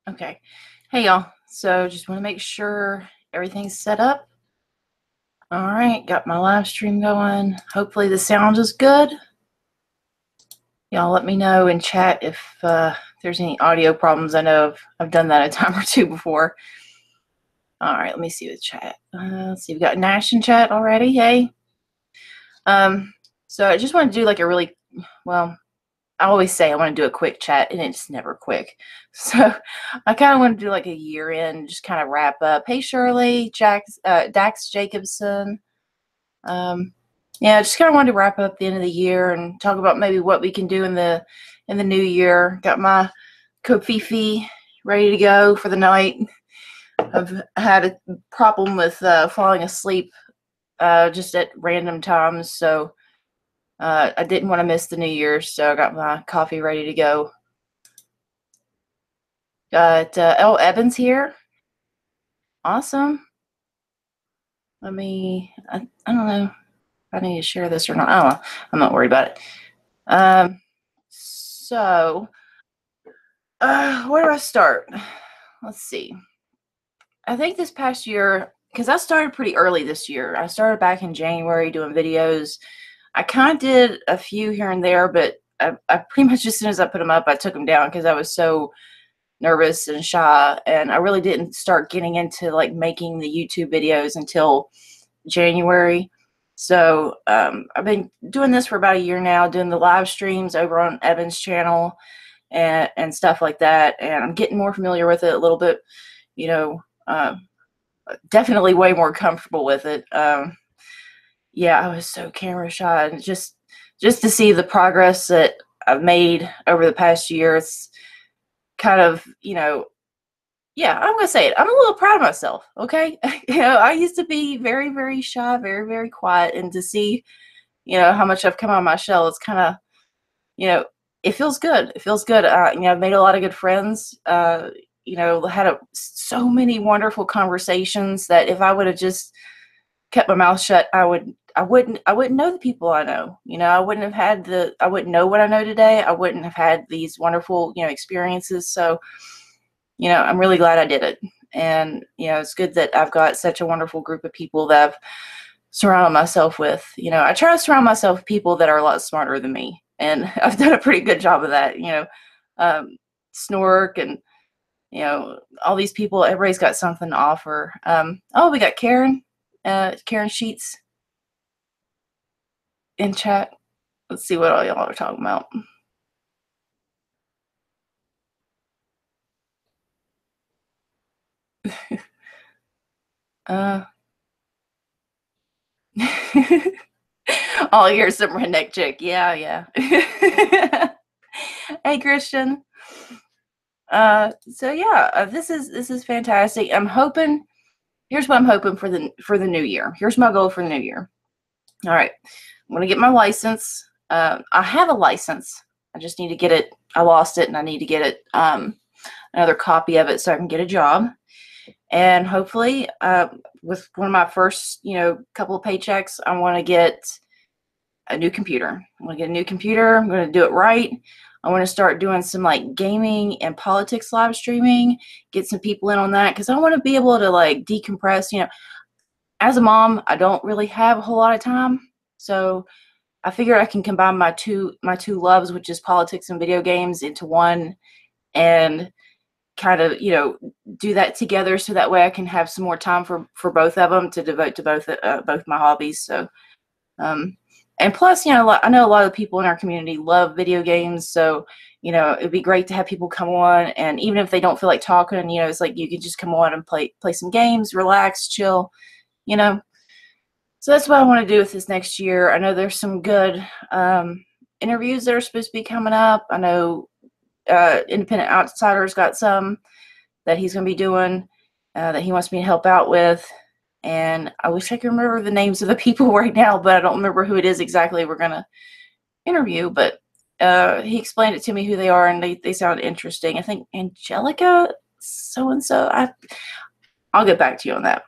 Okay. Hey, y'all. So just want to make sure everything's set up. All right. Got my live stream going. Hopefully the sound is good. Y'all let me know in chat if there's any audio problems. I know I've done that a time or two before. All right. Let me see the chat. Let's see. We've got Nash in chat already. Hey. So I just want to do like a really, well, I always say I want to do a quick chat, and it's never quick. So I kind of want to do like a year end, just kind of wrap up. Hey, Shirley, Dax Jacobson. Yeah, just kind of wanted to wrap up the end of the year and talk about maybe what we can do in the new year. Got my Covfefe ready to go for the night. I've had a problem with falling asleep just at random times, so I didn't want to miss the New Year, so I got my coffee ready to go. Got Elle Evans here. Awesome. I don't know if I need to share this or not. I don't know. I'm not worried about it. So, where do I start? Let's see. I think this past year, because I started pretty early this year. I started back in January doing videos. I kind of did a few here and there, but I pretty much as soon as I put them up, I took them down because I was so nervous and shy, and I really didn't start getting into like making the YouTube videos until January. So I've been doing this for about a year now, doing the live streams over on Evan's channel and stuff like that, and I'm getting more familiar with it a little bit, you know, definitely way more comfortable with it. Yeah, I was so camera shy, and just to see the progress that I've made over the past year, it's kind of, yeah, I'm gonna say it. I'm a little proud of myself. Okay, I used to be very, very shy, very, very quiet, and to see, how much I've come out of my shell, it's kind of, it feels good. It feels good. I've made a lot of good friends. Had so many wonderful conversations that if I would have just kept my mouth shut, I wouldn't know the people I know. I wouldn't know what I know today. I wouldn't have had these wonderful, experiences. So, I'm really glad I did it. And, it's good that I've got such a wonderful group of people that I've surrounded myself with. I try to surround myself with people that are a lot smarter than me. And I've done a pretty good job of that, Snork and, all these people, everybody's got something to offer. We got Karen Sheets in chat. Let's see what all y'all are talking about. Oh, here's some redneck chick. Yeah. Hey, Christian. So yeah, this is fantastic. Here's what I'm hoping for the new year. Here's my goal for the new year. All right, I'm gonna get my license. I have a license. I just need to get it. I lost it, and I need to get it. Another copy of it so I can get a job. And hopefully, with one of my first, couple of paychecks, I want to get a new computer. I want to get a new computer. I'm going to do it right. I want to start doing some like gaming and politics live streaming, get some people in on that, because I want to be able to like decompress. As a mom, I don't really have a whole lot of time. So I figure I can combine my two loves, which is politics and video games, into one, and kind of, do that together, so that way I can have some more time for both of them to devote to both my hobbies. So, and plus, I know a lot of people in our community love video games, so, it'd be great to have people come on, and even if they don't feel like talking, it's like you could just come on and play some games, relax, chill, So that's what I want to do with this next year. I know there's some good interviews that are supposed to be coming up. I know Independent Outsider's got some that he's going to be doing that he wants me to help out with. And I wish I could remember the names of the people right now, but I don't remember who it is exactly we're going to interview. But he explained it to me who they are, and they sound interesting. I think Angelica so-and-so. I'll get back to you on that.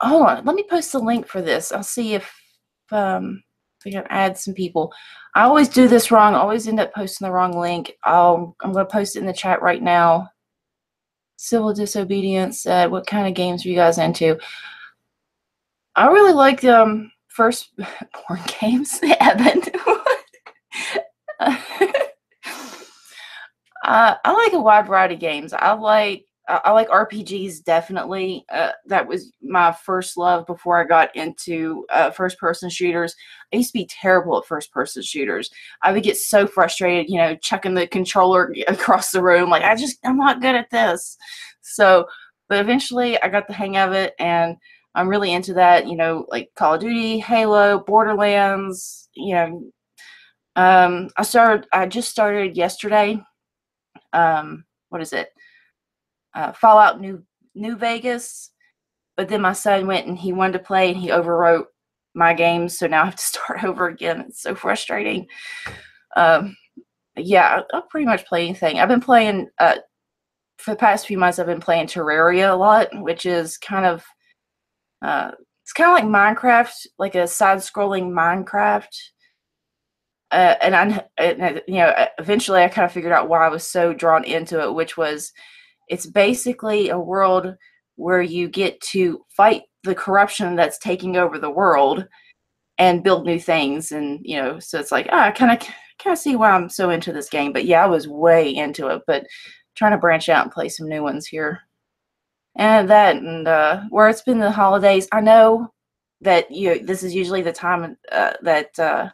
Hold on. Let me post the link for this. I'll see if we can add some people. I always do this wrong. I always end up posting the wrong link. I'm going to post it in the chat right now. Civil Disobedience said, what kind of games are you guys into? I really like first porn games. Evan. I like a wide variety of games. I like RPGs definitely. That was my first love before I got into first person shooters. I used to be terrible at first person shooters. I would get so frustrated, chucking the controller across the room. Like I'm not good at this. So, but eventually I got the hang of it, and I'm really into that. Like Call of Duty, Halo, Borderlands. I just started yesterday. What is it? Fallout New Vegas. But then my son went and he wanted to play and he overwrote my games, so now I have to start over again. It's so frustrating. Yeah, I'll pretty much play anything. I've been playing for the past few months. I've been playing Terraria a lot, which is it's kind of like Minecraft, like a side-scrolling Minecraft. Eventually I kind of figured out why I was so drawn into it, which was it's basically a world where you get to fight the corruption that's taking over the world and build new things. And, so it's like, I kind of see why I'm so into this game. But yeah, I was way into it, but trying to branch out and play some new ones here. And where it's been the holidays, I know that this is usually the time that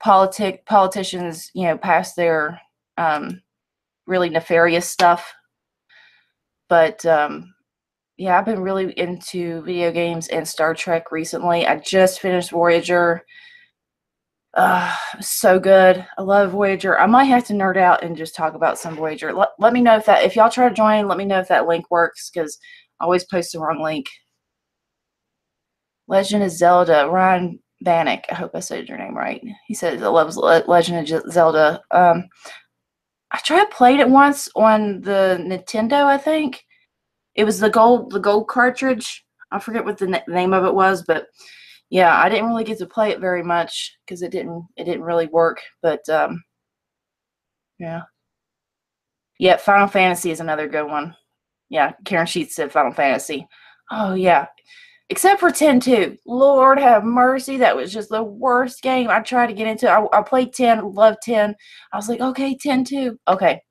politicians, pass their really nefarious stuff. But yeah, I've been really into video games and Star Trek recently. I just finished Voyager. So good. I love Voyager. I might have to nerd out and just talk about some Voyager. Let me know if y'all try to join, let me know if that link works, because I always post the wrong link. Legend of Zelda, Ryan Bannock. I hope I said your name right. He said he loves Legend of Zelda. I played it once on the Nintendo, I think. It was the gold cartridge. I forget what the name of it was, but yeah, I didn't really get to play it very much because it didn't really work. But yeah, Final Fantasy is another good one. Yeah, Karen Sheets said Final Fantasy. Oh yeah, except for 10-2. Lord have mercy, that was just the worst game. I tried to get into. I played 10, loved 10. I was like, okay, 10-2. Okay,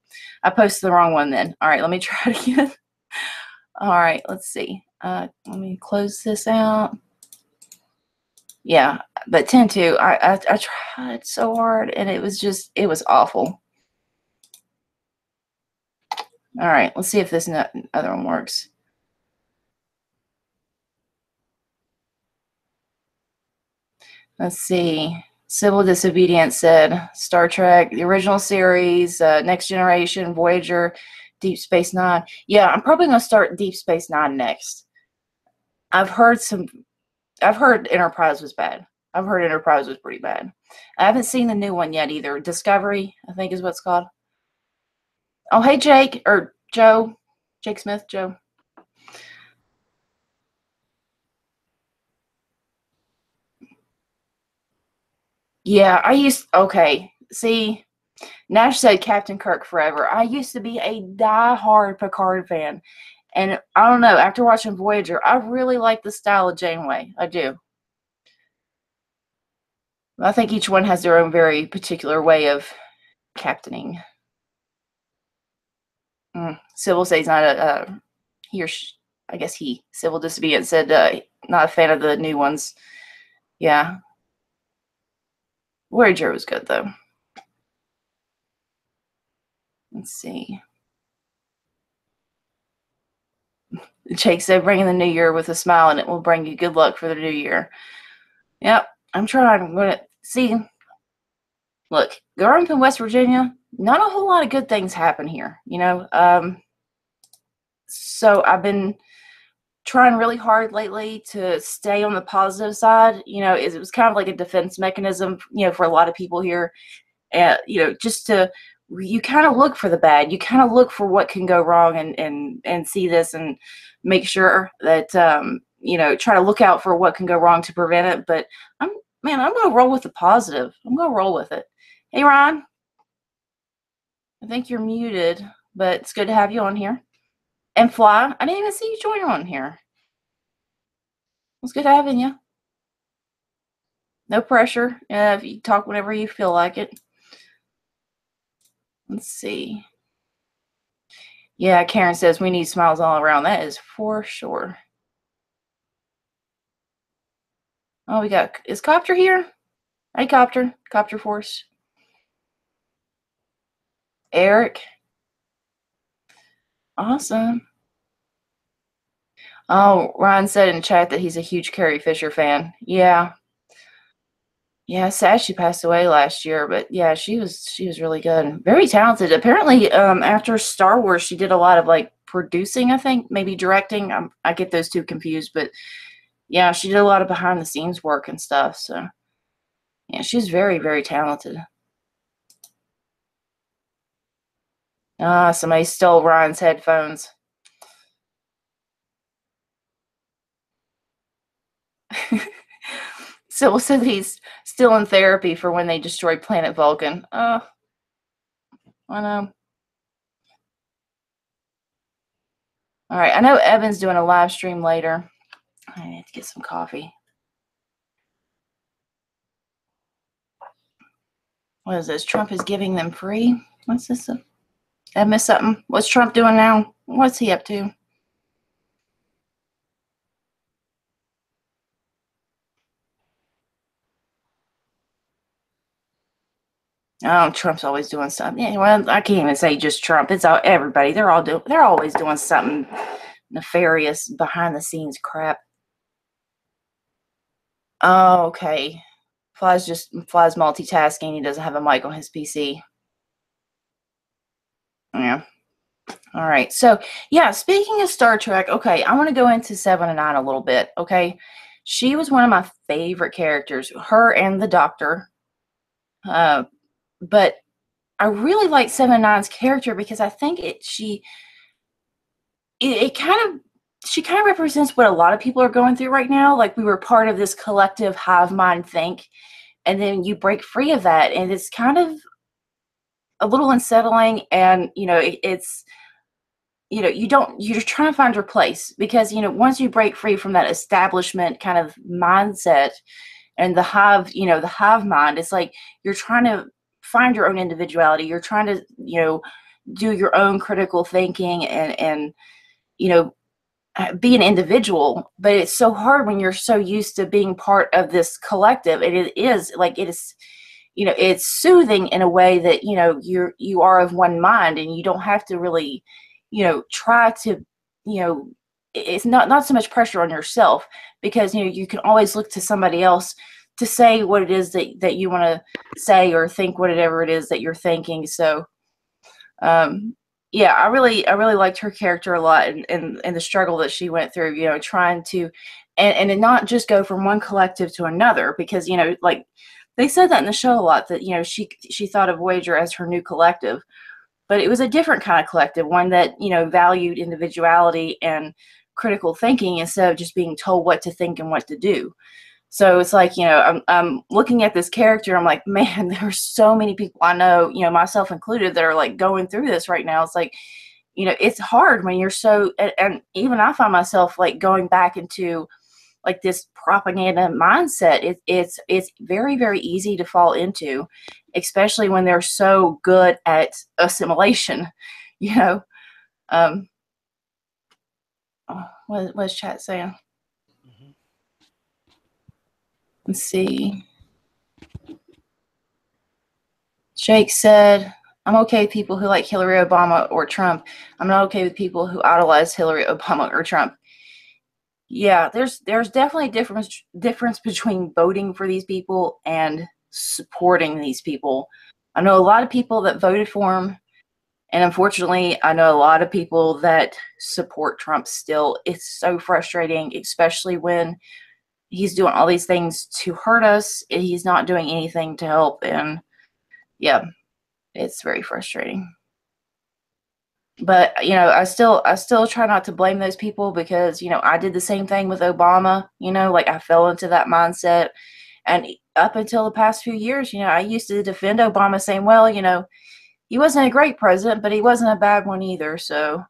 I posted the wrong one then. All right, let me try it again. All right, let's see. Let me close this out. Yeah, but 10-2, I tried so hard, and it was awful. All right, let's see if this other one works. Let's see. Civil Disobedience said Star Trek, the original series, Next Generation, Voyager, Deep Space Nine. Yeah, I'm probably going to start Deep Space Nine next. I've heard Enterprise was bad. I've heard Enterprise was pretty bad. I haven't seen the new one yet either. Discovery, I think is what it's called. Oh, hey, Jake, or Joe. Jake Smith, Joe. Yeah, okay, see, Nash said Captain Kirk forever. I used to be a die-hard Picard fan. And I don't know, after watching Voyager, I really like the style of Janeway. I do. I think each one has their own very particular way of captaining. Civil says not he or she, I guess he, Civil Disobedience said not a fan of the new ones. Yeah. Voyager was good, though. Let's see. Jake said, bring in the new year with a smile and it will bring you good luck for the new year. Yep, I'm trying. I'm going to see. Look, growing up in West Virginia, not a whole lot of good things happen here, So I've been trying really hard lately to stay on the positive side. It was kind of like a defense mechanism, for a lot of people here. Just to, you kind of look for the bad. You kind of look for what can go wrong and see this and make sure that, try to look out for what can go wrong to prevent it. But I'm going to roll with the positive. I'm going to roll with it. Hey, Ron. I think you're muted, but it's good to have you on here. And Fly, I didn't even see you join on here. It's good having you. No pressure. If you talk whenever you feel like it. Let's see. Yeah, Karen says we need smiles all around. That is for sure. Oh, is Copter here? Hey, Copter. Copter Force. Eric. Awesome. Oh, Ryan said in chat that he's a huge Carrie Fisher fan. Yeah. Yeah, sad she passed away last year, but yeah, she was really good. Very talented. Apparently, after Star Wars, she did a lot of like producing, I think, maybe directing. I get those two confused, but yeah, she did a lot of behind the scenes work and stuff. So yeah, she's very, very talented. Ah, somebody stole Ryan's headphones. Sybil said he's still in therapy for when they destroyed Planet Vulcan. I know. All right, I know Evan's doing a live stream later. I need to get some coffee. What is this? Trump is giving them free? What's this? I missed something. What's Trump doing now? What's he up to? Oh, Trump's always doing something. Yeah, well, I can't even say just Trump. It's everybody. They're always doing something nefarious behind the scenes crap. Oh, okay. Fly's multitasking. He doesn't have a mic on his PC. Yeah. All right. So, yeah, speaking of Star Trek, okay, I want to go into 7 and 9 a little bit, okay? She was one of my favorite characters, her and the Doctor. But I really like 7 and 9's character because I think she kind of represents what a lot of people are going through right now. Like we were part of this collective hive mind think, and then you break free of that, and it's kind of a little unsettling. And it's you're trying to find your place because once you break free from that establishment kind of mindset and the hive mind, it's like you're trying to find your own individuality. You're trying to do your own critical thinking and be an individual. But it's so hard when you're so used to being part of this collective. It's soothing in a way that you are of one mind, and you don't have to really try to it's not so much pressure on yourself, because you can always look to somebody else to say what it is that you want to say or think whatever it is that you're thinking. So yeah, I really liked her character a lot, and the struggle that she went through, trying to and not just go from one collective to another, because like they said that in the show a lot, that she thought of Voyager as her new collective, but it was a different kind of collective, one that valued individuality and critical thinking instead of just being told what to think and what to do. So it's like, I'm looking at this character, I'm like, man, there are so many people I know, myself included, that are like going through this right now. It's like, it's hard when you're so, and even I find myself like going back into like this propaganda mindset. It's very, very easy to fall into, especially when they're so good at assimilation, you know. What's chat saying? Let's see. Jake said, I'm okay with people who like Hillary, Obama, or Trump. I'm not okay with people who idolize Hillary, Obama, or Trump. Yeah, there's definitely a difference between voting for these people and supporting these people. I know a lot of people that voted for him, and unfortunately, I know a lot of people that support Trump still. It's so frustrating, especially when he's doing all these things to hurt us, and he's not doing anything to help. And yeah, it's very frustrating. But I still try not to blame those people, because I did the same thing with Obama. Like I fell into that mindset, and up until the past few years, I used to defend Obama, saying, well, he wasn't a great president, but he wasn't a bad one either. So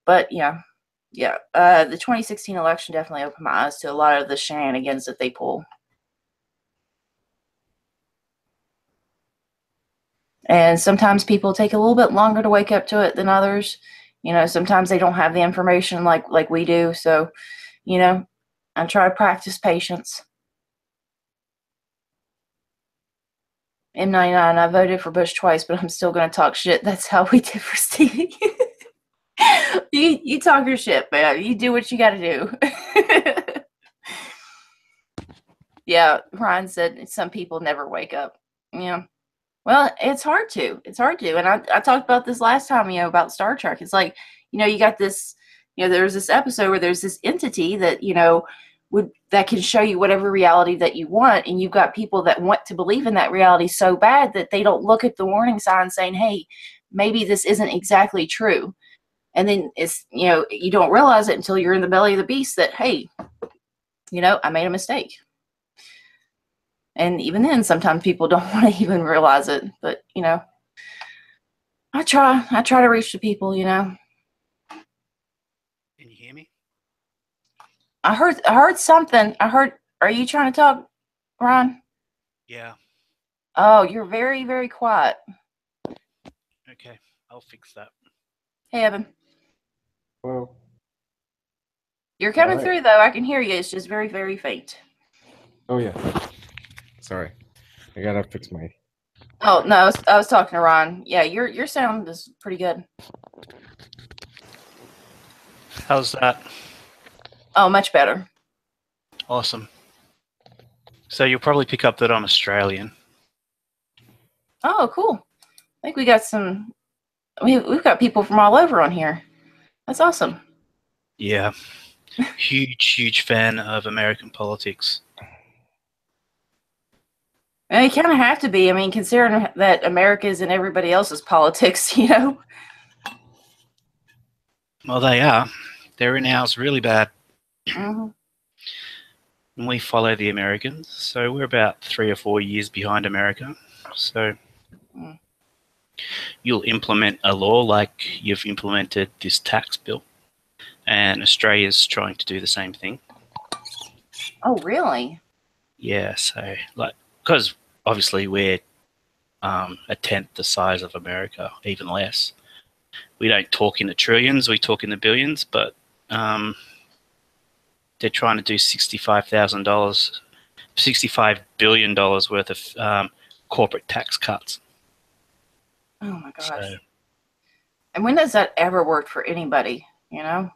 But yeah, the 2016 election definitely opened my eyes to a lot of the shenanigans that they pull. And sometimes people take a little bit longer to wake up to it than others. You know, sometimes they don't have the information like we do. So, you know, I try to practice patience. M99, I voted for Bush twice, but I'm still going to talk shit. That's how we differ, Stevie. you talk your shit, man. You do what you got to do. Yeah, Ryan said some people never wake up. Yeah. Well, it's hard to. It's hard to. And I talked about this last time, you know, about Star Trek. It's like, you know, you got this, you know, there's this episode where there's this entity that, you know, that can show you whatever reality that you want. And you've got people that want to believe in that reality so bad that they don't look at the warning sign saying, hey, maybe this isn't exactly true. And then it's, you know, you don't realize it until you're in the belly of the beast that, hey, you know, I made a mistake. And even then, sometimes people don't want to even realize it. But, you know, I try to reach the people, you know. Can you hear me? I heard something. Are you trying to talk, Ron? Yeah. Oh, you're very, very quiet. Okay, I'll fix that. Hey, Evan. Well, You're coming right. through, though. I can hear you. It's just very, very faint. Oh, yeah. Sorry. I gotta fix my... Oh, no, I was talking to Ron. Yeah, your sound is pretty good. How's that? Oh, much better. Awesome. So you'll probably pick up that I'm Australian. Oh, cool. I think we got some... We've got people from all over on here. That's awesome. Yeah. Huge fan of American politics. And you kind of have to be. I mean, considering that America's and everybody else's politics, you know? Well, they are. They're in ours really bad. Mm-hmm. And we follow the Americans, so we're about 3 or 4 years behind America. So you'll implement a law like you've implemented this tax bill, and Australia's trying to do the same thing. Oh, really? Yeah, so like, because obviously we're a tenth the size of America, even less. We don't talk in the trillions, we talk in the billions, but they're trying to do $65 billion worth of corporate tax cuts. Oh my gosh. So, and when does that ever work for anybody, you know?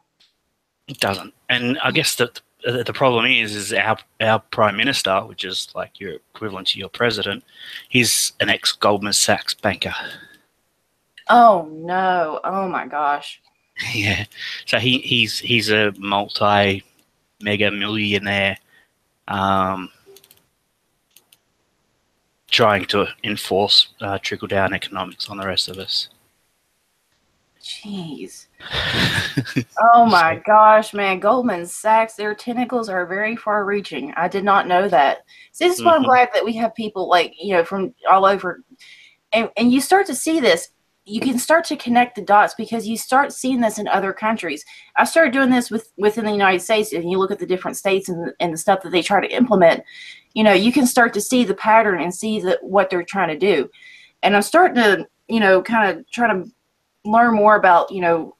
it doesn't. And I guess that the problem is our prime minister, which is like your equivalent to your president, he's an ex-Goldman Sachs banker. Oh no! Oh my gosh! Yeah, so he's a mega millionaire, trying to enforce trickle down economics on the rest of us. Jeez. Oh my gosh, man. Goldman Sachs, their tentacles are very far reaching. I did not know that. See, this is why I'm glad that we have people like, you know, from all over. And you start to see this. You can start to connect the dots because you start seeing this in other countries. I started doing this within the United States, and you look at the different states and the stuff that they try to implement. You know, you can start to see the pattern and see what they're trying to do. And I'm starting to, you know, kind of try to learn more about, you know,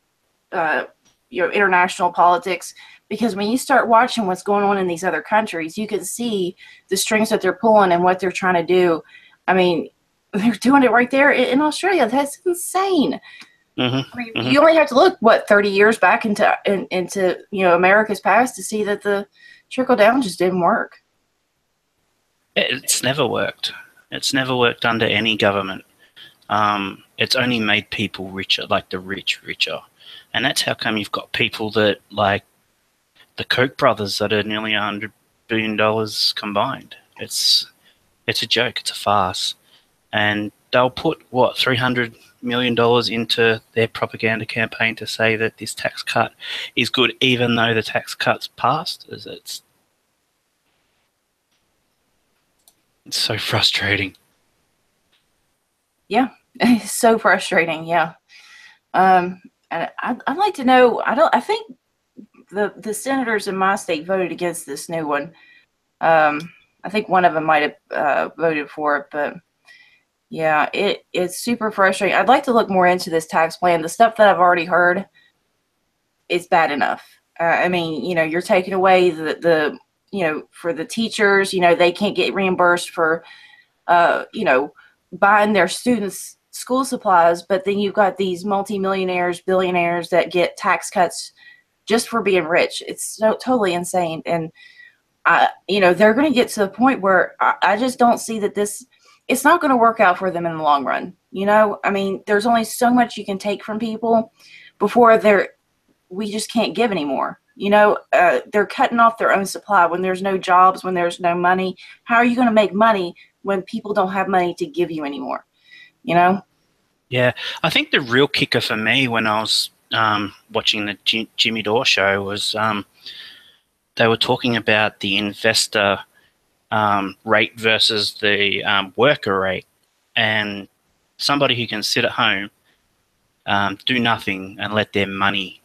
international politics, because when you start watching what's going on in these other countries, you can see the strings that they're pulling and what they're trying to do. I mean, they're doing it right there in Australia. That's insane. I mean, you only have to look 30 years back into you know, America's past to see that the trickle down just didn't work. It's never worked. It's never worked under any government. It's only made people richer, like the rich richer. And that's how come you've got people that, like the Koch brothers, that are nearly $100 billion combined. It's a joke. It's a farce. And they'll put, $300 million into their propaganda campaign to say that this tax cut is good, even though the tax cut's passed. It's so frustrating. Yeah, it's so frustrating. Yeah. And And I'd like to know. I think the senators in my state voted against this new one. I think one of them might have voted for it, but yeah, it's super frustrating. I'd like to look more into this tax plan. The stuff that I've already heard is bad enough. I mean, you're taking away the for the teachers, they can't get reimbursed for, buying their students school supplies, but then you've got these multimillionaires, billionaires that get tax cuts just for being rich. It's so totally insane. And they're going to get to the point where I just don't see that it's not going to work out for them in the long run. I mean, there's only so much you can take from people before we just can't give anymore. They're cutting off their own supply when there's no jobs, when there's no money. How are you going to make money when people don't have money to give you anymore? Yeah, I think the real kicker for me when I was watching the Jimmy Dore show was they were talking about the investor rate versus the worker rate, and somebody who can sit at home, do nothing, and let their money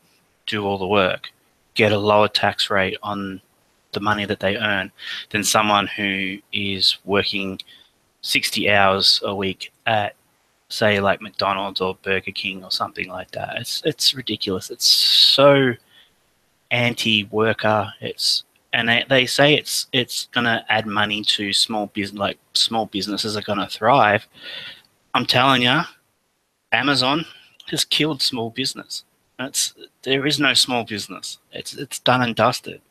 do all the work, get a lower tax rate on the money that they earn than someone who is working 60 hours a week at, say, like McDonald's or Burger King or something like that. It's ridiculous. It's so anti-worker. And they say it's going to add money to small business, like small businesses are going to thrive. I'm telling you, Amazon has killed small business. There is no small business. It's done and dusted.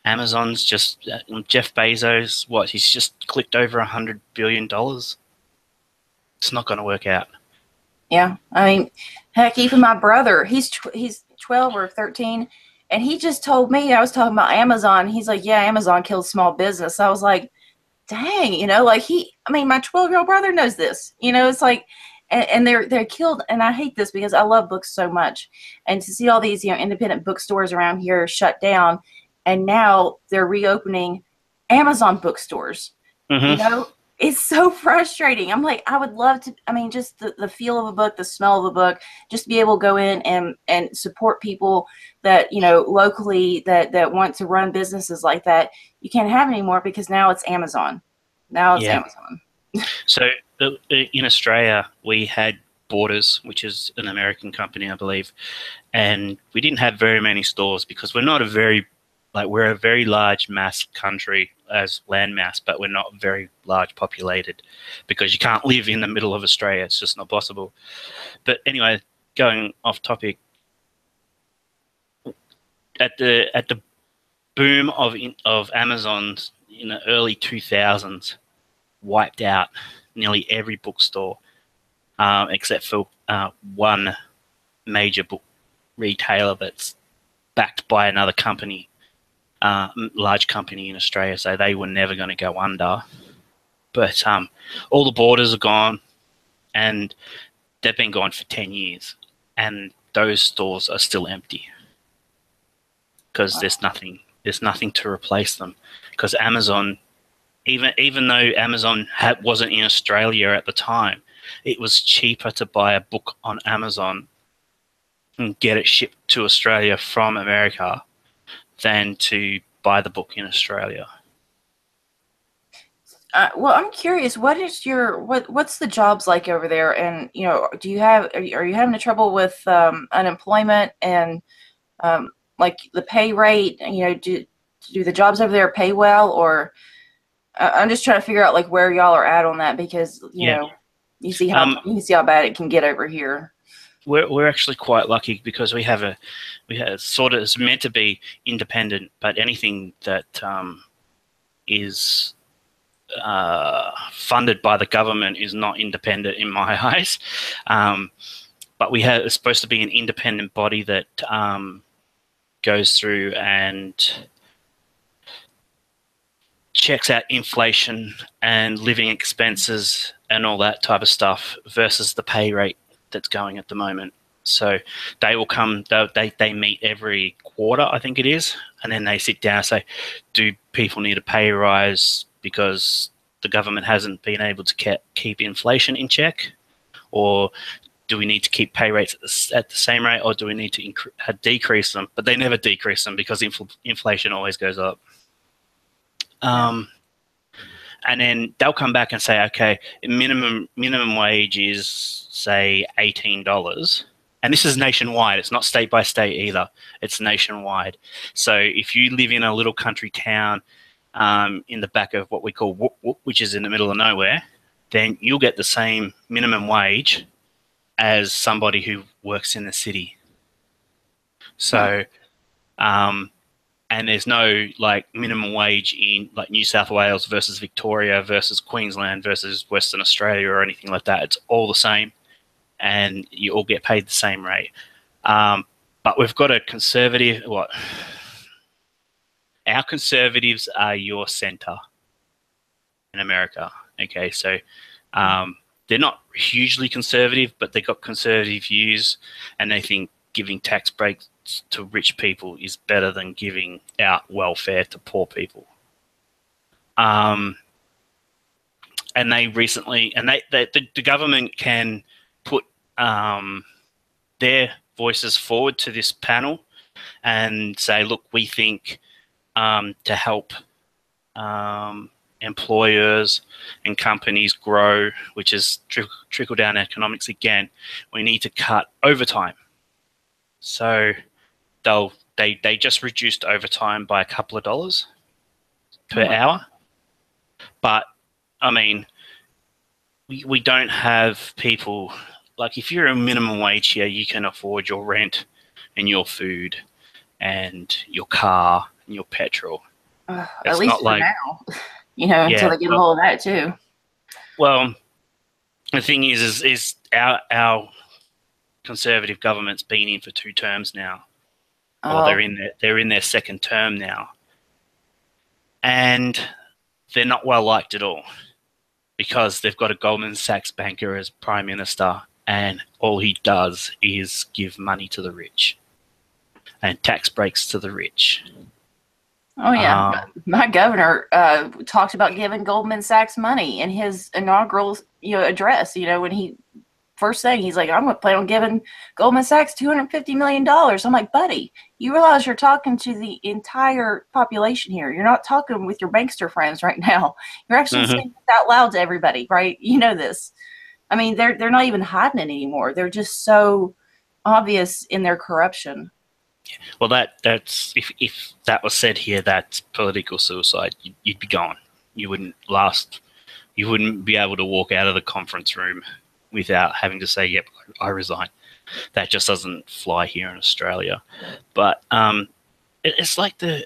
Amazon's just Jeff Bezos. He's just clicked over $100 billion. It's not going to work out. Yeah, I mean, heck, even my brother, he's 12 or 13, and he just told me, I was talking about Amazon. He's like, yeah, Amazon kills small business. I was like, dang, like my 12-year-old brother knows this. It's like, and they're killed. And I hate this because I love books so much, and to see all these independent bookstores around here shut down, and now they're reopening Amazon bookstores. Mm-hmm. It's so frustrating. I'm like, I would love to, just the feel of a book, the smell of a book, just be able to go in and support people that, locally that want to run businesses like that. You can't have anymore because now it's Amazon. Amazon. So in Australia, we had Borders, which is an American company, I believe, and we didn't have very many stores because we're a very large mass country as land mass, but we're not very large populated because you can't live in the middle of Australia. It's just not possible. But anyway, going off topic, at the boom of Amazon's in the early 2000s, wiped out nearly every bookstore except for one major book retailer that's backed by another company. Large company in Australia, so they were never going to go under. But all the Borders are gone, and they've been gone for 10 years, and those stores are still empty because there's nothing to replace them. Because Amazon, even though Amazon wasn't in Australia at the time, it was cheaper to buy a book on Amazon and get it shipped to Australia from America than to buy the book in Australia. Well, I'm curious. What's the jobs like over there? And are you having trouble with unemployment and like the pay rate? Do the jobs over there pay well? Or I'm just trying to figure out like where y'all are at on that because you see how bad it can get over here. We're actually quite lucky because we have sort of, it's meant to be independent, but anything that is funded by the government is not independent in my eyes. But it's supposed to be an independent body that goes through and checks out inflation and living expenses and all that type of stuff versus the pay rate that's going at the moment. So they will come, they meet every quarter, I think it is, and then they sit down and say, do people need a pay rise because the government hasn't been able to keep inflation in check? Or do we need to keep pay rates at the same rate, or do we need to decrease them? But they never decrease them because inflation always goes up. And then they'll come back and say, okay, minimum wage is, say, $18. And this is nationwide. It's not state by state either. It's nationwide. So if you live in a little country town in the back of what we call Whoop Whoop, which is in the middle of nowhere, then you'll get the same minimum wage as somebody who works in the city. So, and there's no like minimum wage in like New South Wales versus Victoria versus Queensland versus Western Australia or anything like that. It's all the same, and you all get paid the same rate. But we've got a conservative, our conservatives are your centre in America. Okay, so they're not hugely conservative, but they've got conservative views, and they think giving tax breaks to rich people is better than giving out welfare to poor people. And they recently, and the government can put their voices forward to this panel and say, look, we think to help employers and companies grow, which is trickle down economics again, we need to cut overtime. So they just reduced overtime by a couple of dollars per hour. But I mean, we don't have people like, if you're a minimum wage here, you can afford your rent and your food and your car and your petrol. At least for now, until they get a hold of that too. Well, the thing is our conservative government's been in for 2 terms now. Or they're in their second term now, and they're not well liked at all because they've got a Goldman Sachs banker as prime minister, and all he does is give money to the rich and tax breaks to the rich. Oh yeah, my governor talked about giving Goldman Sachs money in his inaugural address. When he first thing, he's like, I'm going to plan on giving Goldman Sachs $250 million. I'm like, buddy, you realize you're talking to the entire population here. You're not talking with your bankster friends right now. You're actually saying this out loud to everybody, right? You know this. I mean, they're not even hiding it anymore. They're just so obvious in their corruption. Well, that's if that was said here, that's political suicide. You'd be gone. You wouldn't last. You wouldn't be able to walk out of the conference room without having to say, yep, I resign. That just doesn't fly here in Australia. But it's like the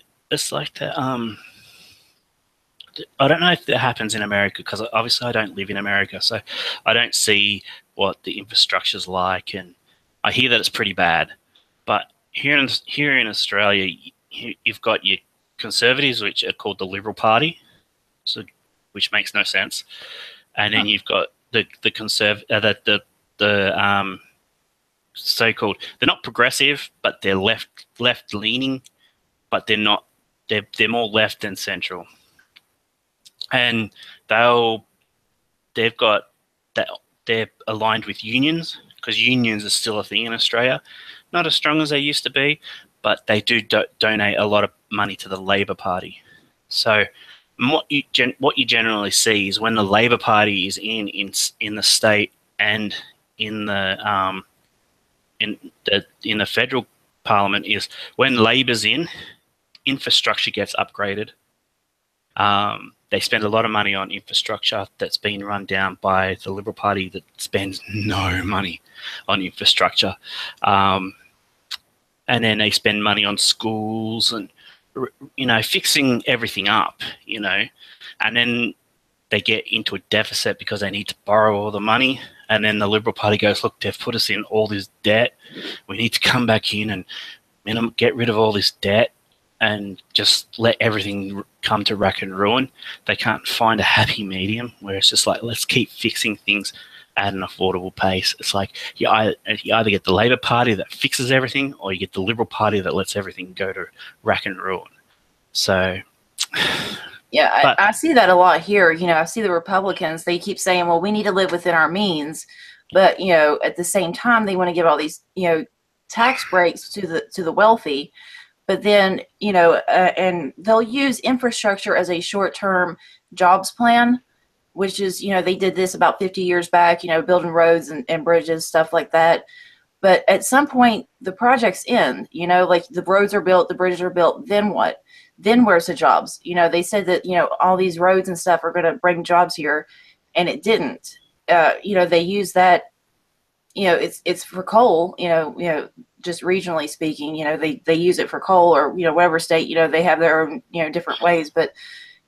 I don't know if that happens in America, because obviously I don't live in America, so I don't see what the infrastructure's like, and I hear that it's pretty bad. But here in Australia, you've got your conservatives, which are called the Liberal Party, which makes no sense, and then you've got the so-called, they're not progressive, but they're left leaning, but they're not. They're more left than central, and they've got that they're aligned with unions, because unions are still a thing in Australia, not as strong as they used to be, but they do donate a lot of money to the Labor Party. So what you generally see is when the Labor Party is in the state and in the federal parliament, is when Labor's in, infrastructure gets upgraded. They spend a lot of money on infrastructure that's been run down by the Liberal Party that spends no money on infrastructure. And then they spend money on schools and, fixing everything up, and then they get into a deficit because they need to borrow all the money. And then the Liberal Party goes, look, they've put us in all this debt. We need to come back in and get rid of all this debt and just let everything come to rack and ruin. They can't find a happy medium where it's just like, let's keep fixing things at an affordable pace. It's like you either get the Labor Party that fixes everything, or you get the Liberal Party that lets everything go to rack and ruin. So, yeah, I see that a lot here. I see the Republicans, they keep saying, well, we need to live within our means. But, you know, at the same time, they want to give all these, you know, tax breaks to the wealthy. But then, you know, and they'll use infrastructure as a short-term jobs plan, which is, you know, they did this about 50 years back, you know, building roads and bridges, stuff like that. But at some point, the projects end, you know, like the roads are built, the bridges are built, then what? Then where's the jobs? You know, they said that, you know, all these roads and stuff are going to bring jobs here, and it didn't. You know, they use that, you know, it's for coal, you know, just regionally speaking, you know, they use it for coal, or, you know, whatever state, you know, they have their own, you know, different ways. But,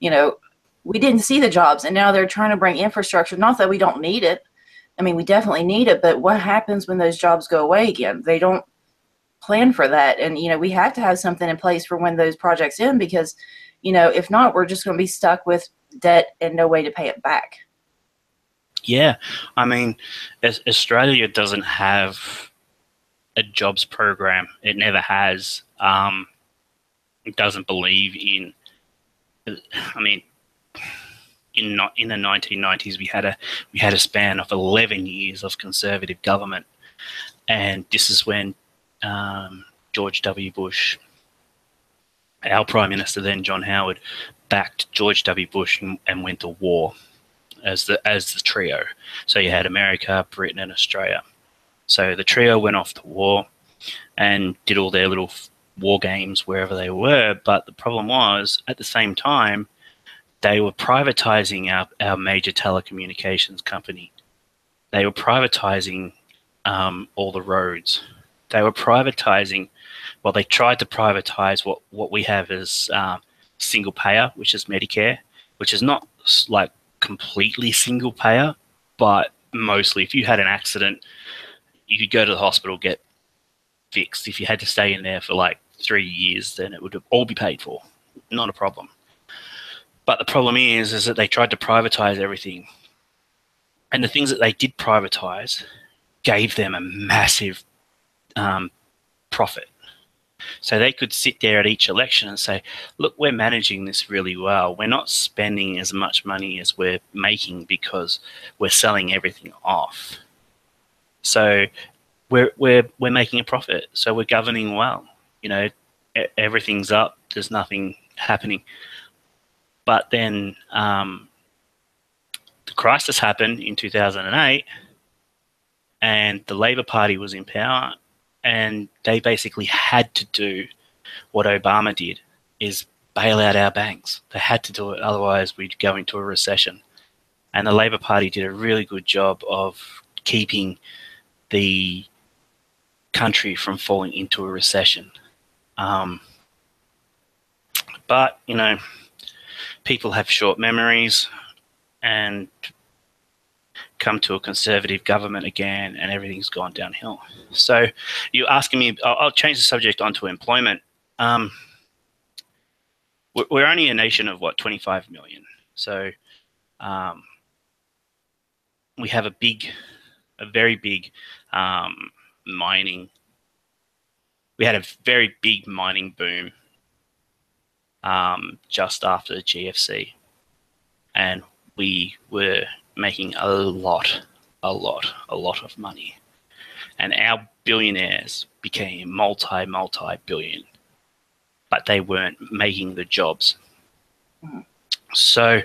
you know, we didn't see the jobs, and now they're trying to bring infrastructure. Not that we don't need it. I mean, we definitely need it, but what happens when those jobs go away again? They don't plan for that. And, you know, we have to have something in place for when those projects end, because, you know, if not, we're just going to be stuck with debt and no way to pay it back. Yeah, I mean, Australia doesn't have a jobs program. It never has. It doesn't believe in. I mean, in the 1990s, we had a span of 11 years of conservative government, and this is when George W. Bush, our Prime Minister then, John Howard, backed George W. Bush and went to war as the trio. So you had America, Britain, and Australia. So the trio went off to war and did all their little war games wherever they were. But the problem was, at the same time, they were privatizing our major telecommunications company. They were privatizing all the roads. They were privatizing, well, they tried to privatize what we have as single payer, which is Medicare, which is not like completely single payer, but mostly if you had an accident, you could go to the hospital, get fixed. If you had to stay in there for like 3 years, then it would all be paid for. Not a problem. But the problem is that they tried to privatize everything. And the things that they did privatize gave them a massive profit. So they could sit there at each election and say, look, we're managing this really well. We're not spending as much money as we're making because we're selling everything off. So we're making a profit. So we're governing well. You know, everything's up. There's nothing happening. But then the crisis happened in 2008, and the Labor Party was in power, and they basically had to do what Obama did, is bail out our banks. They had to do it, otherwise we'd go into a recession. And the Labor Party did a really good job of keeping the country from falling into a recession. But, you know, people have short memories and come to a conservative government again, and everything's gone downhill. So you're asking me, I'll change the subject onto employment. We're only a nation of, 25 million. So we have a very big mining. We had a very big mining boom just after the GFC. And we were making a lot of money. And our billionaires became multi-billion, but they weren't making the jobs. So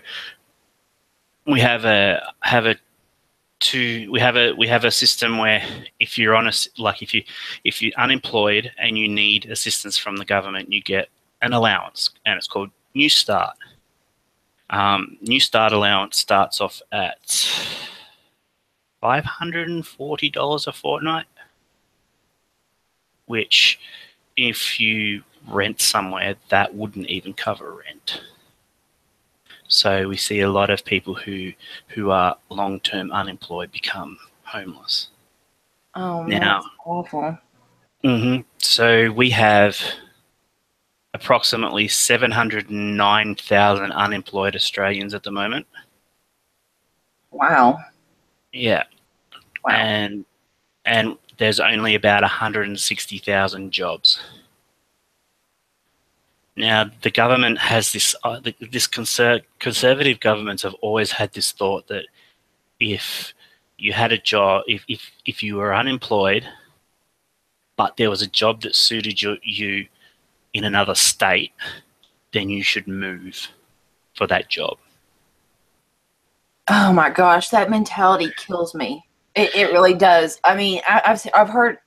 we have a system where if you're honest, like if you're unemployed and you need assistance from the government, you get an allowance, and it's called New Start. New Start allowance starts off at $540 a fortnight, which if you rent somewhere, that wouldn't even cover rent. So we see a lot of people who are long-term unemployed become homeless. Oh, man, that's awful. So we have approximately 709,000 unemployed Australians at the moment. Wow. Yeah. Wow. And there's only about 160,000 jobs. Now, the government has conservative governments have always had this thought that if you had a job, if you were unemployed, but there was a job that suited you in another state, then you should move for that job. Oh my gosh, that mentality kills me. It really does. I mean, I've heard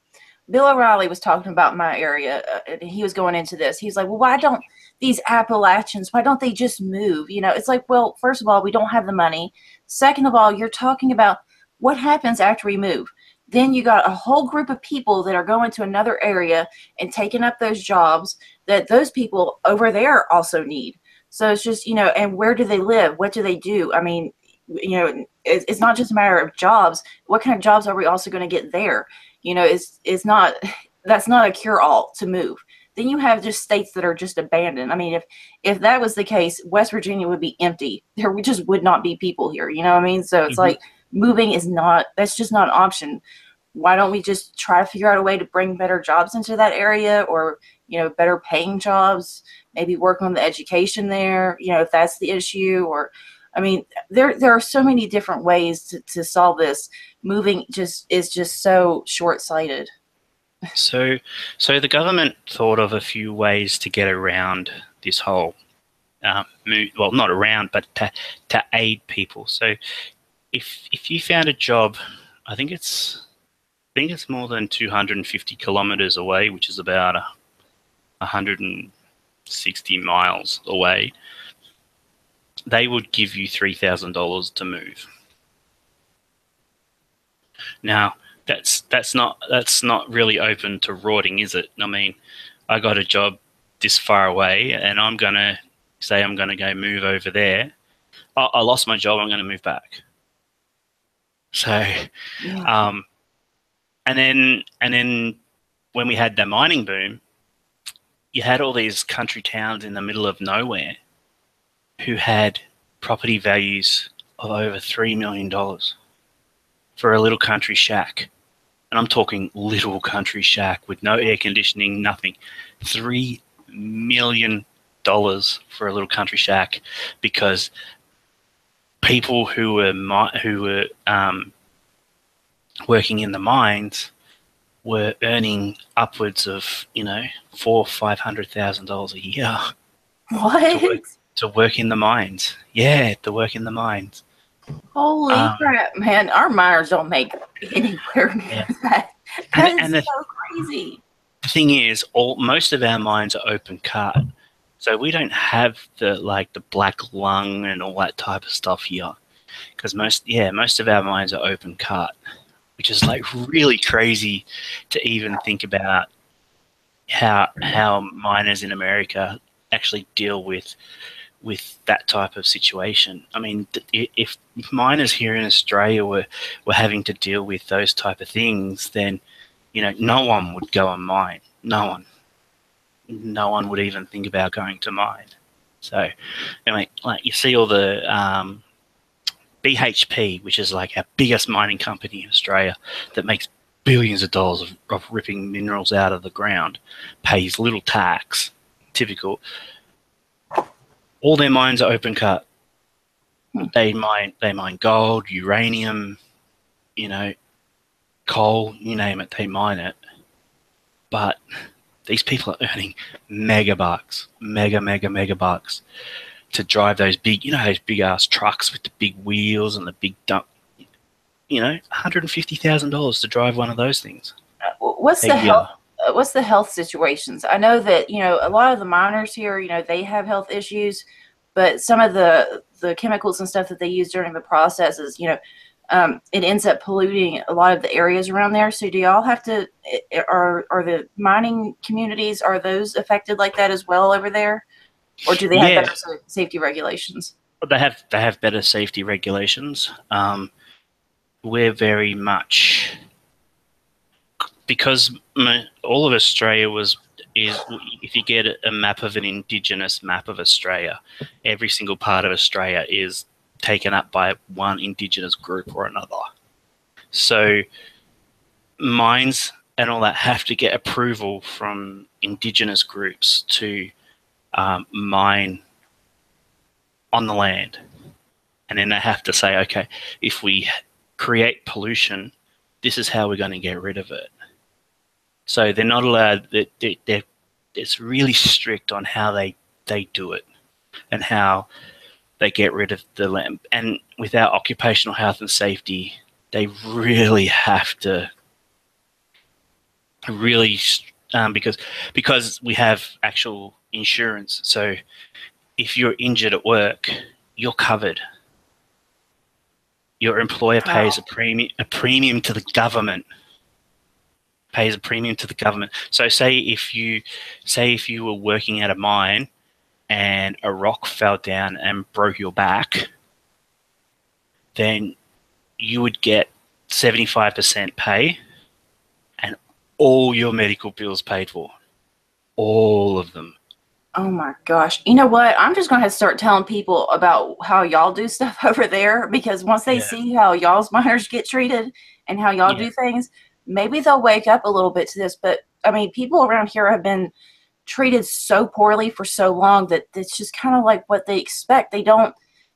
Bill O'Reilly was talking about my area. And he was going into this. He's like, well, why don't these Appalachians, why don't they just move? You know, it's like, well, first of all, we don't have the money. Second of all, you're talking about what happens after we move. Then you got a whole group of people that are going to another area and taking up those jobs that those people over there also need. So it's just, you know, and where do they live? What do they do? I mean, you know, it's not just a matter of jobs. What kind of jobs are we also going to get there? You know, it's not, that's not a cure-all to move. Then you have just states that are just abandoned. I mean, if that was the case, West Virginia would be empty. There just would not be people here. You know what I mean? So it's like moving is not, that's just not an option. Why don't we just try to figure out a way to bring better jobs into that area, or, you know, better paying jobs, maybe work on the education there, you know, if that's the issue. Or, I mean, there are so many different ways to solve this. Moving is just so short-sighted. So the government thought of a few ways to get around this whole move. Well, not around, but to aid people. So if you found a job, I think it's more than 250 kilometers away, which is about 160 miles away, they would give you $3,000 to move. Now, that's not really open to rorting, is it? I mean, I got a job this far away, and I'm gonna say I'm gonna go move over there. I lost my job. I'm gonna move back. So, Yeah. and then when we had the mining boom, you had all these country towns in the middle of nowhere who had property values of over $3 million for a little country shack. And I'm talking little country shack with no air conditioning, nothing. $3 million for a little country shack, because people who were working in the mines were earning upwards of, you know, $400,000-$500,000 a year. What? To work in the mines. Yeah, to work in the mines. Holy crap, man. Our miners don't make anywhere near that. That is so crazy. The thing is, most of our mines are open cut. So we don't have the black lung and all that type of stuff here. Because most of our mines are open cut, which is like really crazy to even think about how miners in America actually deal with that type of situation. I mean, if miners here in Australia were having to deal with those type of things, then, you know, no one would go and mine. No one would even think about going to mine. So, I mean, like, you see all the BHP, which is like our biggest mining company in Australia, that makes billions of dollars of ripping minerals out of the ground, pays little tax, typical. All their mines are open cut. They mine gold, uranium, you know, coal, you name it, they mine it. But these people are earning mega bucks to drive those big, you know, those big ass trucks with the big wheels and the big dump. You know, $150,000 to drive one of those things. What's the health situations? I know that, you know, a lot of the miners here, you know, they have health issues, but some of the chemicals and stuff that they use during the processes, you know, it ends up polluting a lot of the areas around there. So do y'all have to, are the mining communities, are those affected like that as well over there? Or do they have better safety regulations? They have better safety regulations. We're very much, because all of Australia is, if you get a map of an indigenous map of Australia, every single part of Australia is taken up by one indigenous group or another. So mines and all that have to get approval from indigenous groups to mine on the land. And then they have to say, okay, if we create pollution, this is how we're going to get rid of it. So they're not allowed. It's really strict on how they do it and how they get rid of the land. And without occupational health and safety, they really have to because we have actual insurance. So if you're injured at work, you're covered. Your employer pays a premium to the government. Pays a premium to the government. So say if you were working at a mine and a rock fell down and broke your back, then you would get 75% pay and all your medical bills paid for. All of them. Oh my gosh. You know what? I'm just going to have to start telling people about how y'all do stuff over there, because once they see how y'all's miners get treated and how y'all do things, maybe they'll wake up a little bit to this. But I mean, people around here have been treated so poorly for so long that it's just kind of like what they expect. They don't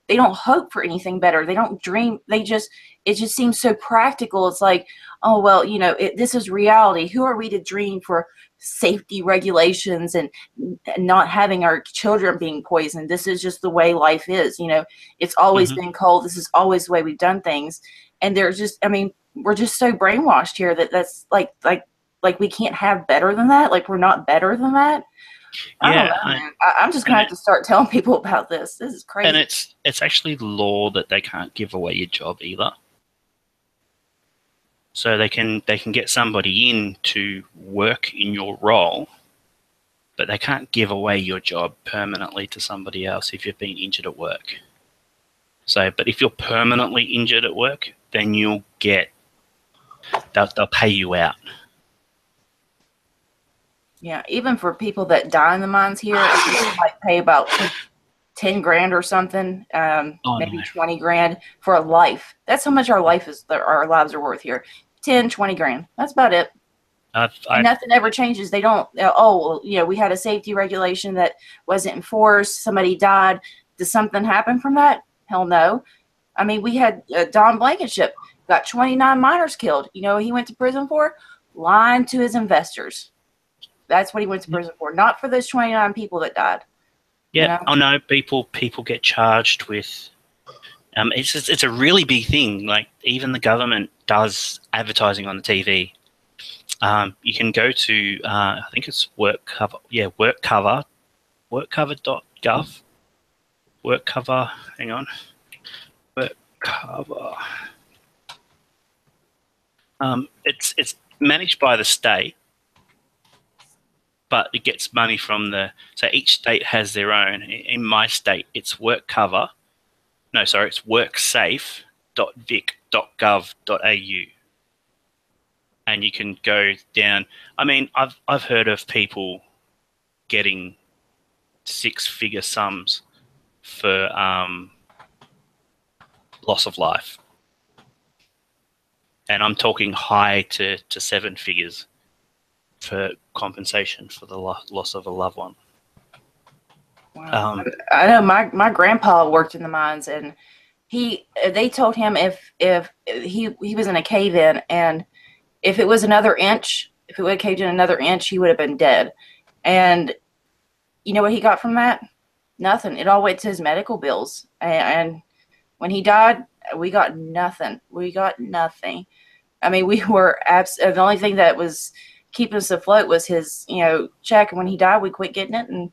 hope for anything better. They don't dream. It just seems so practical. It's like, oh, well, you know, this is reality. Who are we to dream for safety regulations and not having our children being poisoned? This is just the way life is. You know, it's always been cold. This is always the way we've done things. And there's just, I mean, we're just so brainwashed here that's like we can't have better than that. Like we're not better than that. I don't know, man. I'm just gonna have to start telling people about this. This is crazy. And it's actually law that they can't give away your job either. So they can get somebody in to work in your role, but they can't give away your job permanently to somebody else if you've been injured at work. So, but if you're permanently injured at work, then you'll get they'll pay you out. Yeah, even for people that die in the mines here, they might pay about 10 grand or something, maybe 20 grand for a life. That's how much our lives are worth here. 10, 20 grand. That's about it. And nothing ever changes. They don't, we had a safety regulation that wasn't enforced. Somebody died. Does something happen from that? Hell no. I mean, we had Don Blankenship got 29 miners killed. You know what he went to prison for? Lying to his investors. That's what he went to prison for, not for those 29 people that died. Yeah, you know? I know people get charged with. It's a really big thing. Like even the government does advertising on the TV. You can go to I think it's WorkCover. Yeah, WorkCover. WorkCover.gov. WorkCover. Hang on. WorkCover. It's managed by the state. But it gets money from so each state has their own. In my state, it's WorkCover. No, sorry, it's worksafe.vic.gov.au. And you can go down. I mean, I've heard of people getting 6-figure sums for loss of life. And I'm talking high to 7 figures for compensation for the loss of a loved one. Wow. I know my grandpa worked in the mines, and they told him if he was in a cave-in, and if it was another inch, if it would have caved in another inch, he would have been dead. And you know what he got from that? Nothing. It all went to his medical bills. And when he died, we got nothing. We got nothing. I mean, we were the only thing that was keeping us afloat was his, check. And when he died, we quit getting it, and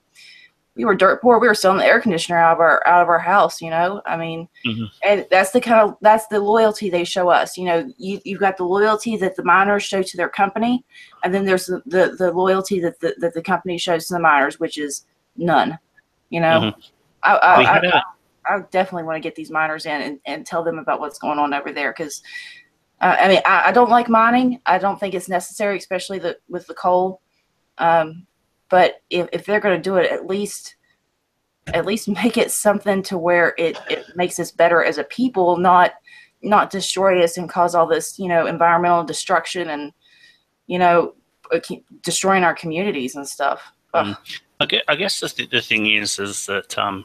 we were dirt poor. We were selling the air conditioner out of our house. I mean, and that's the loyalty they show us. You've got the loyalty that the miners show to their company, and then there's the loyalty that the company shows to the miners, which is none. I definitely want to get these miners in and tell them about what's going on over there, because I don't like mining. I don't think it's necessary, especially with the coal. But if they're going to do it, at least make it something to where it makes us better as a people, not destroy us and cause all this, environmental destruction and, destroying our communities and stuff. I guess the thing is that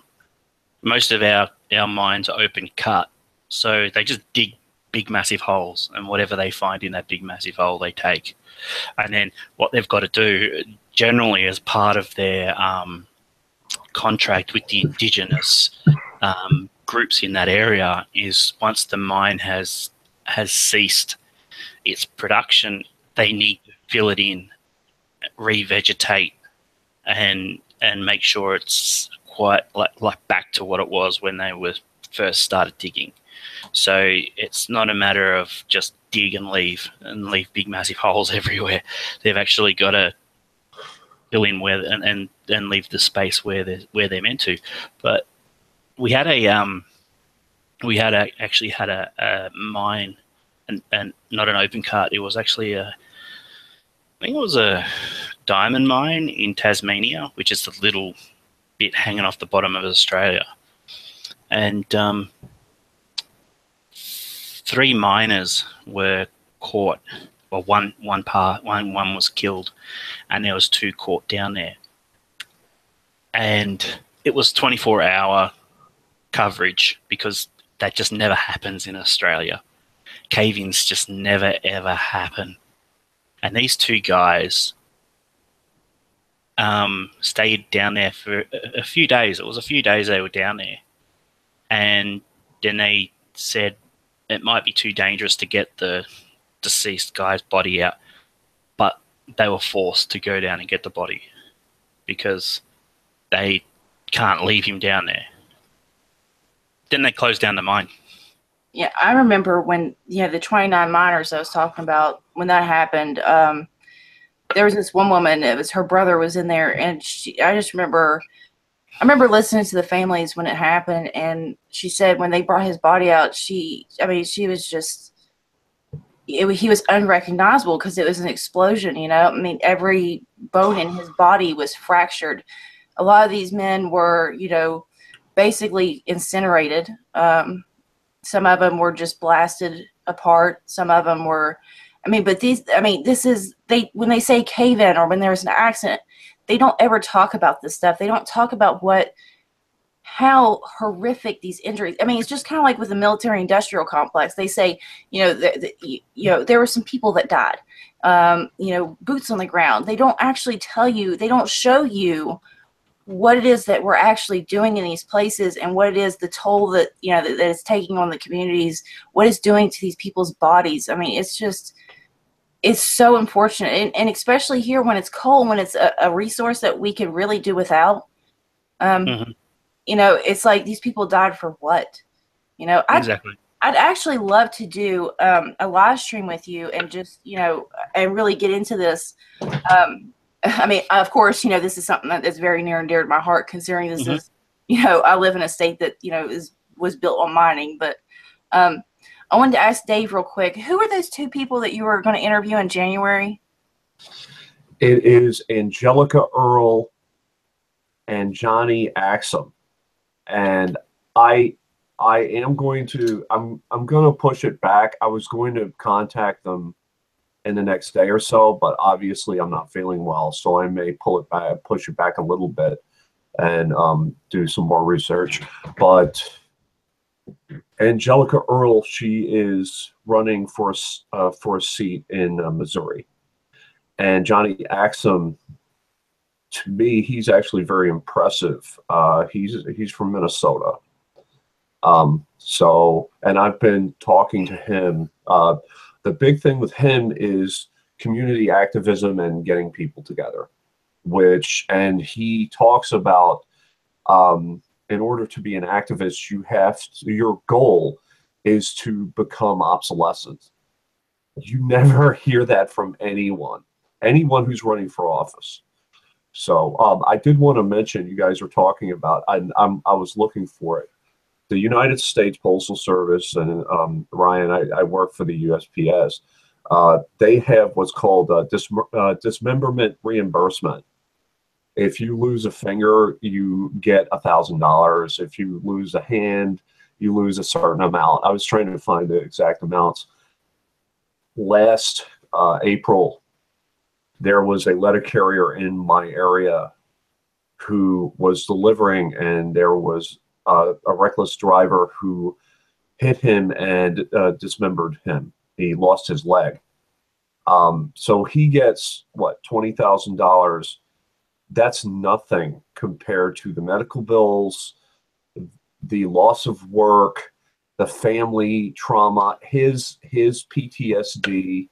most of our mines are open cut, so they just dig big massive holes, and whatever they find in that big massive hole they take. And then what they've got to do generally as part of their contract with the indigenous groups in that area is once the mine has ceased its production, they need to fill it in, revegetate, and make sure it's quite like back to what it was when they were first started digging. So it's not a matter of just dig and leave big massive holes everywhere. They've actually got to fill in where and leave the space where they're meant to. But we had actually had a mine, and not an open cut. It was actually I think it was a diamond mine in Tasmania, which is the little bit hanging off the bottom of Australia. And 3 miners were caught. Well, one was killed, and there was 2 caught down there. And it was 24-hour coverage because that just never happens in Australia. Cave-ins just never ever happen. And these 2 guys stayed down there for a few days. It was a few days they were down there. And then they said it might be too dangerous to get the deceased guy's body out. But they were forced to go down and get the body because they can't leave him down there. Then they closed down the mine. Yeah, I remember when, the 29 miners I was talking about, when that happened, there was this one woman, it was her brother was in there, and I remember listening to the families when it happened, and she said when they brought his body out, she was just, he was unrecognizable because it was an explosion, every bone in his body was fractured. A lot of these men were, basically incinerated. Some of them were just blasted apart. Some of them were, when they say cave-in or when there's an accident, they don't ever talk about this stuff. They don't talk about how horrific these injuries. It's just kind of like with the military-industrial complex. They say, there were some people that died, boots on the ground. They don't actually tell you, they don't show you what it is that we're actually doing in these places and what it is, the toll that, that it's taking on the communities, what it's doing to these people's bodies. It's so unfortunate. And especially here when it's coal, when it's a resource that we could really do without, it's like these people died for what? Exactly. I'd actually love to do a live stream with you and just, and really get into this. Of course, this is something that's very near and dear to my heart, considering this is, I live in a state that, was built on mining. But I wanted to ask Dave real quick, who are those 2 people that you were going to interview in January? It is Angelica Earl and Johnny Axum. And I'm going to push it back. I was going to contact them in the next day or so, but obviously I'm not feeling well, so I may push it back a little bit and do some more research. But Angelica Earl, she is running for a seat in Missouri, and Johnny Axum, to me, he's actually very impressive. He's from Minnesota. And I've been talking to him. The big thing with him is community activism and getting people together, and he talks about, in order to be an activist, your goal is to become obsolescent. You never hear that from anyone who's running for office. So I did want to mention, you guys were talking about, I was looking for it. The United States Postal Service, and Ryan, I work for the USPS. They have what's called dismemberment reimbursement. If you lose a finger, you get $1,000. If you lose a hand, you lose a certain amount. I was trying to find the exact amounts. Last April, there was a letter carrier in my area who was delivering, and there was a reckless driver who hit him and dismembered him. He lost his leg. So he gets, what, $20,000. That's nothing compared to the medical bills, the loss of work, the family trauma, his PTSD.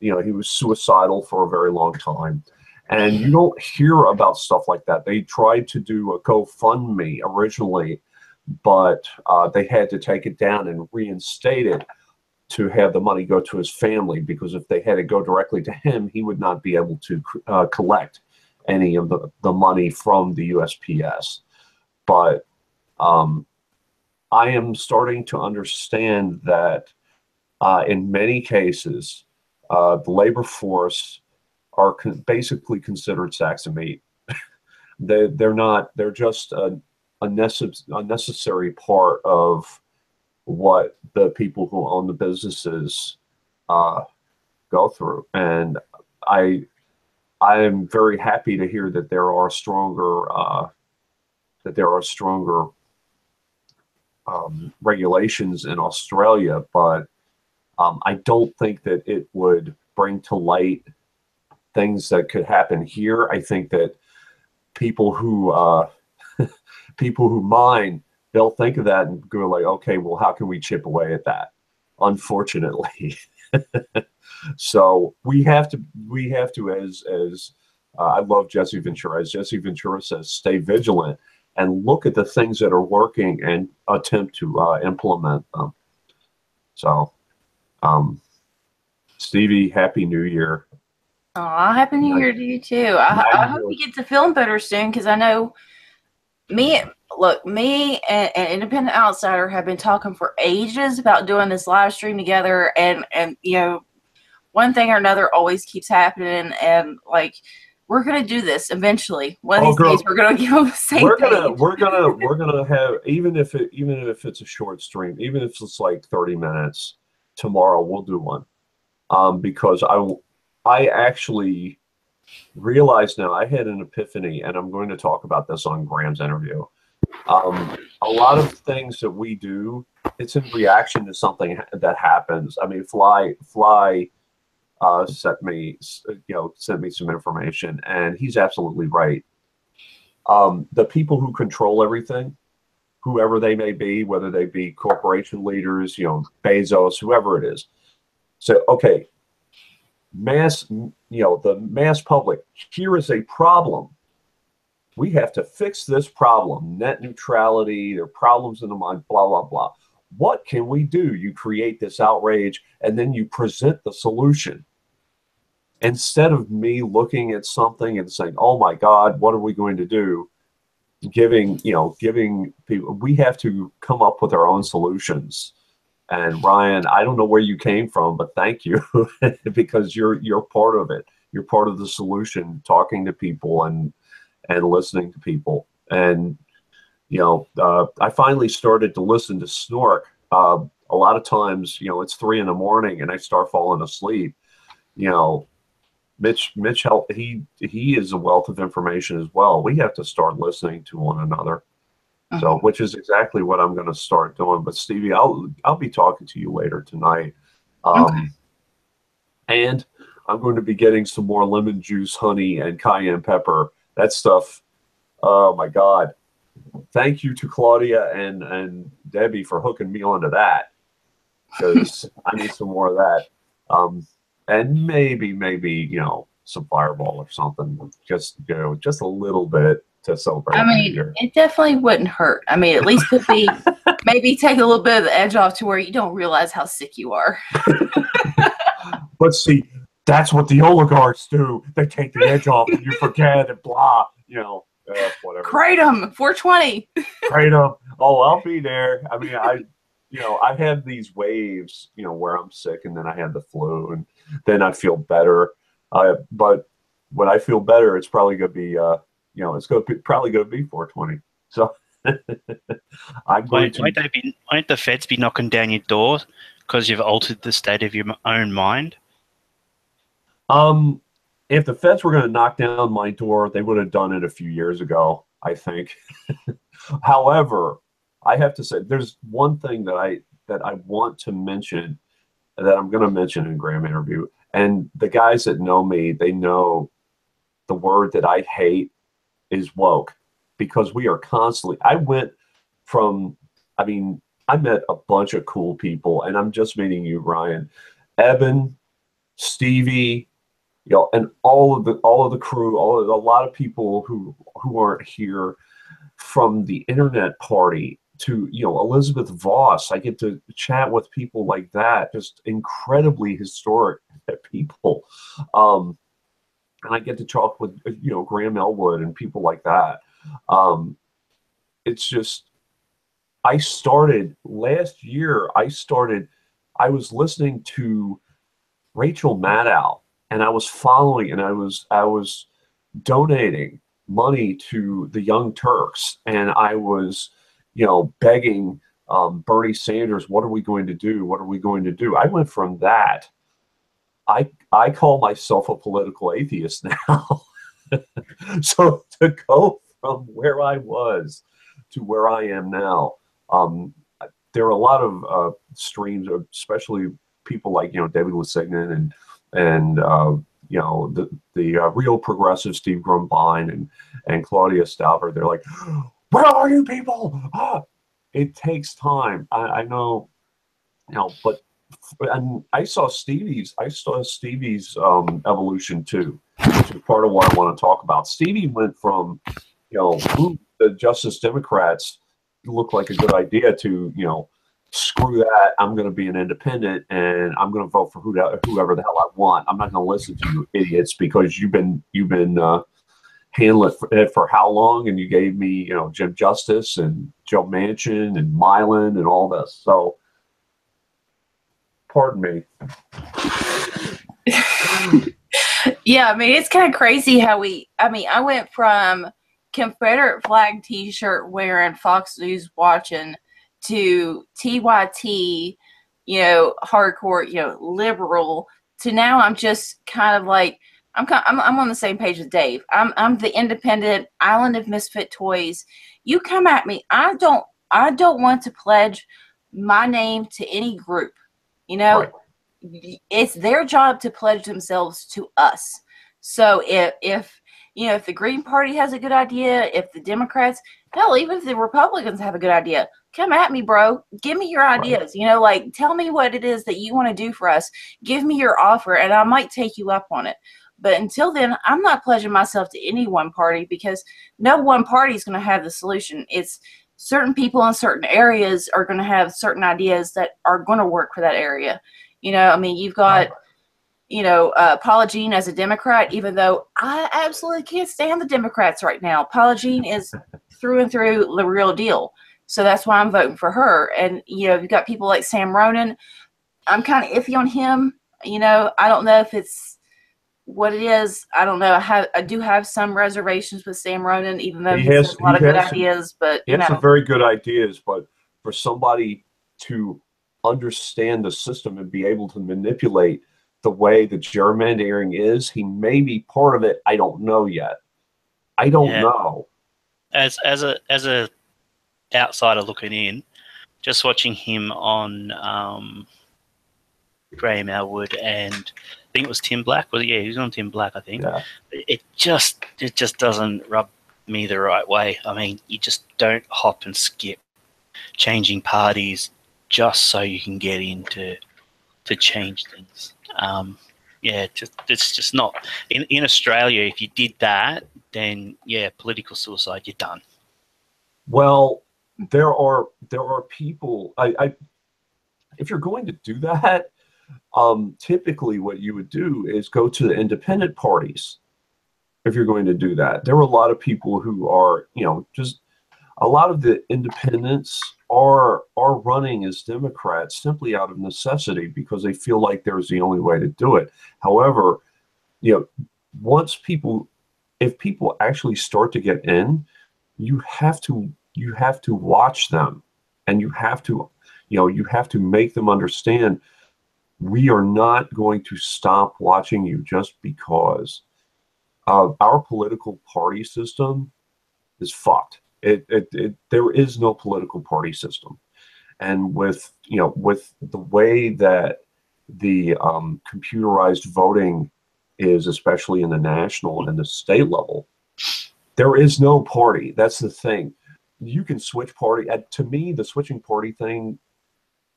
You know, he was suicidal for a very long time. And you don't hear about stuff like that. They tried to do a GoFundMe originally, but they had to take it down and reinstate it to have the money go to his family, because if they had it go directly to him, he would not be able to collect any of the money from the USPS. But I am starting to understand that in many cases, the labor force are basically considered sacks of meat. They're not, they're just a necessary part of what the people who own the businesses go through. And I am very happy to hear that there are stronger regulations in Australia, but I don't think that it would bring to light things that could happen here. I think that people who mine, they'll think of that and go like, okay, well, how can we chip away at that? Unfortunately. So we have to, as I love Jesse Ventura. As Jesse Ventura says, stay vigilant and look at the things that are working and attempt to implement them. So, Stevie, Happy New Year. Oh, Happy New Year to you too. I hope you get to feeling better soon, because I know me and an independent outsider have been talking for ages about doing this live stream together, and you know, one thing or another always keeps happening, and like, we're gonna do this eventually. One of these days, we're gonna get on the same page. We're gonna have, even if it's a short stream, even if it's like 30 minutes, tomorrow we'll do one. Because I actually realize now, I had an epiphany, and I'm going to talk about this on Graham's interview. A lot of things that we do, it's in reaction to something that happens. I mean, Fly sent me some information, and he's absolutely right. The people who control everything, whoever they may be, whether they be corporation leaders, Bezos, whoever it is, say, okay, the mass public, here is a problem. We have to fix this problem. Net neutrality, there are problems in the mind, blah, blah, blah. What can we do? You create this outrage, and then you present the solution. Instead of me looking at something and saying, oh my God, what are we going to do? Giving people, we have to come up with our own solutions. And Ryan, I don't know where you came from, but thank you, because you're part of it. You're part of the solution, talking to people and listening to people. And I finally started to listen to Snork. A lot of times, it's 3 a.m. and I start falling asleep. Mitch, he is a wealth of information as well. We have to start listening to one another. So, which is exactly what I'm going to start doing. But Stevie, I'll be talking to you later tonight. And I'm going to be getting some more lemon juice, honey, and cayenne pepper. That stuff, oh my God. Thank you to Claudia and Debbie for hooking me onto that, because I need some more of that. And maybe, some Fireball or something, just a little bit to celebrate. I mean, it definitely wouldn't hurt. I mean, at least could be maybe take a little bit of the edge off to where you don't realize how sick you are. But see, that's what the oligarchs do. They take the edge off and you forget and blah, whatever. Kratom, 420. Kratom. Oh, I'll be there. I mean, I have these waves, where I'm sick, and then I have the flu, and then I feel better. But when I feel better, it's probably going to be, probably going to be 420. So won't the feds be knocking down your door because you've altered the state of your own mind? If the feds were going to knock down my door, they would have done it a few years ago, I think. However, I have to say, there's one thing that that I want to mention, that I'm going to mention in Graham interview. And the guys that know me, they know the word that I hate is woke, because we are constantly, I went from, I mean, I met a bunch of cool people, and I'm just meeting you, Ryan, Eben, Stevie, you know, and all of the crew, a lot of people who aren't here, from the internet party to, you know, Elizabeth Voss. I get to chat with people like that, just incredibly historic people. And I get to talk with, you know, Graham Elwood and people like that. It's just, I started last year, I was listening to Rachel Maddow, and I was following, and I was donating money to the Young Turks, and I was, you know, begging Bernie Sanders, what are we going to do? What are we going to do? I went from that. I call myself a political atheist now. So to go from where I was to where I am now, there are a lot of streams, especially people like, you know, David Lusignan and you know, the real progressive Steve Grumbine and Claudia Stauber. They're like, where are you people? Ah! It takes time. I know, you know, but and I saw Stevie's evolution too, which is part of what I want to talk about. Stevie went from, you know, the Justice Democrats look like a good idea to, you know, screw that, I'm going to be an independent and I'm going to vote for whoever the hell I want. I'm not going to listen to you idiots because you've been handling it for how long, and you gave me, you know, Jim Justice and Joe Manchin and Milan and all this. So pardon me. Yeah, I mean, it's kind of crazy how I went from Confederate flag t-shirt wearing, Fox News watching, to TYT, you know, hardcore, you know, liberal, to now I'm just kind of like, I'm on the same page with Dave. I'm the independent island of misfit toys. You come at me, I don't want to pledge my name to any group. You know, right. It's their job to pledge themselves to us. So if you know, if the Green Party has a good idea, if the Democrats, hell, even if the Republicans have a good idea, come at me, bro. Give me your ideas. Right. You know, like, tell me what it is that you want to do for us. Give me your offer, and I might take you up on it. But until then, I'm not pledging myself to any one party, because no one party is going to have the solution. It's certain people in certain areas are going to have certain ideas that are going to work for that area. You know, I mean, you've got, you know, Paula Jean as a Democrat, even though I absolutely can't stand the Democrats right now. Paula Jean is through and through the real deal. So that's why I'm voting for her. And, you know, you've got people like Sam Ronan. I'm kind of iffy on him. You know, I don't know if it's what it is. I don't know. I do have some reservations with Sam Ronan, even though he has a lot of good ideas. But he has some very good ideas. But for somebody to understand the system and be able to manipulate the way the gerrymandering is, he may be part of it. I don't know yet. I don't know. As a outsider looking in, just watching him on Graham Elwood and I think it was Tim Black. Well, yeah, he was on Tim Black, I think. Yeah. It just doesn't rub me the right way. I mean, you just don't hop and skip changing parties just so you can get into to change things. It's just not in Australia. If you did that, then political suicide. You're done. Well, there are people. If you're going to do that, typically what you would do is go to the independent parties. If you're going to do that, there are a lot of people who are, you know, just a lot of the independents are running as Democrats simply out of necessity because they feel like there's the only way to do it. However, you know, if people actually start to get in, you have to watch them, and you have to make them understand we are not going to stop watching you just because our political party system is fucked. There is no political party system. And with with the way that the computerized voting is, especially in the national and the state level, there is no party. That's the thing. You can switch party. To me, the switching party thing,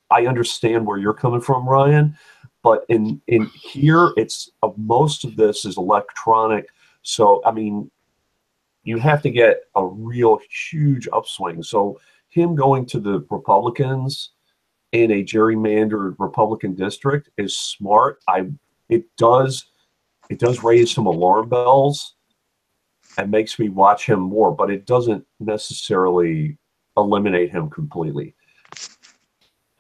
I understand where you're coming from, Ryan, but in here, it's most of this is electronic. So I mean, you have to get a real huge upswing. So him going to the Republicans in a gerrymandered Republican district is smart. It does raise some alarm bells and makes me watch him more, but it doesn't necessarily eliminate him completely.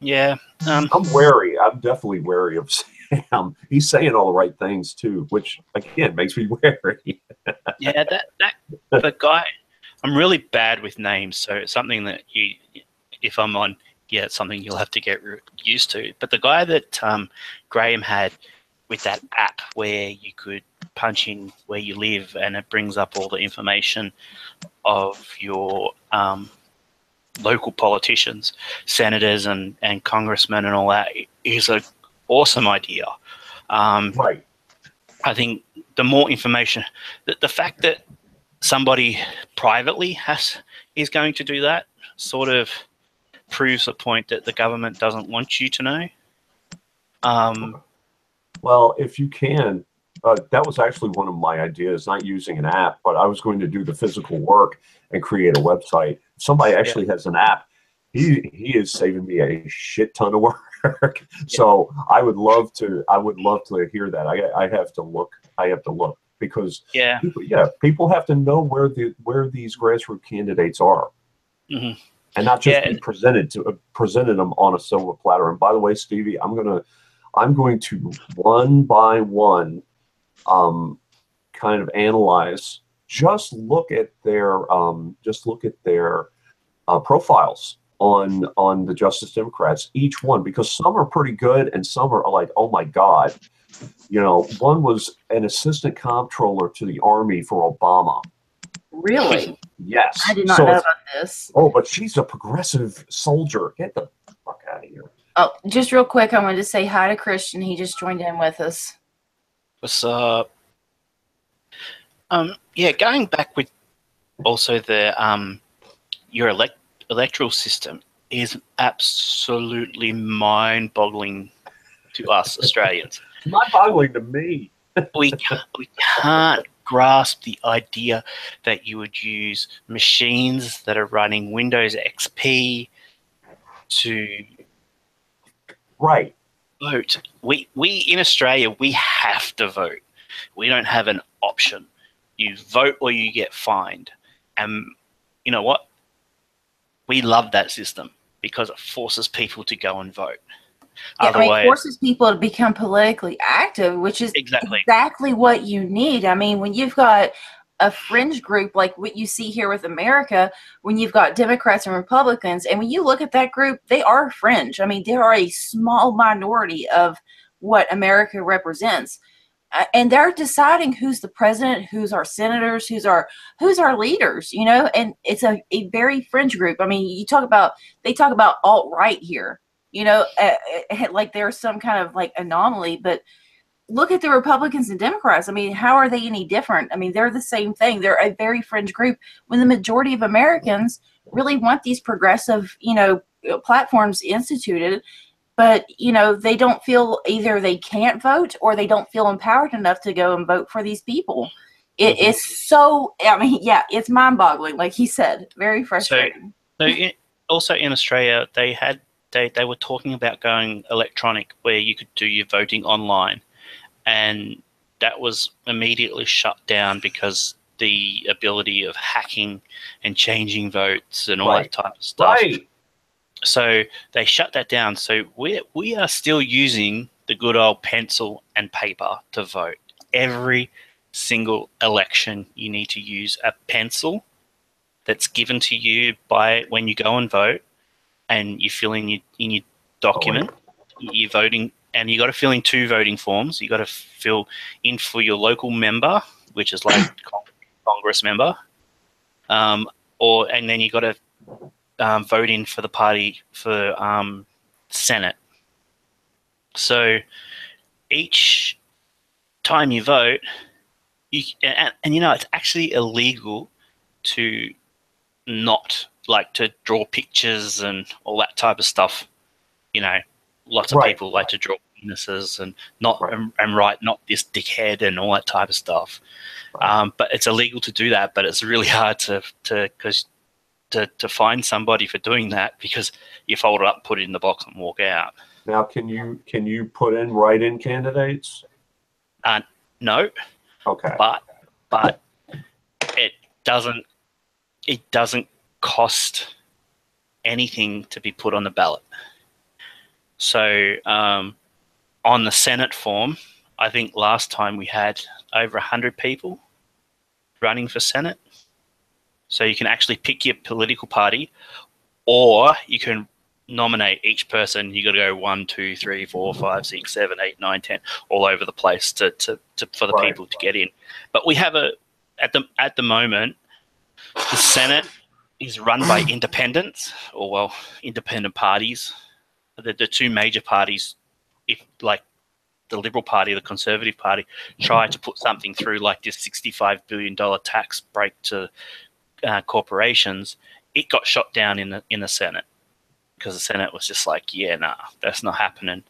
Yeah. I'm wary. I'm definitely wary of Sam. He's saying all the right things too, which again makes me wary. Yeah, the guy. I'm really bad with names, so it's something that if I'm on, yeah, it's something you'll have to get used to. But the guy that Graham had with that app where you could punch in where you live and it brings up all the information of your local politicians, senators and congressmen and all that is an awesome idea. Right. I think the more information, the fact that somebody privately is going to do that sort of proves the point that the government doesn't want you to know. Well, if you can, that was actually one of my ideas, not using an app, but I was going to do the physical work and create a website. If somebody actually has an app, he is saving me a shit ton of work. So I would love to hear that. I have to look because people have to know where these grassroots candidates are. Mm-hmm. And not just be presented them on a silver platter. And by the way, Stevie, I'm going to one by one kind of analyze. Just look at their profiles on the Justice Democrats, each one, because some are pretty good and some are like, oh my God. One was an assistant comptroller to the Army for Obama. Really? Yes. I did not know about this. Oh, but she's a progressive soldier. Get the fuck out of here. Oh, just real quick, I wanted to say hi to Christian. He just joined in with us. What's up? Going back with also the your electoral system is absolutely mind-boggling to us Australians. Mind-boggling to me. we can't grasp the idea that you would use machines that are running Windows XP to vote. We in Australia, we have to vote. We don't have an option. You vote or you get fined. And you know what? We love that system because it forces people to go and vote. It forces people to become politically active, which is exactly what you need. I mean, when you've got a fringe group like what you see here with America, when you've got Democrats and Republicans, and when you look at that group, they are fringe. I mean, they are a small minority of what America represents. And they're deciding who's the president, who's our senators, who's our leaders, and it's a very fringe group. I mean, they talk about alt-right here. Like there's some kind of like anomaly, but look at the Republicans and Democrats. I mean, how are they any different? I mean, they're the same thing. They're a very fringe group when the majority of Americans really want these progressive, platforms instituted, but, they don't feel either they can't vote or they don't feel empowered enough to go and vote for these people. It is so, it's mind-boggling, like he said, very frustrating. Also in Australia, they were talking about going electronic where you could do your voting online. And that was immediately shut down because the ability of hacking and changing votes and all that type of stuff. Right. So they shut that down. So we are still using the good old pencil and paper to vote. Every single election, you need to use a pencil that's given to you by when you go and vote, and you fill in your document, you're voting, and you got to fill in 2 voting forms. You got to fill in for your local member, which is like Congress member, and then you got to voting for the party for Senate. So each time you vote, and you know, it's actually illegal to not like to draw pictures and all that type of stuff. You know, lots of Right. people like to draw penises and not Right. and write not this dickhead and all that type of stuff. Right. But it's illegal to do that. But it's really hard to find somebody for doing that, because you fold it up, put it in the box, and walk out. Now, can you put in write-in candidates? No, Okay. but it doesn't cost anything to be put on the ballot. So on the Senate form, I think last time we had over 100 people running for Senate. So you can actually pick your political party, or you can nominate each person. You got to go 1, 2, 3, 4, 5, 6, 7, 8, 9, 10, all over the place for the Right. people to get in. But we have at the moment, the Senate is run by independents, or independent parties. The two major parties, if like the Liberal Party, the Conservative Party, try to put something through like this $65 billion tax break to corporations. It got shot down in the Senate, because the Senate was just like, yeah, nah, that's not happening.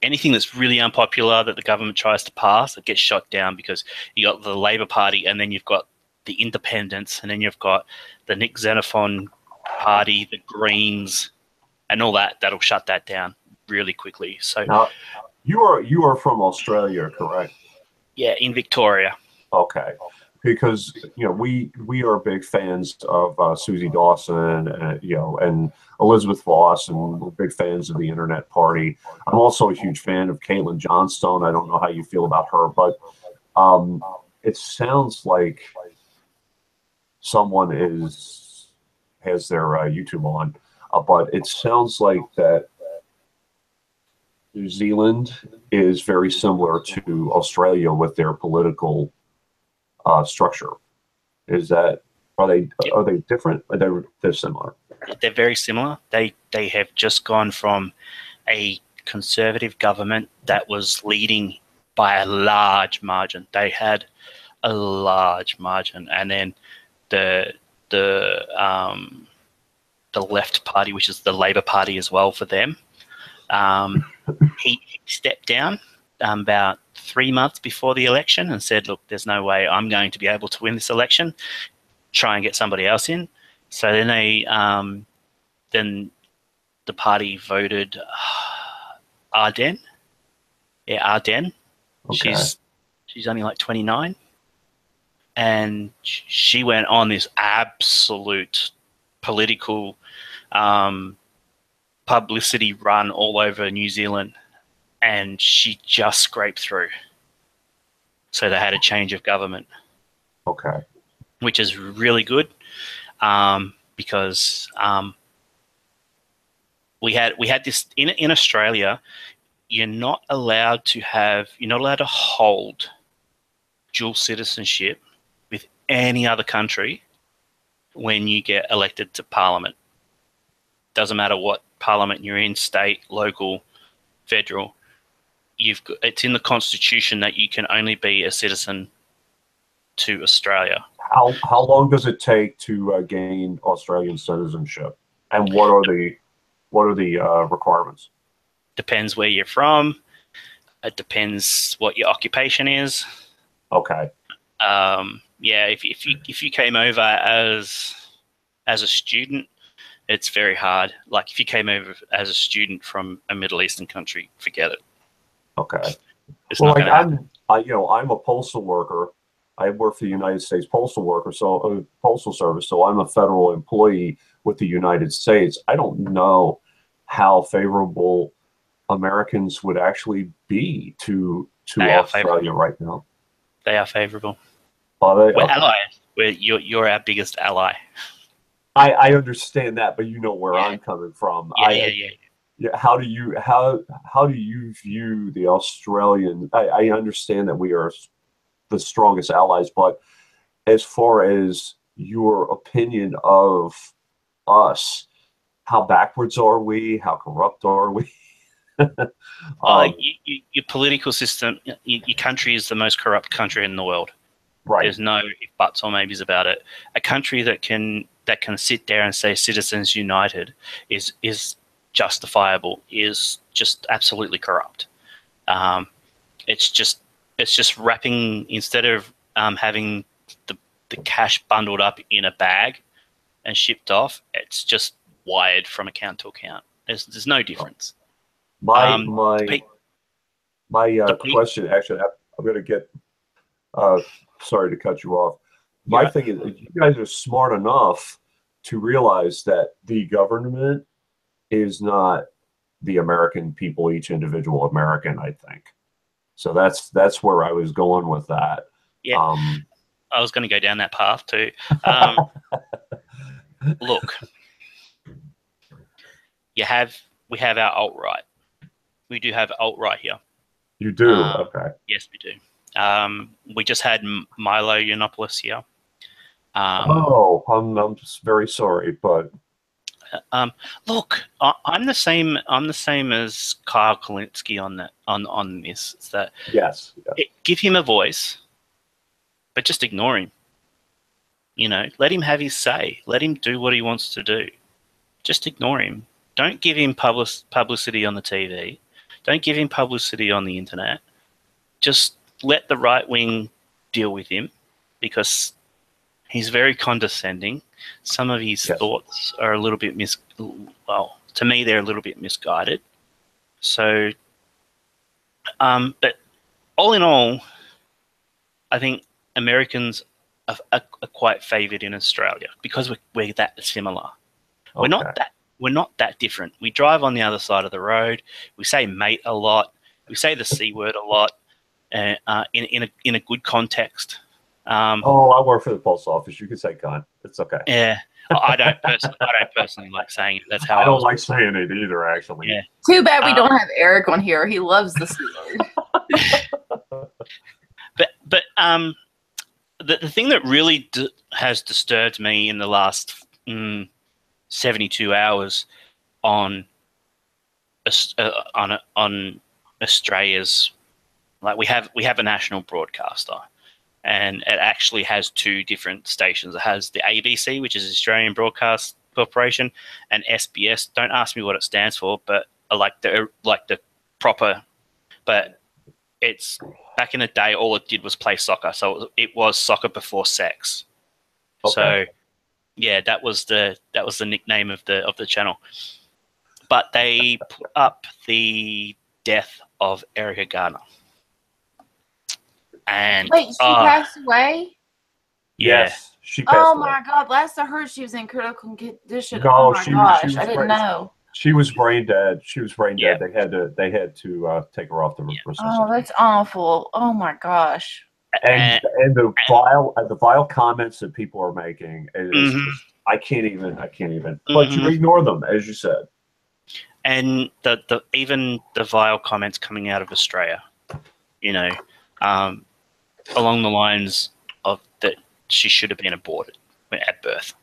Anything that's really unpopular that the government tries to pass, it gets shot down, because you got the Labor Party, and then you've got the Independents, and then you've got the Nick Xenophon Party, the Greens, and all that. That'll shut that down really quickly. So Now, you are from Australia, correct? yeah, in Victoria. Okay. Because we are big fans of Susie Dawson, and Elizabeth Voss, and we're big fans of the Internet Party. I'm also a huge fan of Caitlin Johnstone. I don't know how you feel about her, but it sounds like someone has their YouTube on, but it sounds like that New Zealand is very similar to Australia with their political structure. Are they different? Or they're similar. They're very similar. They have just gone from a conservative government that was leading by a large margin. They had a large margin, and then the left party, which is the Labor Party as well for them, he stepped down about 3 months before the election and said, look, there's no way I'm going to be able to win this election. Try and get somebody else in. So then then the party voted Ardern. Yeah, Ardern. Okay. She's only like 29. And she went on this absolute political publicity run all over New Zealand, and she just scraped through. So they had a change of government. Okay. Which is really good, because we had this in Australia. You're not allowed to hold dual citizenship with any other country when you get elected to Parliament. Doesn't matter what Parliament you're in, state, local, federal. It's in the Constitution that you can only be a citizen to Australia. How long does it take to gain Australian citizenship, and what are the requirements? Depends where you're from. It depends what your occupation is. Okay. Yeah, if you came over as a student, it's very hard. Like if you came over as a student from a Middle Eastern country, forget it. Okay. It's Well, not like gonna happen. I'm a postal worker. I work for the United States Postal Postal Service, so I'm a federal employee with the United States. I don't know how favorable Americans would actually be to Australia right now. They are favorable. Are they? We're Okay. allies. You're our biggest ally. I understand that, but you know where I'm coming from. Yeah. Yeah, how do you view the Australian? I understand that we are the strongest allies, but as far as your opinion of us. How backwards are we? How corrupt are we? Your political system, your country is the most corrupt country in the world. Right. There's no if, buts, or maybes about it. A country that can sit there and say Citizens United is justifiable is just absolutely corrupt. It's just wrapping, instead of having the cash bundled up in a bag and shipped off, it's just wired from account to account. There's no difference. My The question, actually, I'm going to get, sorry to cut you off. My Yeah. thing is, you guys are smart enough to realize that the government is not the American people, each individual American, I think. So that's where I was going with that. Yeah. I was going to go down that path too. Look, we have our alt-right. We do have alt-right here. You do? Okay. Yes, we do. We just had Milo Yiannopoulos here. I'm just very sorry, but look, I'm the same. I'm the same as Kyle Kalinske on that. On this, it's that yes. give him a voice, but just ignore him. Let him have his say. Let him do what he wants to do. Just ignore him. Don't give him publicity on the TV. Don't give him publicity on the internet. Just let the right wing deal with him, because he's very condescending. Some of his thoughts are a little bit to me, they're a little bit misguided. So, but all in all, I think Americans are quite favoured in Australia because we're that similar. Okay. We're not that different. We drive on the other side of the road. We say mate a lot. We say the C word a lot, in a good context. I work for the post office. You can say "cunt." It's okay. Yeah, I don't personally like saying it. That's how I don't like saying it either. Actually. Yeah. Too bad we don't have Eric on here. He loves the C word. But the thing that really has disturbed me in the last 72 hours on Australia's, like, we have a national broadcaster, and it actually has two different stations. It has the ABC, which is Australian Broadcast Corporation, and SBS. Don't ask me what it stands for, but like the proper. But it's back in the day, all it did was play soccer, so it was soccer before sex. Okay. So yeah, that was the nickname of the channel. But they put up the death of Erica Gardner. And Wait, she passed away? Yeah. Yes, she passed away. My God! Last I heard, she was in critical condition. No, oh my she gosh! was I didn't great. know. She was brain dead. Yeah. They had to take her off the resuscitation. Oh, that's awful. Oh my gosh. And the vile comments that people are making is just, I can't even. But you ignore them, as you said. And even the vile comments coming out of Australia, along the lines of that she should have been aborted at birth.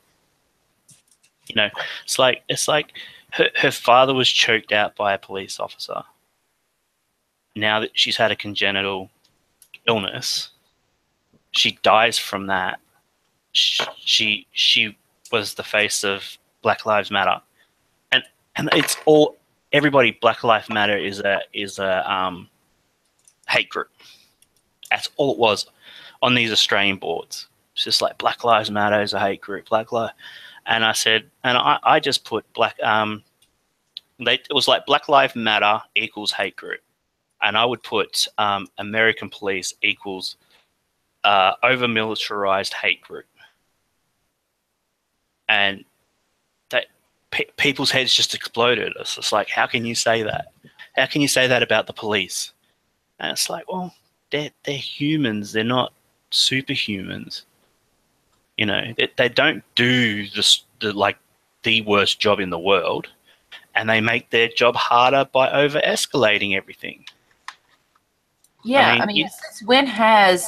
It's like her father was choked out by a police officer. Now that she's had a congenital illness, she dies from that. She was the face of Black Lives Matter, and it's all everybody. Black Lives Matter is a hate group. That's all it was on these Australian boards. It's just like Black Lives Matter is a hate group. And I said, and I just put it was like Black Lives Matter equals hate group, and I would put American police equals over militarized hate group, and that people's heads just exploded. It's just like, how can you say that? How can you say that about the police? And it's like, well, they're humans. They're not superhumans. They don't do the worst job in the world, and they make their job harder by over-escalating everything. Yeah, I mean, since when has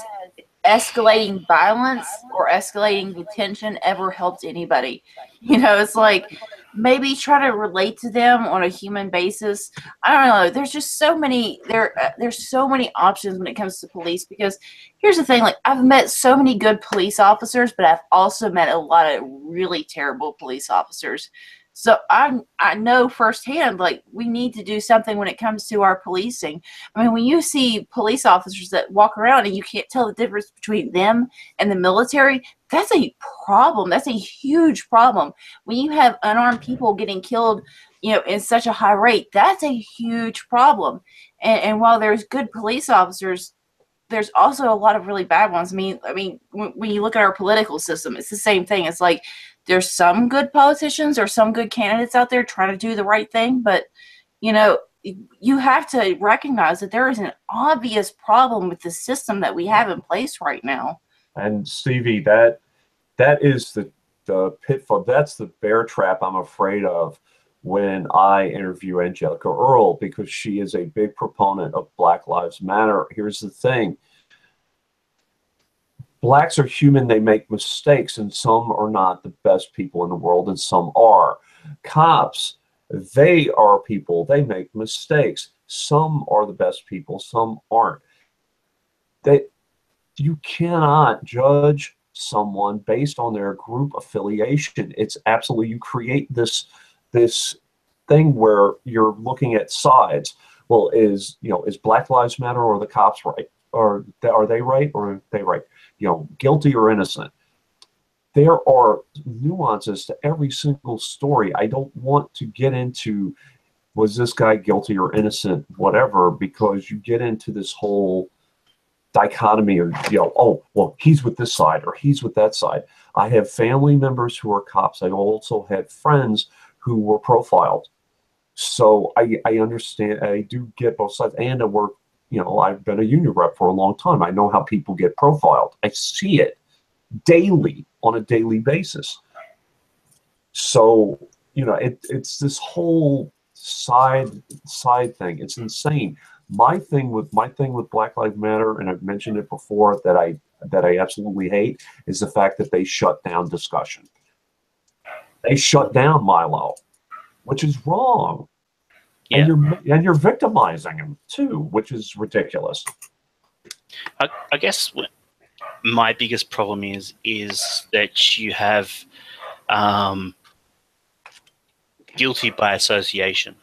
escalating violence or escalating the tension ever helped anybody. You know, it's like maybe try to relate to them on a human basis. I don't know. There's just so many there's so many options when it comes to police, because here's the thing, like I've met so many good police officers, but I've also met a lot of really terrible police officers. So I know firsthand, like we need to do something when it comes to our policing. I mean, when you see police officers that walk around and you can't tell the difference between them and the military, that's a problem. That's a huge problem. When you have unarmed people getting killed, you know, in such a high rate, that's a huge problem. And while there's good police officers, there's also a lot of really bad ones. I mean, when you look at our political system, it's the same thing. It's like there's some good politicians or some good candidates out there trying to do the right thing, but you know, you have to recognize that there is an obvious problem with the system that we have in place right now. And Stevie, that is the pitfall. That's the bear trap I'm afraid of when I interview Angelica Earl, because she is a big proponent of Black Lives Matter. Here's the thing. Blacks are human. They make mistakes, and some are not the best people in the world, and some are. Cops, they are people. They make mistakes. Some are the best people. Some aren't. You cannot judge someone based on their group affiliation. It's absolutely, you create this thing where you're looking at sides. Well, is Black Lives Matter or the cops right? Or are they right or are they right? You know, guilty or innocent. There are nuances to every single story. I don't want to get into, was this guy guilty or innocent, whatever, because you get into this whole dichotomy, or oh well, he's with this side or he's with that side. I have family members who are cops. I also had friends who were profiled, so I understand. I do get both sides, and I work. I've been a union rep for a long time. I know how people get profiled. I see it daily, on a daily basis. So it's this whole side thing. It's insane. My thing with Black Lives Matter, and I've mentioned it before, that I absolutely hate, is the fact that they shut down discussion. They shut down Milo, which is wrong. Yeah. And you're victimizing him too, which is ridiculous. I guess my biggest problem is that you have guilty by association.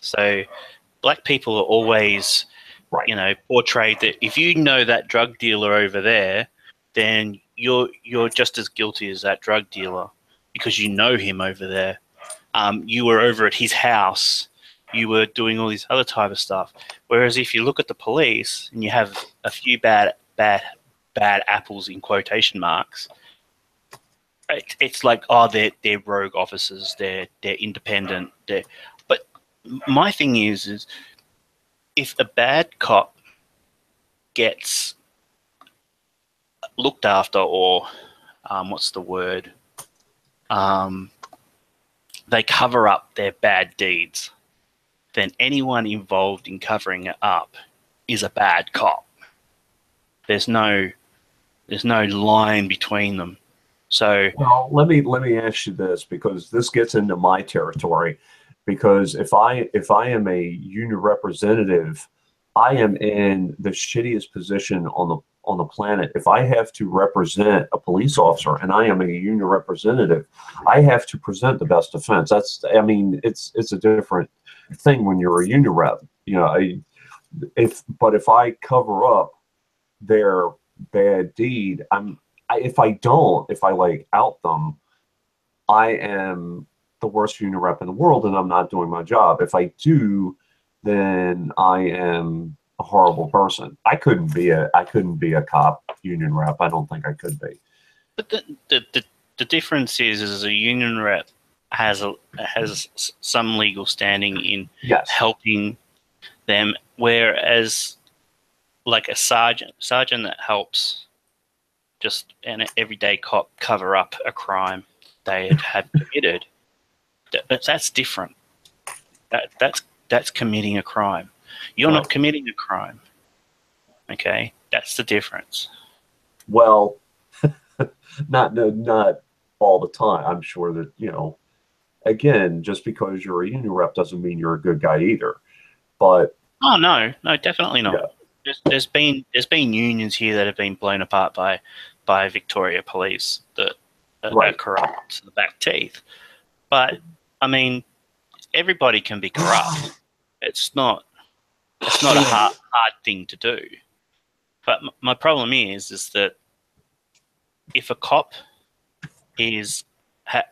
So black people are always, right, portrayed that if you know that drug dealer over there, then you're just as guilty as that drug dealer because you know him over there. You were over at his house. You were doing all this other type of stuff. Whereas if you look at the police and you have a few bad apples in quotation marks, it's like, oh, they're rogue officers. They're independent. But my thing is if a bad cop gets looked after, or what's the word? They cover up their bad deeds, then anyone involved in covering it up is a bad cop. There's no line between them. So, well, let me ask you this, because this gets into my territory. Because if I am a union representative, I am in the shittiest position on the planet. If I have to represent a police officer and I am a union representative, I have to present the best defense. It's a different thing when you're a union rep. If I cover up their bad deed, if I out them, I am the worst union rep in the world, and I'm not doing my job. If I do, then I am a horrible person. I couldn't be a cop union rep. I don't think I could be. But the difference is a union rep has some legal standing in helping them, whereas like a sergeant that helps just an everyday cop cover up a crime they had committed, that's different. That's committing a crime. You're not committing a crime. Okay, that's the difference. Well, not all the time. I'm sure that, you know, again, just because you're a union rep doesn't mean you're a good guy either. But Oh no, definitely not. yeah, There's been unions here that have been blown apart by Victoria Police that are right. corrupt to the back teeth. But I mean, everybody can be corrupt. It's not a hard thing to do. But my problem is that if a cop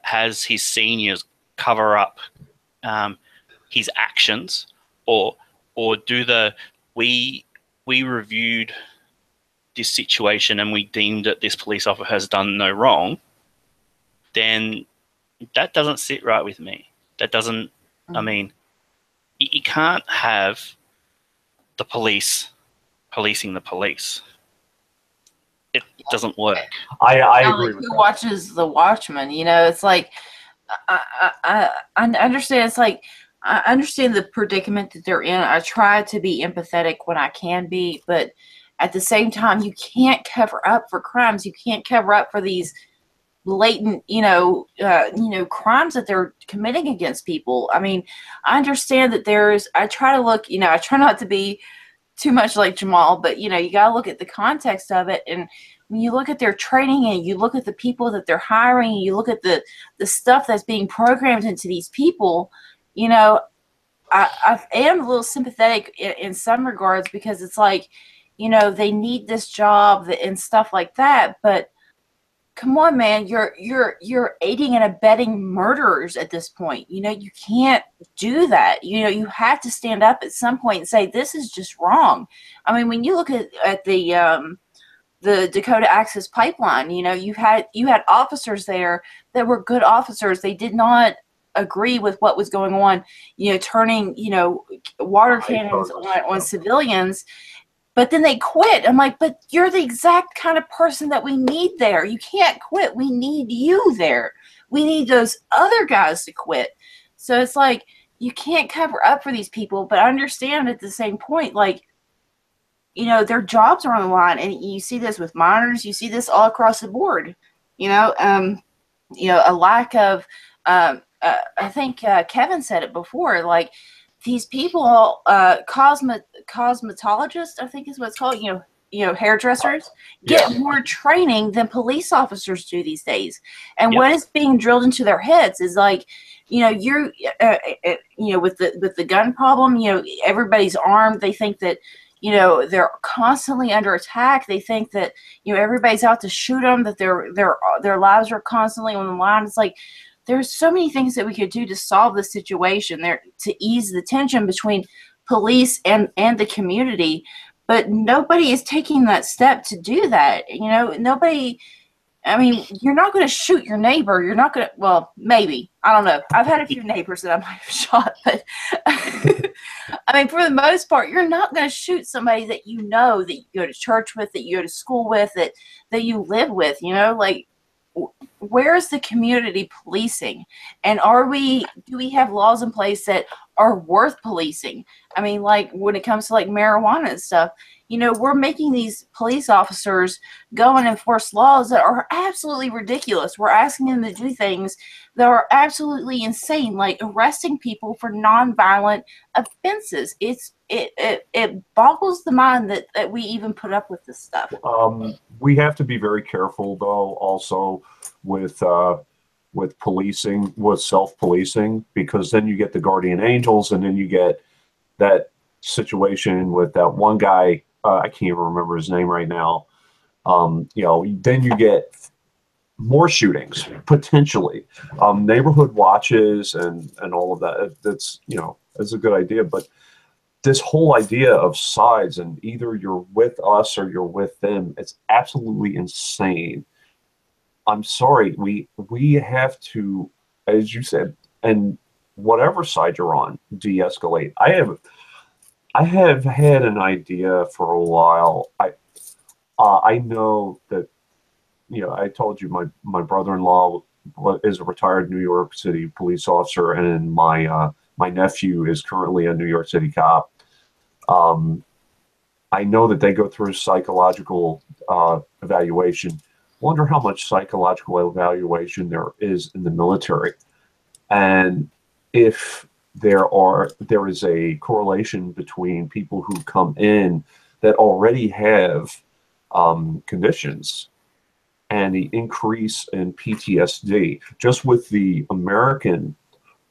has his seniors cover up his actions, or do we reviewed this situation and we deemed that this police officer has done no wrong, then that doesn't sit right with me. That doesn't. I mean, you can't have the police policing the police. It doesn't work. I agree with who that. watches The Watchmen? You know, it's like I understand. It's like I understand the predicament that they're in. I try to be empathetic when I can be, but at the same time, you can't cover up for crimes. You can't cover up for these blatant, crimes that they're committing against people. I mean, I understand that I try to look, I try not to be too much like Jamal, but you got to look at the context of it. And when you look at their training and you look at the people that they're hiring, and you look at the stuff that's being programmed into these people, I am a little sympathetic in some regards, because it's like, they need this job and stuff like that. But come on, man, you're aiding and abetting murderers at this point. You can't do that. You have to stand up at some point and say, this is just wrong. I mean, when you look at the Dakota Access Pipeline, you had officers there that were good officers. They did not agree with what was going on, turning, water cannons on civilians. But then they quit. I'm like, but you're the exact kind of person that we need there. You can't quit. We need you there. We need those other guys to quit. So it's like, you can't cover up for these people. But I understand at the same point, like, their jobs are on the line. And you see this with minors. You see this all across the board. A lack of, I think Kevin said it before, like, these people, cosmetologists, I think is what it's called, hairdressers, get more training than police officers do these days. And what is being drilled into their heads is like, you're, with the gun problem, everybody's armed. They think that, they're constantly under attack. They think that, everybody's out to shoot them, that their lives are constantly on the line. It's like, there's so many things that we could do to solve the situation there, to ease the tension between police and the community. But nobody is taking that step to do that. Nobody, I mean, you're not going to shoot your neighbor. You're not going to, well, maybe. I don't know. I've had a few neighbors that I might have shot, but I mean, for the most part, you're not going to shoot somebody that that you go to church with, that you go to school with, that you live with, like, where is the community policing? And do we have laws in place that are worth policing? I mean, like, when it comes to like marijuana and stuff, we're making these police officers go and enforce laws that are absolutely ridiculous. We're asking them to do things that are absolutely insane, like arresting people for nonviolent offenses. It boggles the mind that we even put up with this stuff. We have to be very careful, though, also with policing, with self-policing, because then you get the guardian angels, and then you get that situation with that one guy. I can't even remember his name right now. Then you get more shootings potentially, neighborhood watches and all of that. That's it's a good idea, but this whole idea of sides, and either you're with us or you're with them, it's absolutely insane. I'm sorry, we have to, as you said, and whatever side you're on, de-escalate. I have had an idea for a while. I know that, I told you my brother-in-law is a retired New York City police officer, and my nephew is currently a New York City cop. I know that they go through psychological evaluation. Wonder how much psychological evaluation there is in the military, and if there is a correlation between people who come in that already have conditions and the increase in PTSD just with the American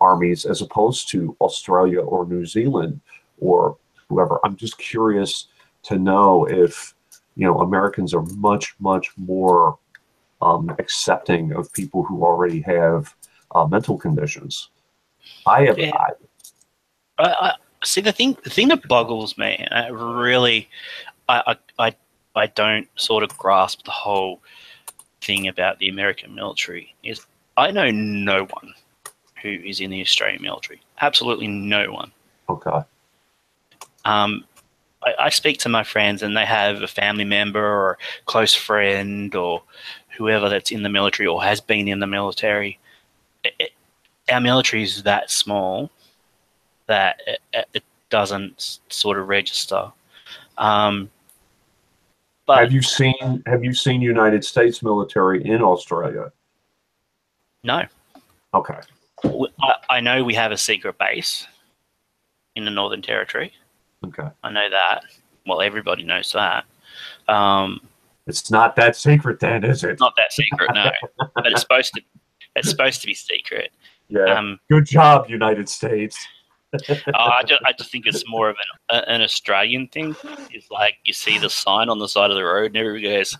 armies as opposed to Australia or New Zealand or whoever. I'm just curious to know if, you know, Americans are much more accepting of people who already have mental conditions. I have. Yeah. I see the thing that boggles me, and it really, I don't sort of grasp the whole thing about the American military is I know no one who is in the Australian military. Absolutely no one. Okay. I speak to my friends and they have a family member or a close friend or whoever that's in the military or has been in the military. Our military is that small that it doesn't sort of register. But have you seen United States military in Australia? No. Okay. I know we have a secret base in the Northern Territory. Okay. I know that. Well, everybody knows that. It's not that secret then, is it? Not that secret, no. But it's supposed to be secret. Yeah. Good job, United States. I just think it's more of an Australian thing. It's like you see the sign on the side of the road and everybody goes,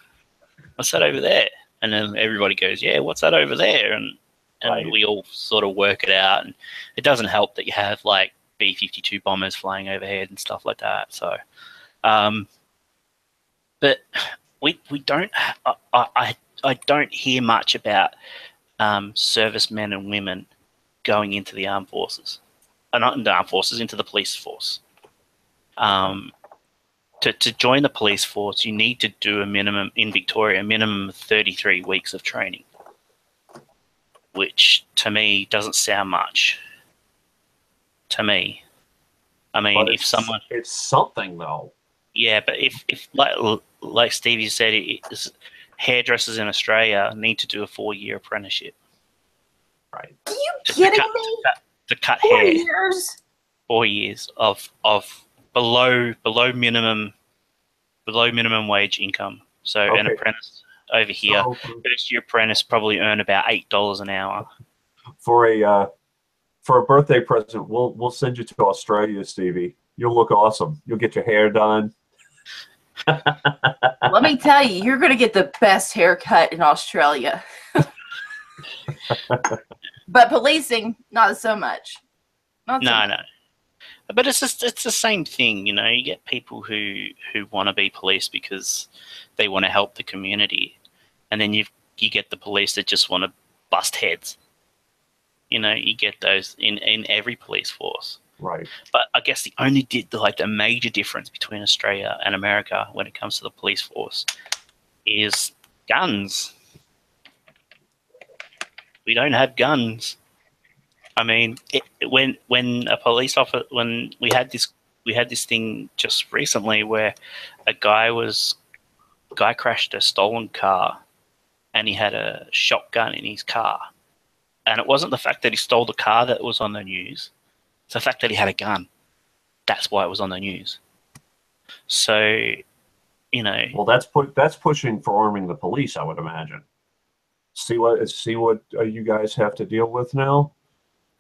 "What's that over there?" And then everybody goes, "Yeah, what's that over there?" And Right. we all sort of work it out. And it doesn't help that you have like B-52 bombers flying overhead and stuff like that. So, but we don't. I don't hear much about servicemen and women going into the armed forces. Not in the armed forces, into the police force. To join the police force, you need to do a minimum in Victoria, a minimum of 33 weeks of training, which to me doesn't sound much. To me, I mean, if someone, it's something though. Yeah, but if like Stevie said, hairdressers in Australia need to do a 4-year apprenticeship. Right. Are you kidding me? To cut 4 hair. years? 4 years of below minimum wage income. So Okay. an apprentice over here, first year apprentice probably earn about $8 an hour. For a birthday present, we'll send you to Australia, Stevie. You'll look awesome. You'll get your hair done. Let me tell you, you're going to get the best haircut in Australia. But policing, not so much. No. But it's the same thing, you know. You get people who want to be police because they want to help the community, and then you get the police that just want to bust heads. You know, you get those in every police force. Right. But I guess the major difference between Australia and America when it comes to the police force is guns. We don't have guns. I mean, when a police officer, when we had this thing just recently where a guy crashed a stolen car, and he had a shotgun in his car, and it wasn't the fact that he stole the car that was on the news; it's the fact that he had a gun. That's why it was on the news. So, you know. Well, that's pushing for arming the police, I would imagine. See what you guys have to deal with now.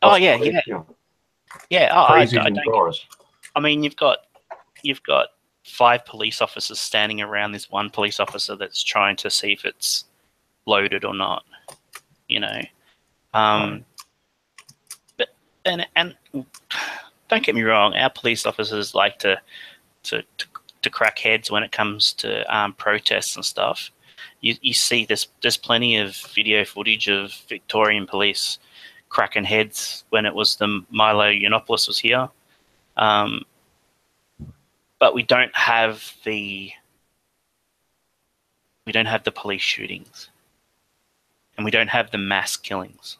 Oh yeah. Oh, crazy I mean, you've got 5 police officers standing around this one police officer that's trying to see if it's loaded or not. You know, but and don't get me wrong, our police officers like to crack heads when it comes to protests and stuff. You see there's plenty of video footage of Victorian police cracking heads when it was the Milo Yiannopoulos was here. But we don't have the police shootings, and we don't have the mass killings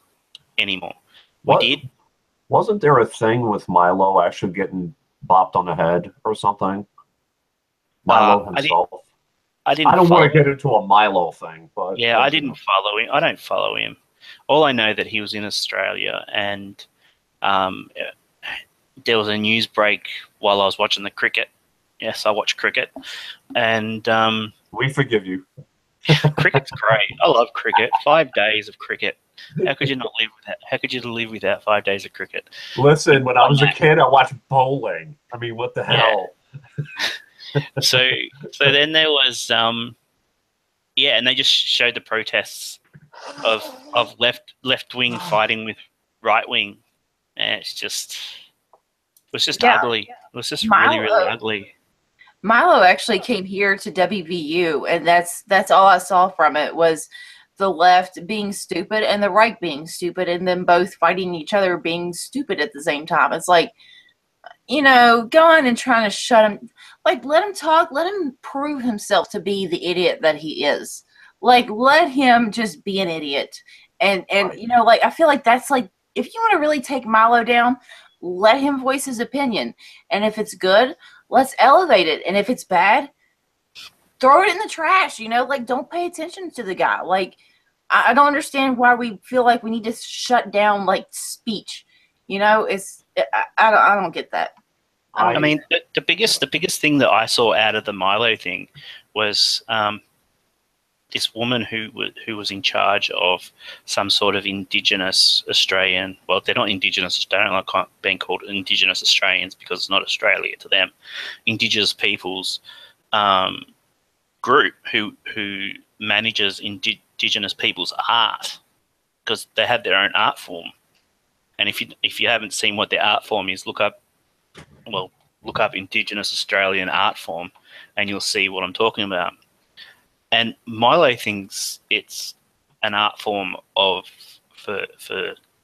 anymore. Wasn't there a thing with Milo actually getting bopped on the head or something? Milo himself. I don't want to get into a Milo thing, but yeah, I didn't follow him. I don't follow him. All I know that he was in Australia, and there was a news break while I was watching the cricket. Yes, I watch cricket, and we forgive you. cricket's great. I love cricket. 5 days of cricket. How could you not live with that? How could you live without 5 days of cricket? Listen, when I was a kid, I watched bowling. I mean, what the hell? So then there was and they just showed the protests of left wing fighting with right wing, and it was just ugly. It was just really ugly. Milo actually came here to WVU, and that's all I saw from it was the left being stupid and the right being stupid, and them both fighting each other being stupid at the same time. It's like, going and trying to shut him, like, let him talk, let him prove himself to be the idiot that he is. Like, let him just be an idiot. And right. Like, I feel like that's like, if you want to really take Milo down, let him voice his opinion. And if it's good, let's elevate it. And if it's bad, throw it in the trash, like, don't pay attention to the guy. Like, I don't understand why we feel like we need to shut down, like, speech. I don't get that. I mean, the biggest thing that I saw out of the Milo thing was this woman who was in charge of some sort of Indigenous Australian. Well, they're not Indigenous Australian. I can't being called Indigenous Australians because it's not Australia to them. Indigenous peoples group who manages Indigenous people's art, because they have their own art form. And if you haven't seen what their art form is, look up Indigenous Australian art form, and you'll see what I'm talking about. And Milo thinks it's an art form for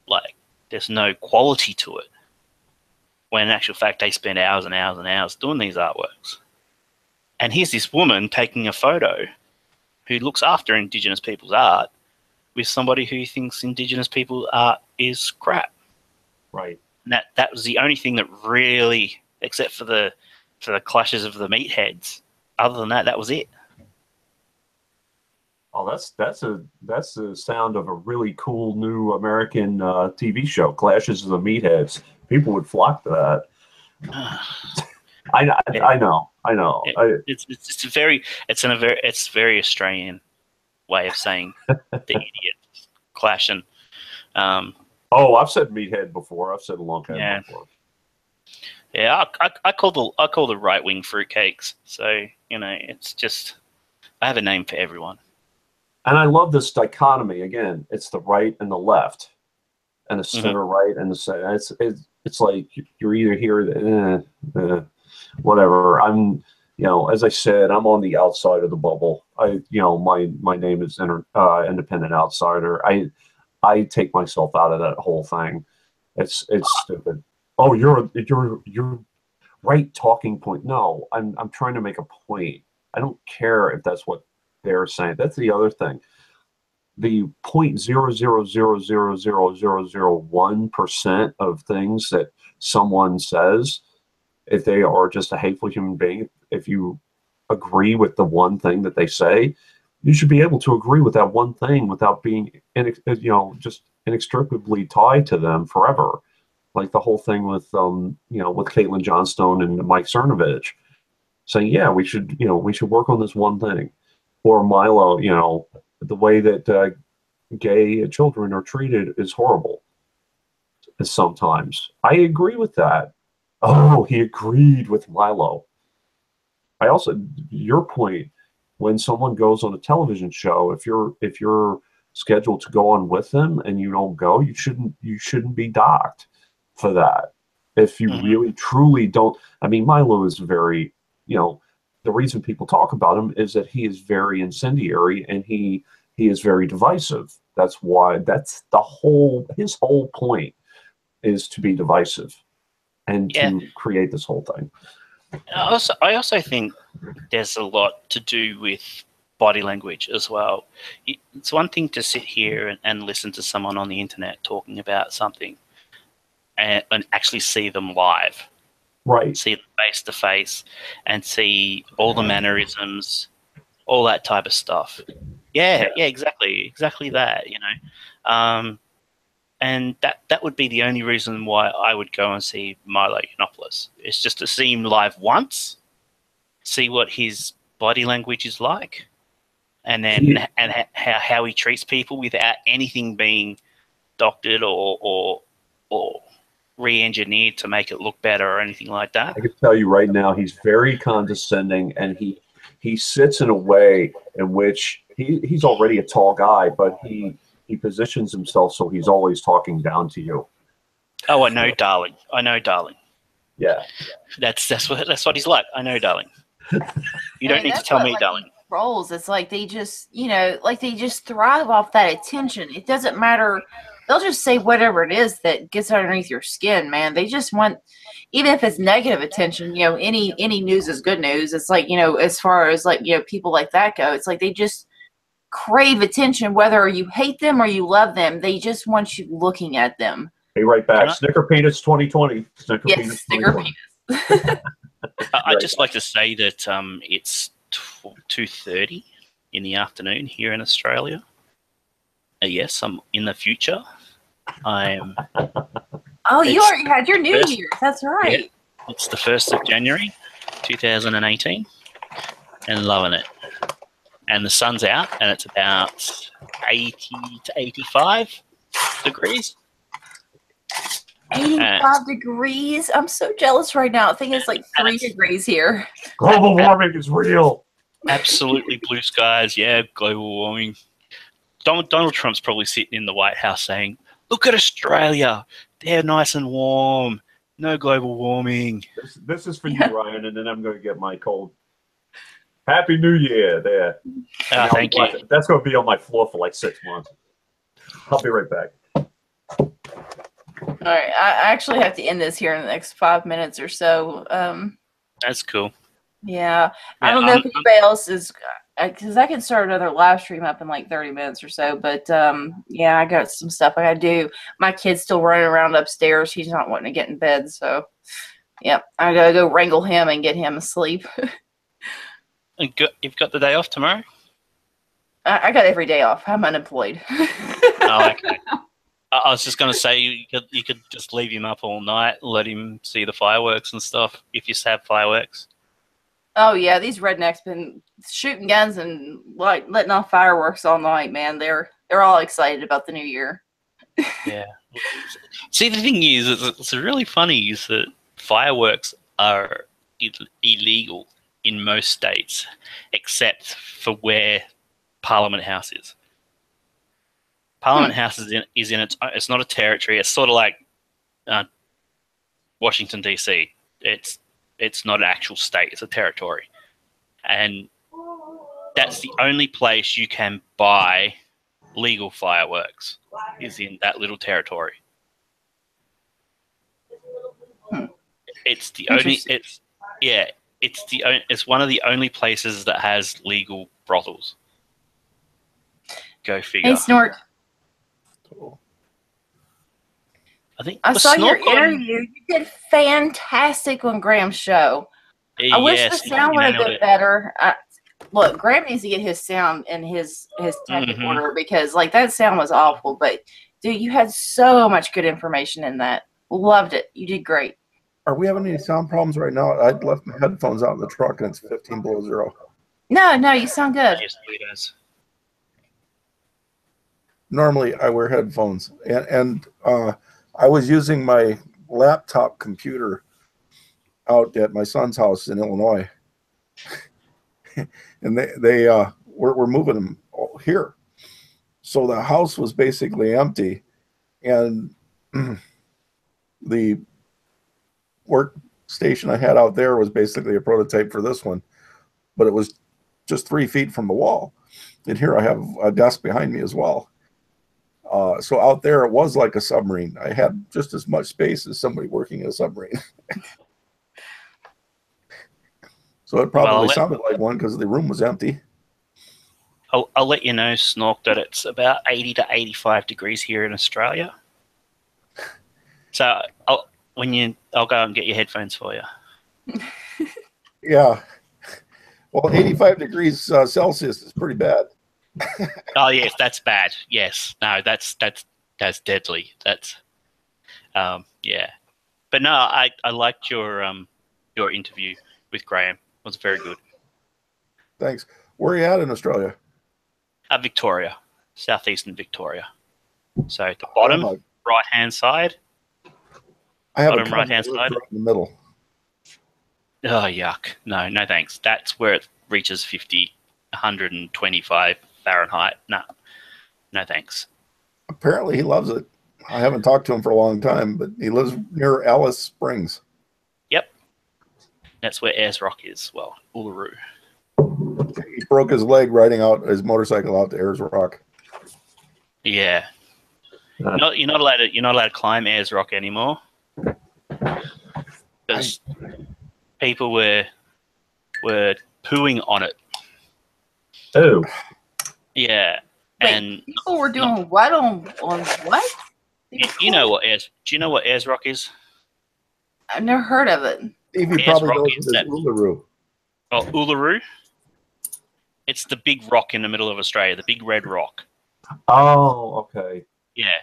like, there's no quality to it, when in actual fact they spend hours and hours and hours doing these artworks. And here's this woman taking a photo who looks after Indigenous people's art with somebody who thinks Indigenous people's art is crap. Right. And that was the only thing that really, except for the clashes of the meatheads, other than that was it. Oh, that's the sound of a really cool new American TV show, Clashes of the Meatheads. People would flock to that. I know. It's very Australian way of saying the idiot clashing. I've said meathead before. I've said lunkhead before. Yeah, I call the right wing fruitcakes. So it's just, I have a name for everyone. And I love this dichotomy. Again, it's the right and the left, and the center right and the center. It's like you're either here, whatever. I'm, as I said, I'm on the outside of the bubble. My name is independent outsider. I take myself out of that whole thing. It's stupid. Oh, you're right talking point. No, I'm trying to make a point. I don't care if that's what they're saying. That's the other thing. The 0.0000001% of things that someone says, if they are just a hateful human being, if you agree with the one thing that they say, you should be able to agree with that one thing without being, just inextricably tied to them forever. Like the whole thing with, with Caitlin Johnstone and Mike Cernovich saying, yeah, we should work on this one thing. Or Milo, the way that gay children are treated is horrible. Sometimes I agree with that. Oh, he agreed with Milo. I also, your point, when someone goes on a television show, if you're scheduled to go on with them and you don't go, you shouldn't be docked for that. If you really truly don't, I mean, Milo is very, the reason people talk about him is that he is very incendiary and he is very divisive. That's why, his whole point is to be divisive and to create this whole thing. I also think there's a lot to do with body language as well. It's one thing to sit here and listen to someone on the internet talking about something and actually see them live. Right. See them face to face and see all the mannerisms, all that type of stuff. Yeah, exactly that. And that would be the only reason why I would go and see Milo Yiannopoulos. It's just to see him live once, see what his body language is like, and then how he treats people without anything being doctored or re-engineered to make it look better or anything like that. I can tell you right now, he's very condescending, and he sits in a way in which he's already a tall guy, but he positions himself so he's always talking down to you. Oh, I know, darling. Yeah, that's what he's like. I know, darling. You don't need to tell me, darling. Trolls, it's like they just, they just thrive off that attention. It doesn't matter. They'll just say whatever it is that gets underneath your skin, man. They just want, even if it's negative attention, any news is good news. It's like, as far as like, people like that go, it's like they just crave attention, whether you hate them or you love them. They just want you looking at them. Hey, right back. Snicker Penis 2020. Yes, Snicker Penis. I'd just like to say that it's 2:30 in the afternoon here in Australia. Yes, I'm in the future. I'm. Oh, you already had your New Year's. That's right. Yeah, it's the 1st of January, 2018, and loving it. And the sun's out, and it's about 80 to 85 degrees. 85 degrees. I'm so jealous right now. I think it's like 3 degrees here. Global warming is real. Absolutely blue skies. Yeah, global warming. Donald Trump's probably sitting in the White House saying, "Look at Australia. They're nice and warm. No global warming." This is for you, Ryan, and then I'm going to get my cold. Happy New Year there. Thank you. That's going to be on my floor for like 6 months. I'll be right back. All right, I actually have to end this here in the next 5 minutes or so. That's cool. Yeah, I don't know if anybody else is, because I can start another live stream up in like 30 minutes or so. But yeah, I got some stuff I got to do. My kid's still running around upstairs. He's not wanting to get in bed, so yeah, I got to go wrangle him and get him asleep. You've got the day off tomorrow? I got every day off. I'm unemployed. Oh, okay. I was just going to say you could just leave him up all night, let him see the fireworks and stuff, if you have fireworks. Oh yeah, these rednecks been shooting guns and like letting off fireworks all night, man. They're all excited about the new year. Yeah. See, the thing is, it's really funny is that fireworks are illegal in most states, except for where Parliament House is. Parliament House is in its own, it's not a territory. It's sort of like Washington DC. It's not an actual state. It's a territory, and that's the only place you can buy legal fireworks is in that little territory. It's the only. It's one of the only places that has legal brothels. Go figure. Hey, Snort. I saw your interview. You did fantastic on Graham's show. I wish the sound would have been better. Look, Graham needs to get his sound and his tech in order, because like that sound was awful. But dude, you had so much good information in that. Loved it. You did great. Are we having any sound problems right now? I left my headphones out in the truck and it's 15 below zero. No, you sound good. Normally I wear headphones, and I was using my laptop computer out at my son's house in Illinois, and they were moving them here, so the house was basically empty, and the workstation I had out there was basically a prototype for this one, but it was just 3 feet from the wall, and here I have a desk behind me as well. So out there, it was like a submarine. I had just as much space as somebody working in a submarine. So it probably sounded like one because the room was empty. I'll let you know, Snork, that it's about 80 to 85 degrees here in Australia. So I'll go and get your headphones for you. Yeah. Well, 85 degrees Celsius is pretty bad. Oh yes, that's bad. Yes, no, that's deadly. That's yeah. But no, I liked your interview with Graham. It was very good. Thanks. Where are you at in Australia? Victoria, southeastern Victoria. So at the bottom right hand side. I have bottom right hand side. Right in the middle. Oh yuck! No, no thanks. That's where it reaches 50, 125 Fahrenheit. No, no thanks. Apparently, he loves it. I haven't talked to him for a long time, but he lives near Alice Springs. Yep, that's where Ayers Rock is. Well, Uluru. He broke his leg riding out his motorcycle out to Ayers Rock. Yeah, you're not allowed to climb Ayers Rock anymore because people were pooing on it. Oh, yeah. Wait, and people were doing what on what? You know what Ayers? Do you know what Ayers Rock is? I've never heard of it. Stevie probably knows it as Uluru. Oh, Uluru. It's the big rock in the middle of Australia, the big red rock. Oh, okay. Yeah,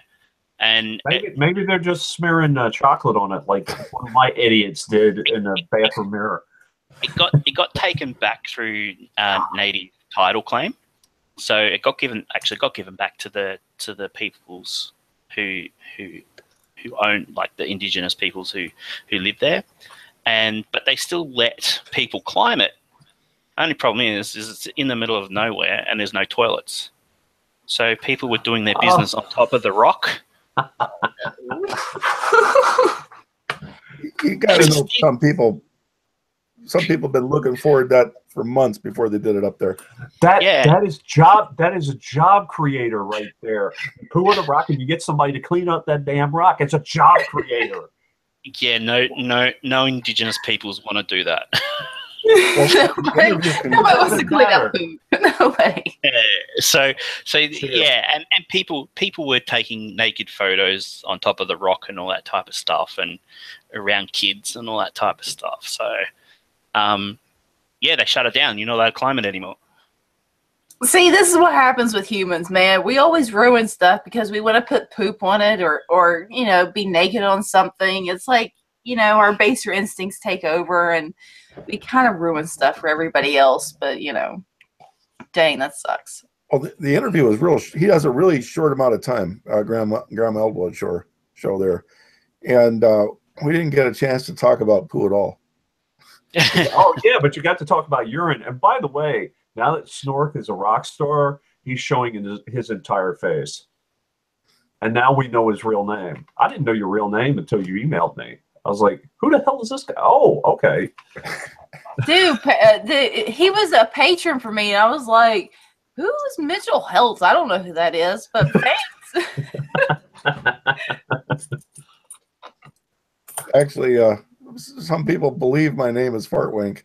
and maybe they're just smearing chocolate on it, like one of my idiots did in the bathroom mirror. It got taken back through native title claim, so it got given back to the peoples who own, like the indigenous peoples who live there, but they still let people climb it. Only problem is it's in the middle of nowhere and there's no toilets. So people were doing their business on top of the rock. You got to know some people have been looking forward to that for months before they did it up there. That is a job creator right there. You poo on a rock and you get somebody to clean up that damn rock. It's a job creator. Yeah, no indigenous peoples want to do that. Nobody wants to clean up food. No way. So yeah, and people were taking naked photos on top of the rock and all that type of stuff, and around kids and all that type of stuff. So yeah, they shut it down. You're not allowed to climb it anymore. See, this is what happens with humans, man. We always ruin stuff because we want to put poop on it or be naked on something. It's like, our baser instincts take over and we kind of ruin stuff for everybody else. But, dang, that sucks. Well, the interview was real. He has a really short amount of time, Graham Eldwood show there. And we didn't get a chance to talk about poo at all. Oh, yeah, but you got to talk about urine. And by the way, now that Snork is a rock star, he's showing his entire face. And now we know his real name. I didn't know your real name until you emailed me. I was like, who the hell is this guy? Oh, okay. Dude, he was a patron for me. And I was like, who's Mitchell Heltz? I don't know who that is, but thanks. Actually, some people believe my name is Fartwink.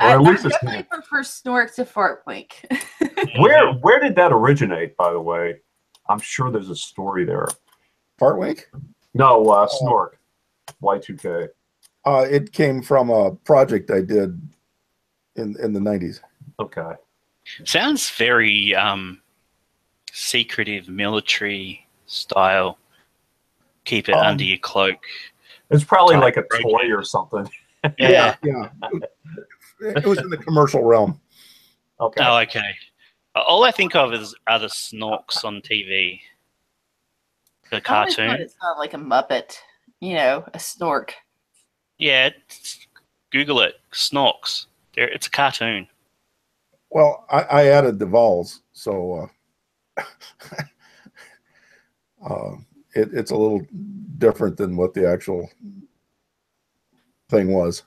I definitely prefer Snork to Fartwink. Where did that originate, by the way? I'm sure there's a story there. Fartwink? No, Snork. Y2K. It came from a project I did in the 90s. Okay. Sounds very secretive, military style. Keep it under your cloak. It's probably like a toy or something. Yeah. It was in the commercial realm. Okay. Oh, okay. All I think of are the Snorks on TV. The cartoon. It sounded like a Muppet, a Snork. Yeah, Google it. Snorks. It's a cartoon. Well, I added the vowels, so it's a little different than what the actual thing was.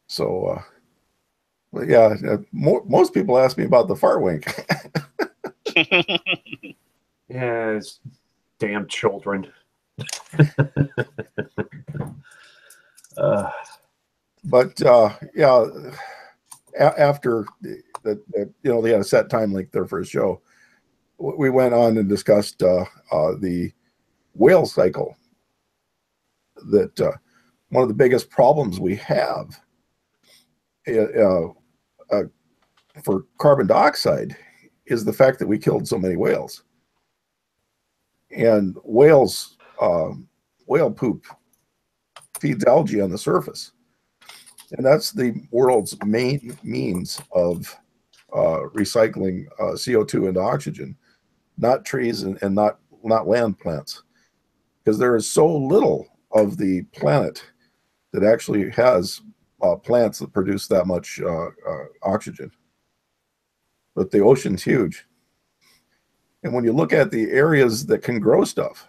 So, but yeah, most people ask me about the Fartwink. Yes, damn children. But yeah, after that, they had a set time link there for his show. We went on and discussed the whale cycle that one of the biggest problems we have for carbon dioxide is the fact that we killed so many whales. And whale poop feeds algae on the surface. And that's the world's main means of recycling CO2 into oxygen, not trees and not land plants. Because there is so little of the planet that actually has plants that produce that much oxygen. But the ocean's huge. And when you look at the areas that can grow stuff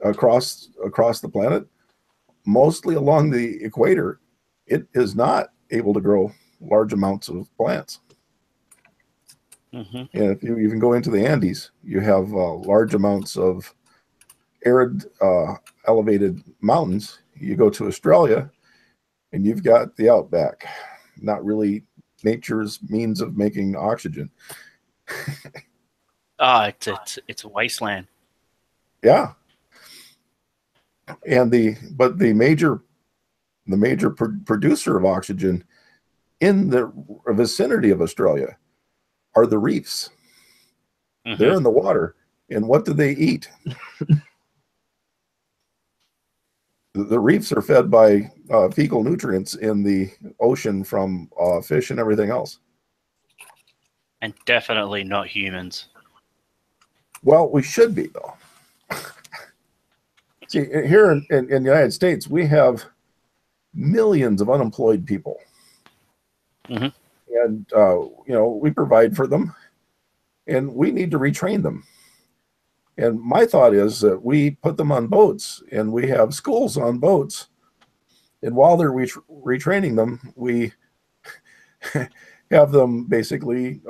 across the planet, mostly along the equator, it is not able to grow large amounts of plants. Mm-hmm. And if you even go into the Andes, you have large amounts of arid, elevated mountains. You go to Australia, and you've got the outback, not really nature's means of making oxygen. It's a wasteland. Yeah. And the major producer of oxygen in the vicinity of Australia are the reefs. Mm-hmm. They're in the water. And what do they eat? The reefs are fed by fecal nutrients in the ocean from fish and everything else. And definitely not humans. Well, we should be, though. See, here in the United States, we have millions of unemployed people. Mm-hmm. And, we provide for them, and we need to retrain them. And my thought is that we put them on boats, and we have schools on boats. And while they're retraining them, we have them basically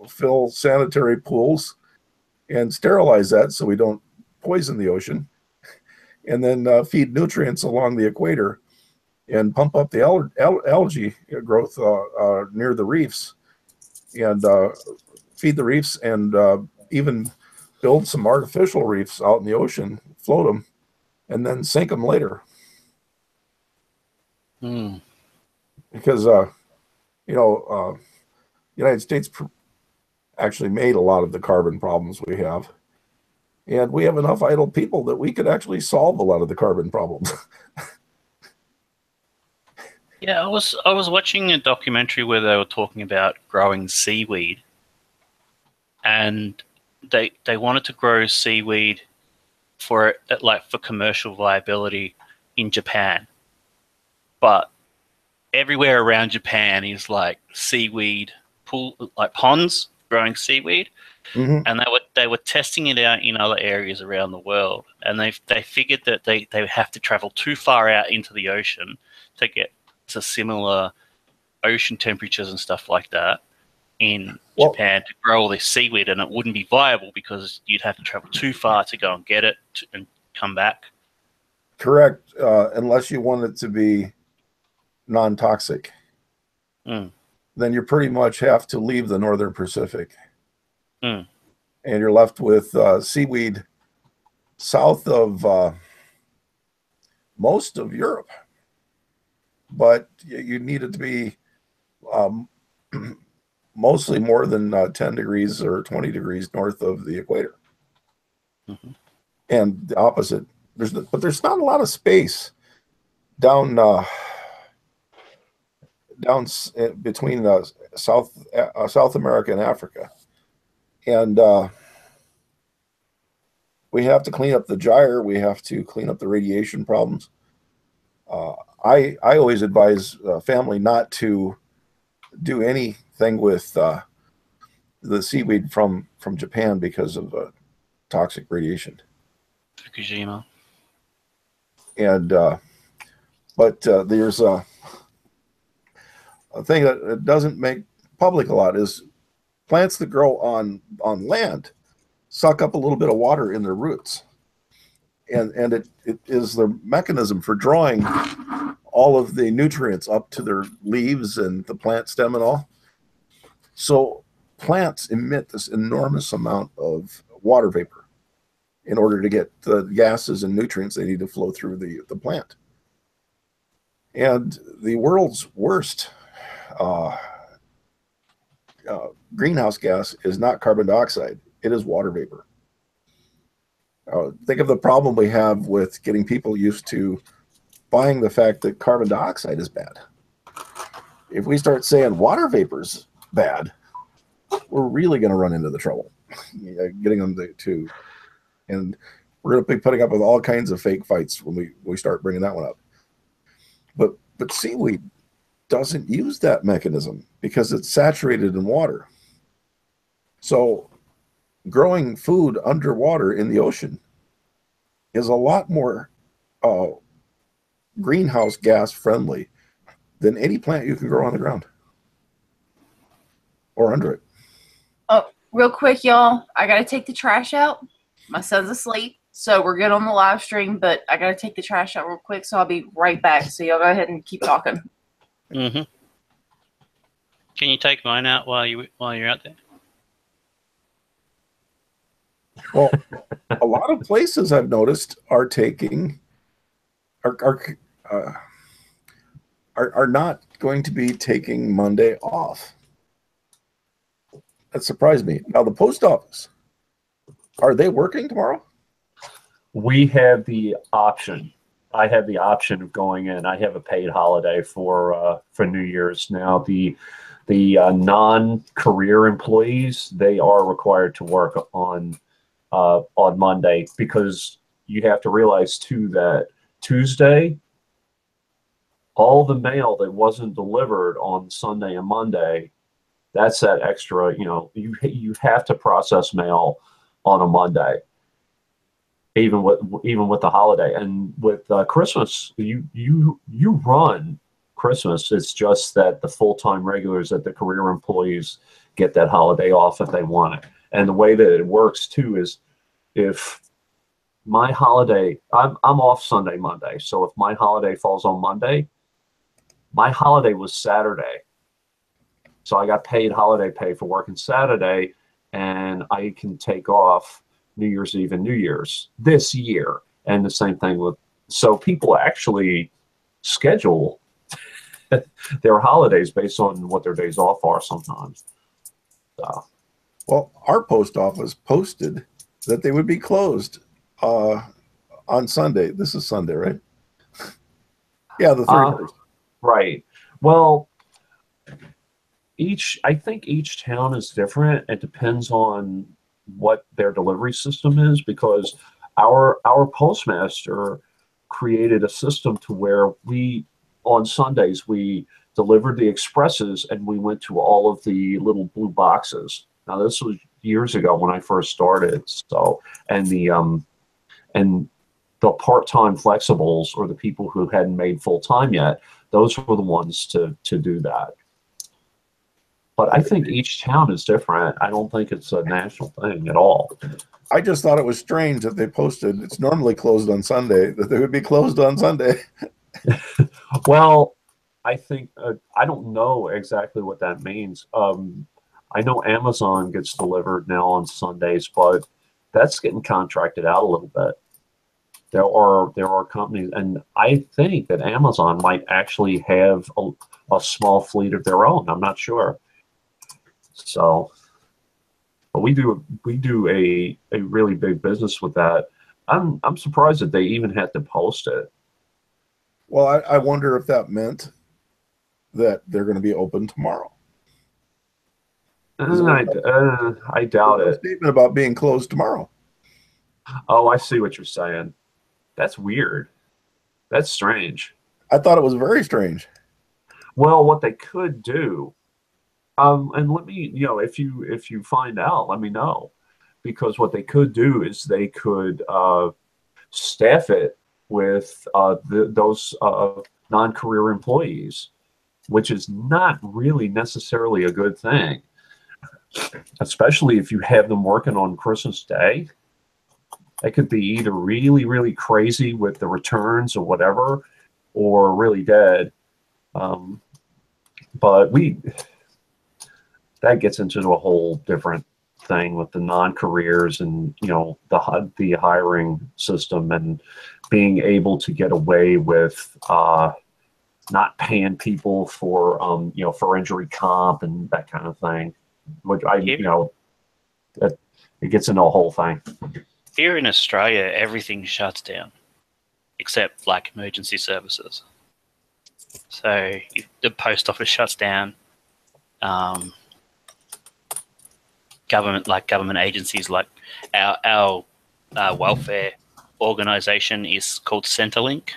fill sanitary pools and sterilize that so we don't poison the ocean. And then feed nutrients along the equator and pump up the algae growth near the reefs, and feed the reefs, and even build some artificial reefs out in the ocean, float them, and then sink them later. Mm. Because, United States actually made a lot of the carbon problems we have. And we have enough idle people that we could actually solve a lot of the carbon problems. Yeah, I was watching a documentary where they were talking about growing seaweed, and they wanted to grow seaweed for commercial viability in Japan, but everywhere around Japan is like seaweed ponds growing seaweed. Mm-hmm. And they were testing it out in other areas around the world, and they figured that they have to travel too far out into the ocean to get to similar ocean temperatures and stuff like that in Japan to grow all this seaweed, and it wouldn't be viable because you'd have to travel too far to go and get it and come back. Correct, unless you want it to be non-toxic. Mm. Then you pretty much have to leave the Northern Pacific. Mm. And you're left with seaweed south of most of Europe. But you need it to be mostly more than 10 degrees or 20 degrees north of the equator. Mm-hmm. And the opposite. But there's not a lot of space down between South America and Africa. And we have to clean up the gyre. We have to clean up the radiation problems. I always advise family not to do anything with the seaweed from Japan because of toxic radiation. Fukushima. And but there's a thing that doesn't make public a lot is plants that grow on land suck up a little bit of water in their roots, and it is the mechanism for drawing all of the nutrients up to their leaves and the plant stem and all. So plants emit this enormous amount of water vapor in order to get the gases and nutrients they need to flow through the plant. And the world's worst greenhouse gas is not carbon dioxide. It is water vapor. Think of the problem we have with getting people used to buying the fact that carbon dioxide is bad. If we start saying water vapor's bad, we're really going to run into the trouble getting them to, and we're going to be putting up with all kinds of fake fights when we start bringing that one up. But seaweed doesn't use that mechanism because it's saturated in water. So growing food underwater in the ocean is a lot more greenhouse gas friendly than any plant you can grow on the ground or under it. Oh, real quick, y'all. I got to take the trash out. My son's asleep, so we're good on the live stream, but I got to take the trash out real quick, so I'll be right back. So y'all go ahead and keep talking. Mm-hmm. Can you take mine out while you're out there? Well, a lot of places I've noticed are not going to be taking Monday off. That surprised me. Now, the post office, are they working tomorrow? We have the option. I have the option of going in. I have a paid holiday for New Year's. Now, the non-career employees, they are required to work on Monday, because you have to realize too that Tuesday, all the mail that wasn't delivered on Sunday and Monday, that's that extra, you have to process mail on a Monday, even with the holiday. And with Christmas, you run Christmas. It's just that the full-time regulars, that the career employees get that holiday off if they want it. And the way that it works too is, if my holiday, I'm off Sunday, Monday. So if my holiday falls on Monday, my holiday was Saturday. So I got paid holiday pay for working Saturday, and I can take off New Year's Eve and New Year's this year. And the same thing so people actually schedule their holidays based on what their days off are sometimes. So. Well, our post office posted that they would be closed on Sunday. This is Sunday, right? Yeah, the 31st. Right. Well, I think each town is different. It depends on what their delivery system is, because our postmaster created a system to where on Sundays, we delivered the expresses and we went to all of the little blue boxes. Now, this was years ago when I first started. So, and the part-time flexibles, or the people who hadn't made full-time yet, those were the ones to do that. But I think each town is different. I don't think it's a national thing at all. I just thought it was strange that they posted it's normally closed on Sunday, that they would be closed on Sunday. Well, I think, I don't know exactly what that means. I know Amazon gets delivered now on Sundays, but that's getting contracted out a little bit. There are companies, and I think that Amazon might actually have a small fleet of their own. I'm not sure. So, but we do a really big business with that. I'm surprised that they even had to post it. Well, I wonder if that meant that they're going to be open tomorrow. I doubt it. A statement about being closed tomorrow. Oh, I see what you're saying. That's weird. That's strange. I thought it was very strange. Well, what they could do, and let me, if you find out, let me know, because what they could do is they could staff it with those non-career employees, which is not really necessarily a good thing, especially if you have them working on Christmas Day. They could be either really, really crazy with the returns or whatever, or really dead. But that gets into a whole different thing with the non-careers and, the hiring system, and being able to get away with not paying people for for injury comp and that kind of thing. Which that it gets into a whole thing. Here in Australia, everything shuts down except like emergency services. So if the post office shuts down. Government agencies like our welfare organization is called Centrelink,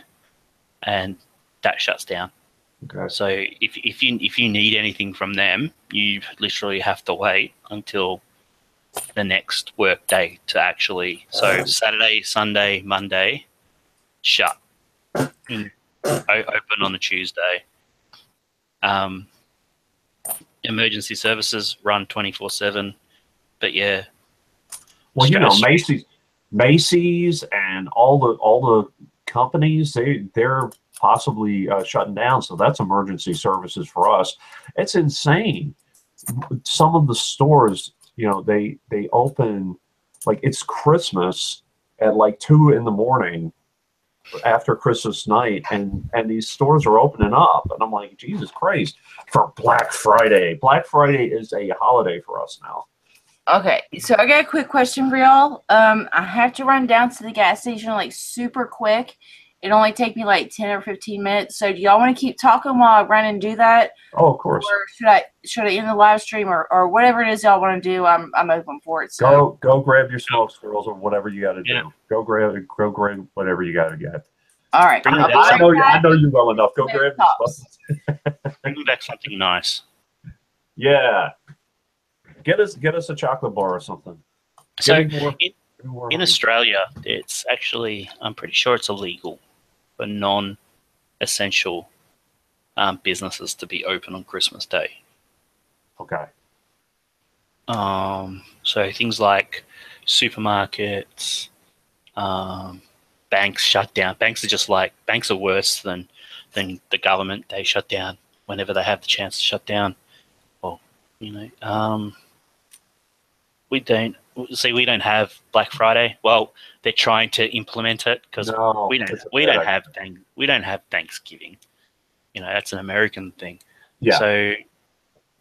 and that shuts down. Okay. So if you need anything from them, you literally have to wait until the next work day to actually. So Saturday, Sunday, Monday, shut. Open on the Tuesday. Emergency services run 24/7. But yeah. Well, Macy's and all the companies, they're possibly shutting down. So that's emergency services for us. It's insane. Some of the stores, they open like it's Christmas at like 2 a.m. after Christmas night, and these stores are opening up, and I'm like, Jesus Christ, for Black Friday. Black Friday is a holiday for us now. Okay, so I got a quick question for y'all. I have to run down to the gas station like super quick. It only take me like 10 or 15 minutes. So do y'all want to keep talking while I run and do that? Oh, of course. Or should I end the live stream or whatever it is y'all want to do? I'm open for it. So go grab your smoke squirrels or whatever you got to do. Yeah. Go grab whatever you got to get. All right. I know you well enough. Go grab your smoke. Bring back something nice. Yeah. Get us a chocolate bar or something. So in Australia, it's actually, I'm pretty sure it's illegal for non-essential businesses to be open on Christmas Day. Okay. So things like supermarkets, banks shut down. Banks are worse than the government. They shut down whenever they have the chance to shut down. Well, we don't have Black Friday. Well, they're trying to implement it because we don't have Thanksgiving. That's an American thing. Yeah.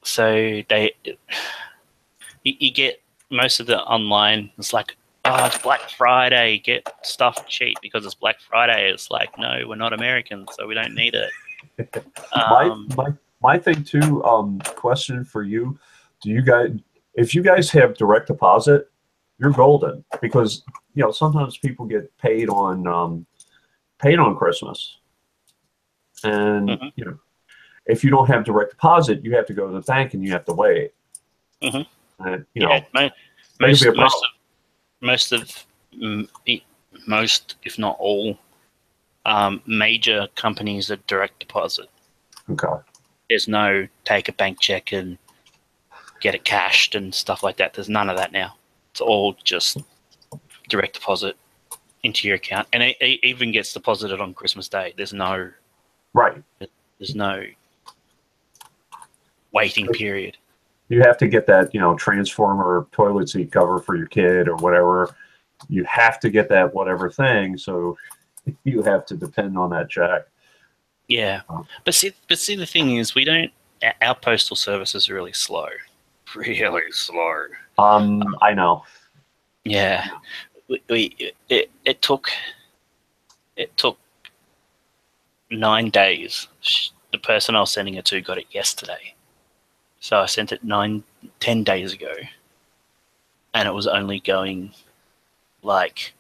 So you get most of the online. It's like, oh, it's Black Friday. Get stuff cheap because it's Black Friday. It's like, no, we're not Americans, so we don't need it. My thing too. Question for you: if you guys have direct deposit, you're golden because sometimes people get paid on Christmas, and if you don't have direct deposit, you have to go to the bank and you have to wait. Mm-hmm. And, most, if not all, major companies are direct deposit. Okay. There's no take a bank check and get it cashed and stuff like that. There's none of that now. It's all just direct deposit into your account, and it even gets deposited on Christmas Day. There's no waiting period. You have to get that transformer toilet seat cover for your kid or whatever. You have to get that whatever thing, so you have to depend on that check. Yeah, but see, the thing is, our postal service is really slow. Really slow. I know. Yeah, it took 9 days. The person I was sending it to got it yesterday, so I sent it 10 days ago, and it was only going like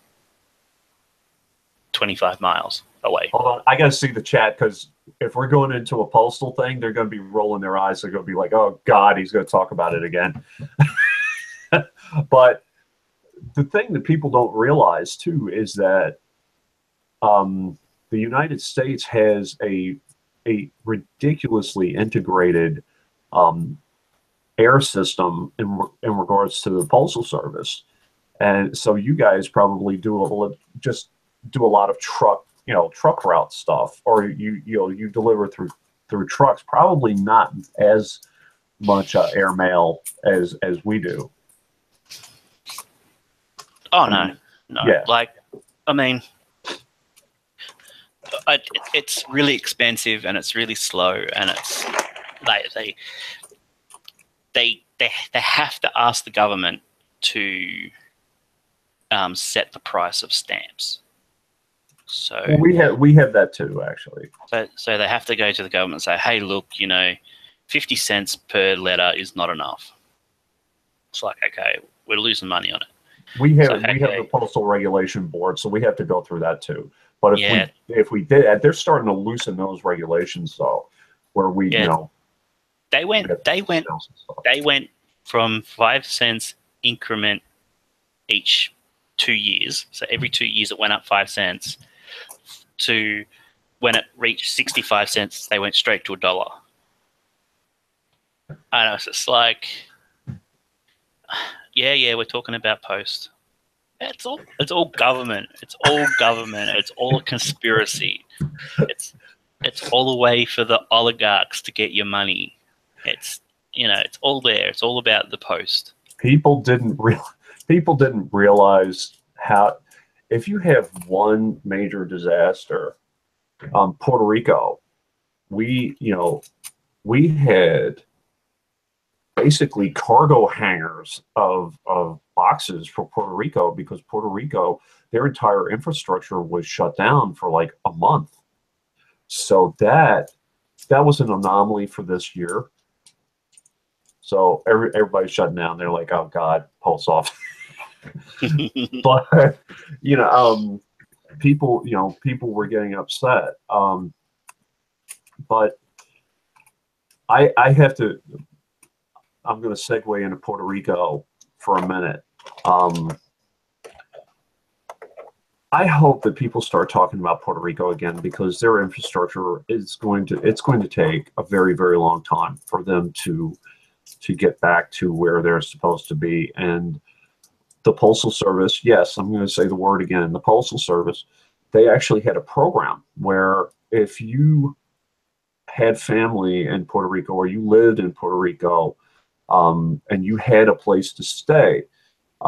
25 miles away. Hold on, I gotta see the chat because if we're going into a postal thing, they're going to be rolling their eyes. They're going to be like, "Oh God, he's going to talk about it again." But the thing that people don't realize too is that the United States has a ridiculously integrated air system in regards to the postal service, and so you guys probably do a lot of truck route stuff, or you deliver through trucks. Probably not as much airmail as we do. Oh no. Yeah. Like, I mean, it's really expensive and it's really slow, and it's they have to ask the government to set the price of stamps. So well, we have that too, actually. So they have to go to the government and say, hey, look, 50 cents per letter is not enough. It's like, okay, we're losing money on it. We have the Postal Regulation Board, so we have to go through that too. But if we did, they're starting to loosen those regulations though, where they went from 5 cents increment each 2 years. So every 2 years it went up 5 cents. To when it reached 65 cents, they went straight to $1. And it's just like, yeah, we're talking about Post. It's all government. It's all government. It's all a conspiracy. It's all a way for the oligarchs to get your money. It's it's all there. It's all about the Post. People didn't realize how, if you have one major disaster, Puerto Rico, we had basically cargo hangars of boxes for Puerto Rico, because Puerto Rico, their entire infrastructure was shut down for like a month. So that was an anomaly for this year. So everybody's shutting down. They're like, oh God, pulse off. But people were getting upset. But I'm going to segue into Puerto Rico for a minute. I hope that people start talking about Puerto Rico again, because their infrastructure is going to take a very, very long time for them to get back to where they're supposed to be. And the Postal Service, yes, I'm going to say the word again, the Postal Service, they actually had a program where if you had family in Puerto Rico, or you lived in Puerto Rico, and you had a place to stay,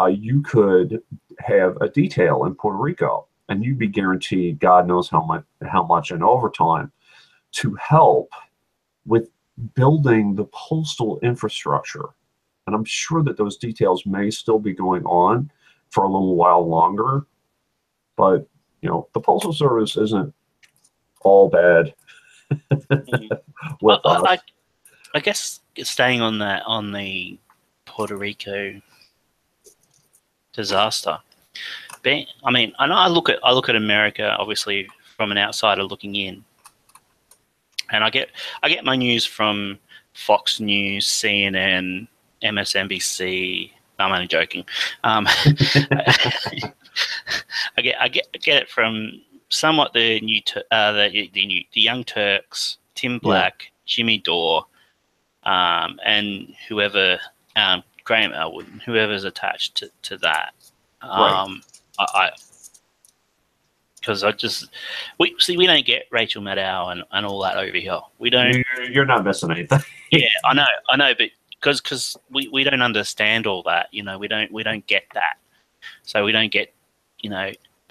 you could have a detail in Puerto Rico, and you'd be guaranteed God knows how much in overtime to help with building the postal infrastructure. And I'm sure that those details may still be going on for a little while longer, but the Postal Service isn't all bad. With us. I guess staying on the Puerto Rico disaster. I know I look at America obviously from an outsider looking in, and I get my news from Fox News, CNN, MSNBC. I'm only joking. I get it from somewhat the Young Turks, Tim Black, Jimmy Dore, and whoever Graham Elwood, whoever's attached to that. Because we don't get Rachel Maddow and all that over here. We don't. You're not missing anything. Yeah, I know, but because we don't understand all that. We don't get that. So we don't get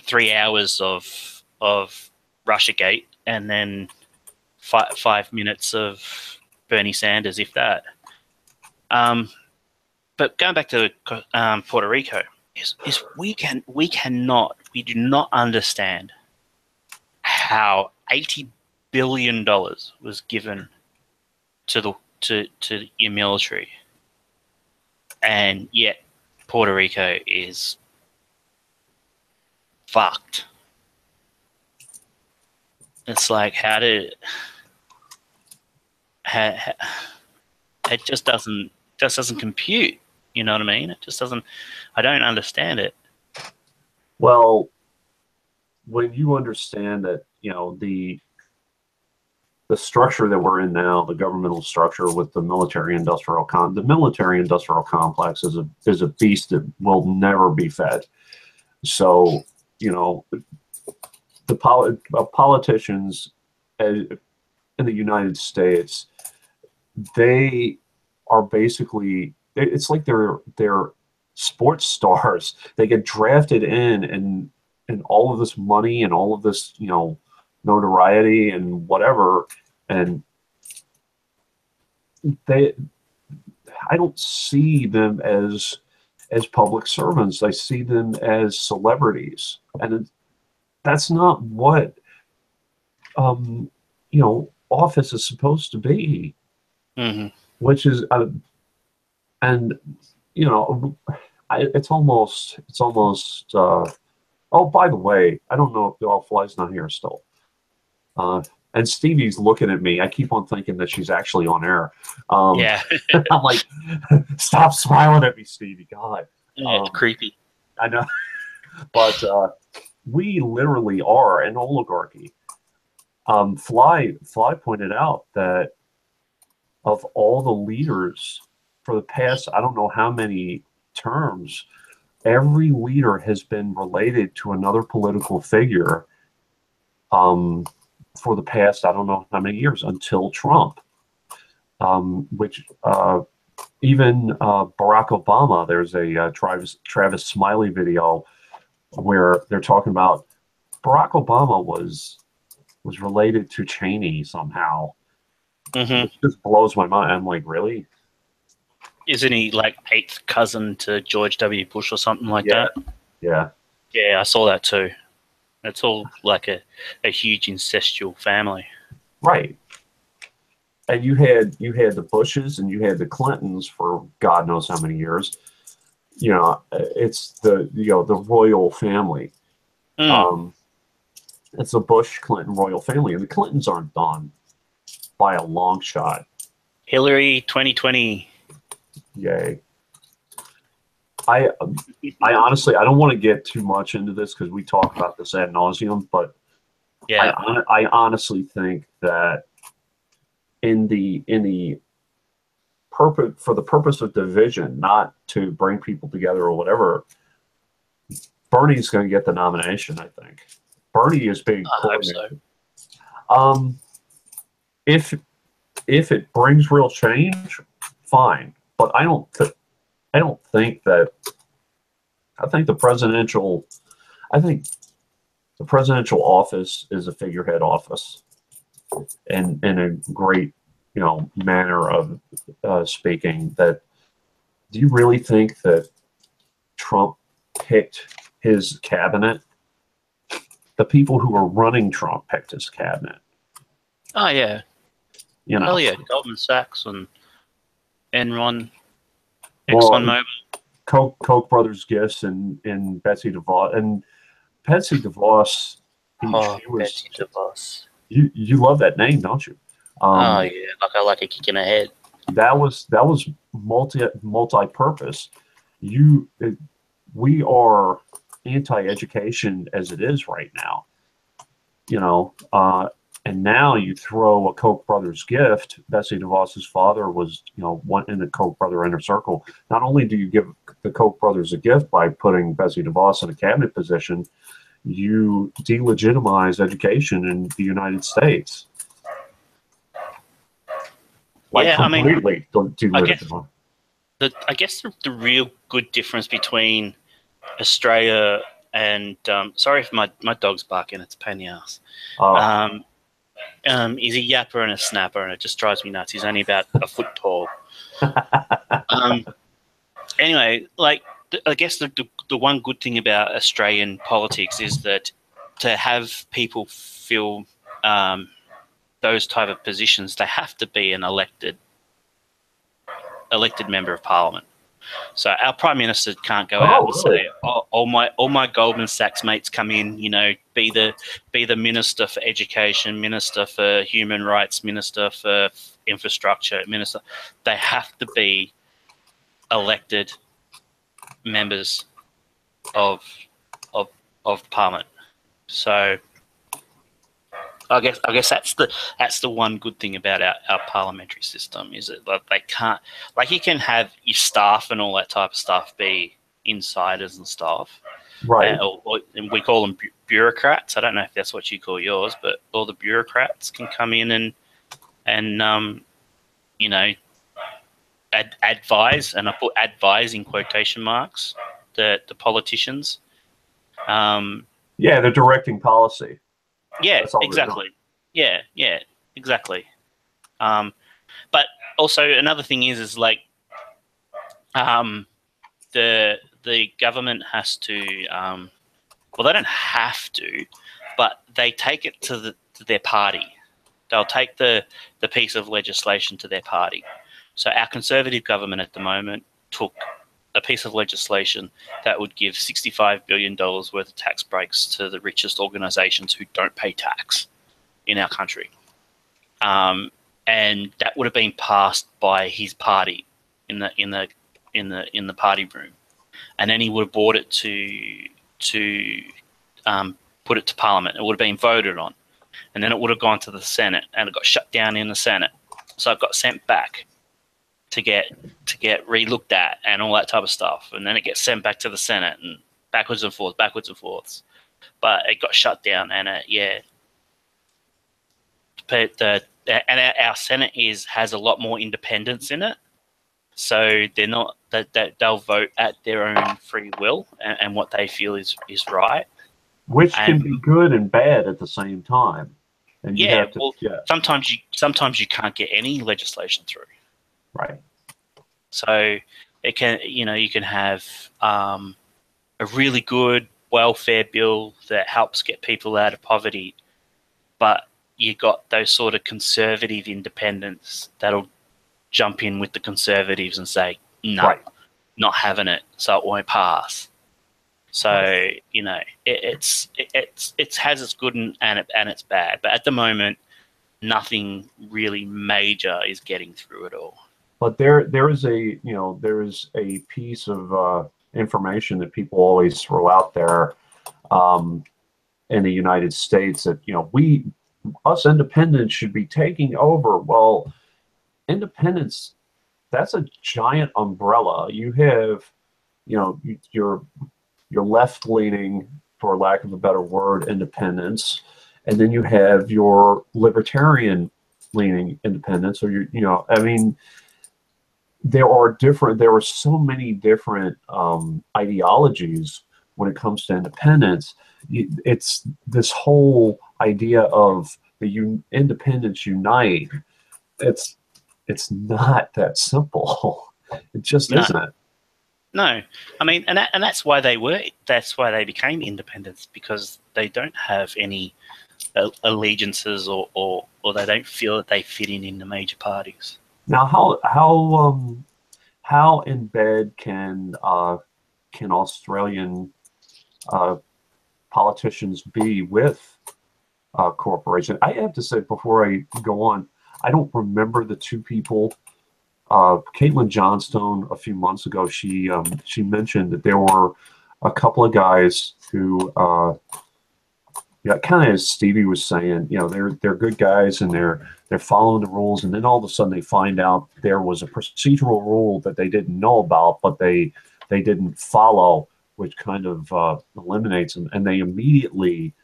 3 hours of Russiagate and then 5 minutes of Bernie Sanders, if that. But going back to Puerto Rico, is we do not understand how $80 billion was given to your military, and yet Puerto Rico is fucked. It's like, it just doesn't compute. You know what I mean? It just doesn't. I don't understand it. Well, when you understand that, the structure that we're in now, the governmental structure with the military-industrial complex is a beast that will never be fed. So, the politicians in the United States, they are basically, it's like they're sports stars. They get drafted in, and all of this money and all of this, notoriety and whatever, and I don't see them as public servants. I see them as celebrities, and that's not what office is supposed to be. Mm-hmm. Which is, and it's almost. Oh, by the way, I don't know if the Fly's not here still. And Stevie's looking at me. I keep on thinking that she's actually on air. Yeah. I'm like, stop smiling at me, Stevie. God. Yeah, it's creepy. I know. But we literally are an oligarchy. Fly pointed out that of all the leaders for the past, I don't know how many terms, every leader has been related to another political figure for the past, I don't know how many years, until Trump, which even Barack Obama, there's a Travis Smiley video where they're talking about Barack Obama was related to Cheney somehow. Mm-hmm. It just blows my mind. I'm like, really? Isn't he like 8th cousin to George W. Bush or something like that? Yeah. Yeah, I saw that too. It's all like a huge incestual family. Right. And you had the Bushes and you had the Clintons for God knows how many years. It's the royal family. It's a Bush Clinton royal family, and the Clintons aren't done by a long shot. Hillary 2020. Yay. I honestly, I don't want to get too much into this because we talk about this ad nauseum, but yeah, I honestly think that in the for the purpose of division, not to bring people together or whatever, Bernie's going to get the nomination. I think Bernie is being coordinated. So. If it brings real change, fine. But I don't think that. I think the presidential office is a figurehead office, and in a great manner of speaking. That do you really think that Trump picked his cabinet? The people who are running Trump picked his cabinet. Oh yeah. Hell yeah, Goldman Sachs and Enron, ExxonMobil, Mobil, Koch brothers gifts, and Betsy DeVos. And Betsy DeVos, Betsy DeVos. You love that name, don't you? Oh yeah, like I like a kick in the head. That was multi-purpose. We are anti-education as it is right now. And now you throw a Koch brothers gift. Betsy DeVos's father was, one in the Koch brother inner circle. Not only do you give the Koch brothers a gift by putting Betsy DeVos in a cabinet position, you delegitimize education in the United States. Like completely. I guess the real good difference between Australia and sorry if my dog's barking, it's a pain in the ass. He's a yapper and a snapper, and it just drives me nuts. He's only about a foot tall. Anyway, I guess the one good thing about Australian politics is that to have people fill those type of positions, they have to be an elected member of parliament. So our prime minister can't go out and say, all my Goldman Sachs mates come in, be the minister for education, minister for human rights, minister for infrastructure, minister. They have to be elected members of parliament. So I guess that's the one good thing about our parliamentary system is that they can't, you can have your staff and all that type of stuff be insiders and stuff, right? And we call them bureaucrats. I don't know if that's what you call yours, but all the bureaucrats can come in and advise, and I put advise in quotation marks, the politicians. Yeah, they're directing policy. Yeah, That's all they're doing. exactly. Yeah, exactly. But also another thing is like the government has to well, they don't have to, but they take it to their party. They'll take the piece of legislation to their party. So our Conservative government at the moment took a piece of legislation that would give $65 billion worth of tax breaks to the richest organisations who don't pay tax in our country. And that would have been passed by his party in the party room, and then he would have brought it to put it to Parliament. It would have been voted on, and then it would have gone to the Senate, and it got shut down in the Senate. So it got sent back to get re-looked at and all that type of stuff, and then it gets sent back to the Senate and backwards and forths. But it got shut down, and our Senate has a lot more independence in it, so they're not that they'll vote at their own free will and what they feel is right. Which can be good and bad at the same time. And you have to, well, sometimes you can't get any legislation through. Right. So it can, you can have a really good welfare bill that helps get people out of poverty, but you got those sort of conservative independents that'll jump in with the conservatives and say, no, not having it, so it won't pass. So it has its good and its bad, but at the moment, nothing really major is getting through it all. But there is a piece of information that people always throw out there in the United States that us independents should be taking over. Well, independence, that's a giant umbrella. You have your left-leaning, for lack of a better word, independence, and then you have your libertarian-leaning independence, or there are so many different ideologies when it comes to independence. It's this whole idea of the independents unite. It's not that simple. It just isn't. No, I mean, and that's why they became independents, because they don't have any allegiances or they don't feel that they fit in the major parties. Now, how in bed can Australian politicians be with corporations? I have to say, before I go on, I don't remember the two people. Caitlin Johnstone, a few months ago, she mentioned that there were a couple of guys who, kind of as Stevie was saying, they're good guys and they're following the rules, and then all of a sudden they find out there was a procedural rule that they didn't know about, but they didn't follow, which kind of eliminates them, and they immediately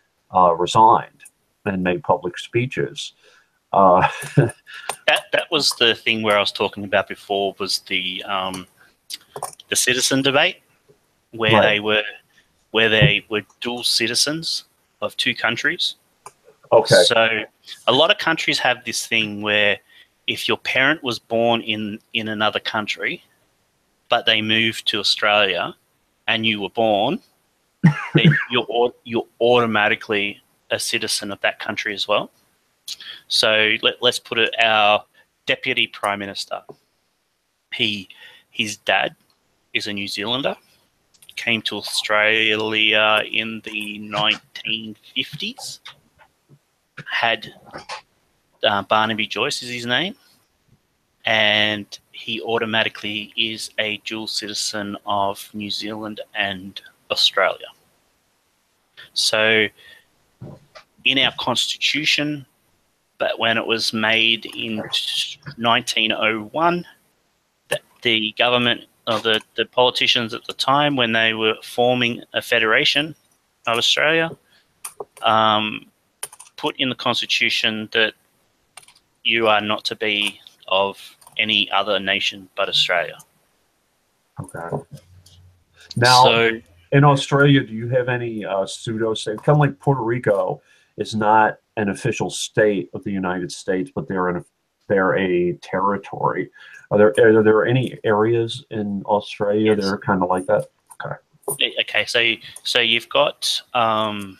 resigned and made public speeches. That was the thing where I was talking about before, was the citizen debate, where they were dual citizens of two countries. Okay. So a lot of countries have this thing where if your parent was born in another country, but they moved to Australia and you were born, then you're automatically a citizen of that country as well. So let's put it, our Deputy Prime Minister, his dad is a New Zealander, came to Australia in the 1950s, had Barnaby Joyce is his name, and he automatically is a dual citizen of New Zealand and Australia. So in our constitution, but when it was made in 1901, the government, or the politicians at the time, when they were forming a federation of Australia, put in the constitution that you are not to be of any other nation but Australia. Okay. Now, in Australia, do you have any pseudo-state, kind of like Puerto Rico? is not an official state of the United States, but they're a territory. Are there any areas in Australia that are kind of like that? Okay. Okay, so you've got now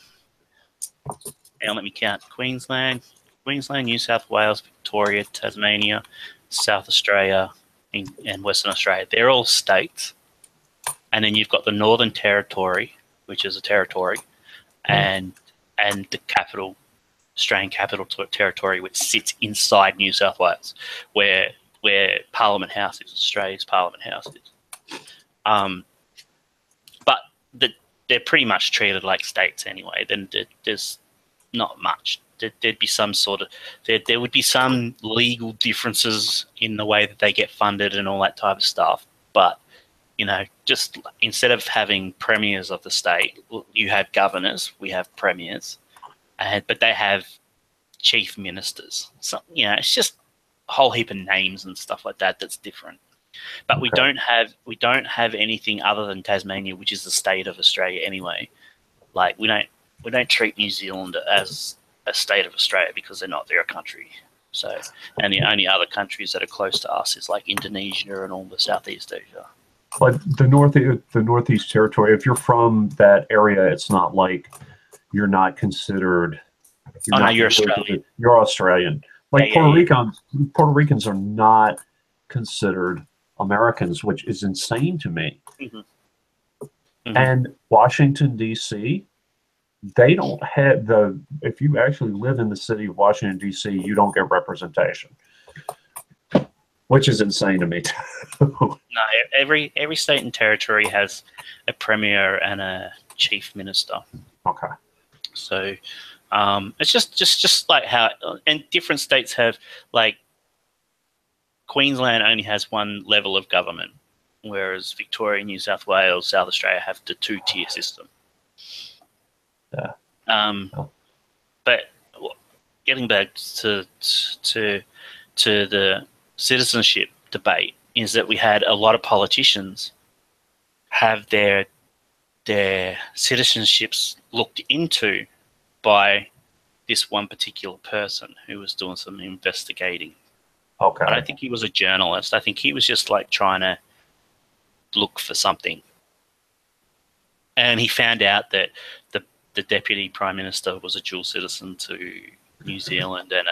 let me count: Queensland, New South Wales, Victoria, Tasmania, South Australia, and Western Australia. They're all states, and then you've got the Northern Territory, which is a territory, and the capital, Australian Capital Territory, which sits inside New South Wales, where Parliament House is, Australia's Parliament House is. But they're pretty much treated like states anyway. Then there's not much. There'd be some sort of there would be some legal differences in the way that they get funded and all that type of stuff. But just instead of having premiers of the state, you have governors. We have premiers, but they have chief ministers. So it's just a whole heap of names and stuff like that that's different. But we don't have anything other than Tasmania, which is the state of Australia anyway. Like we don't treat New Zealand as a state of Australia because they're a country. So, and the only other countries that are close to us is like Indonesia and all the Southeast Asia. But the Northeast Territory, if you're from that area, it's not like you're not considered. You're Australian. You're Australian. Like Puerto Ricans are not considered Americans, which is insane to me. Mm-hmm. Mm-hmm. And Washington, D.C., they don't have if you actually live in the city of Washington, D.C., you don't get representation, which is insane to me. No, every state and territory has a premier and a chief minister. Okay. So it's just like how, and different states have, like Queensland only has one level of government, whereas Victoria, New South Wales, South Australia have the two-tier system. Yeah. But getting back to the citizenship debate, is that we had a lot of politicians have their citizenships looked into by this one particular person who was doing some investigating. Okay. I don't think he was a journalist. I think he was just like trying to look for something. And he found out that the deputy prime minister was a dual citizen to New Zealand, and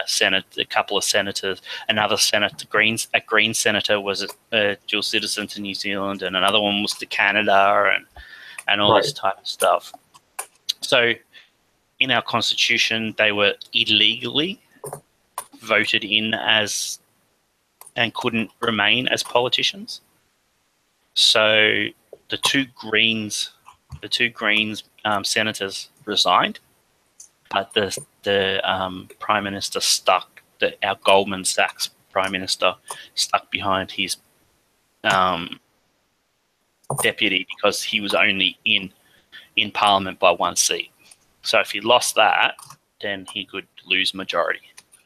a couple of senators, a Green senator was a dual citizen to New Zealand, and another one was to Canada, and all this type of stuff. So in our constitution, they were illegally voted in as and couldn't remain as politicians. So the two Greens senators resigned, but the prime minister stuck. Our Goldman Sachs prime minister stuck behind his deputy because he was only in Parliament by one seat. So if he lost that, then he could lose majority.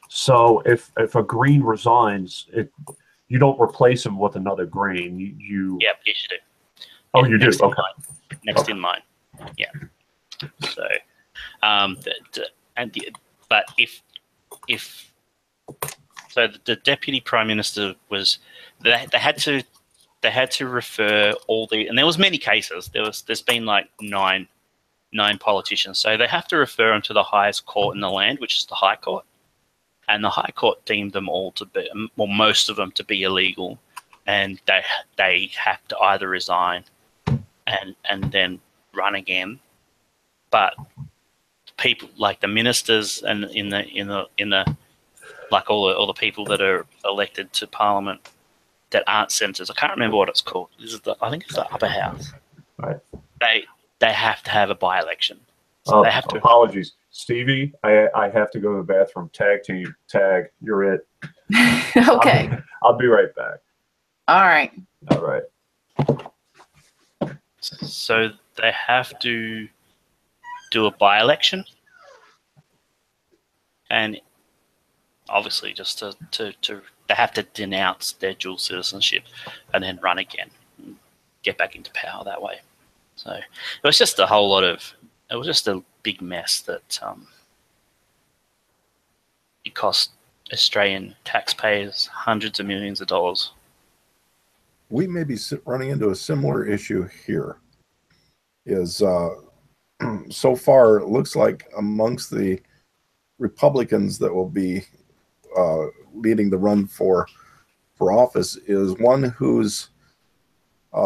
So if a Green resigns, you don't replace him with another Green. You Yep, yes you do. Oh, you do. Okay. Next in line. Yeah. So, but if so, the deputy prime minister was they had to refer all the, and there was many cases. There's been like nine politicians, so they have to refer them to the highest court in the land, which is the High Court, and the High Court deemed them all to be, or most of them, to be illegal, and they have to either resign and then run again. But people like the ministers and in the like all the people that are elected to Parliament that aren't senators, I can't remember what it's called. I think it's the upper house. Right. They have to have a by-election. So they have to. Apologies, Stevie. I have to go to the bathroom. Tag team. Tag. You're it. Okay. I'll be right back. All right. All right. So they have to do a by-election, and obviously just to they have to denounce their dual citizenship and then run again, and get back into power that way. So it was just a whole lot of, it was just a big mess that it cost Australian taxpayers hundreds of millions of dollars. We may be running into a similar issue here. Is so far it looks like amongst the Republicans that will be leading the run for office is one whose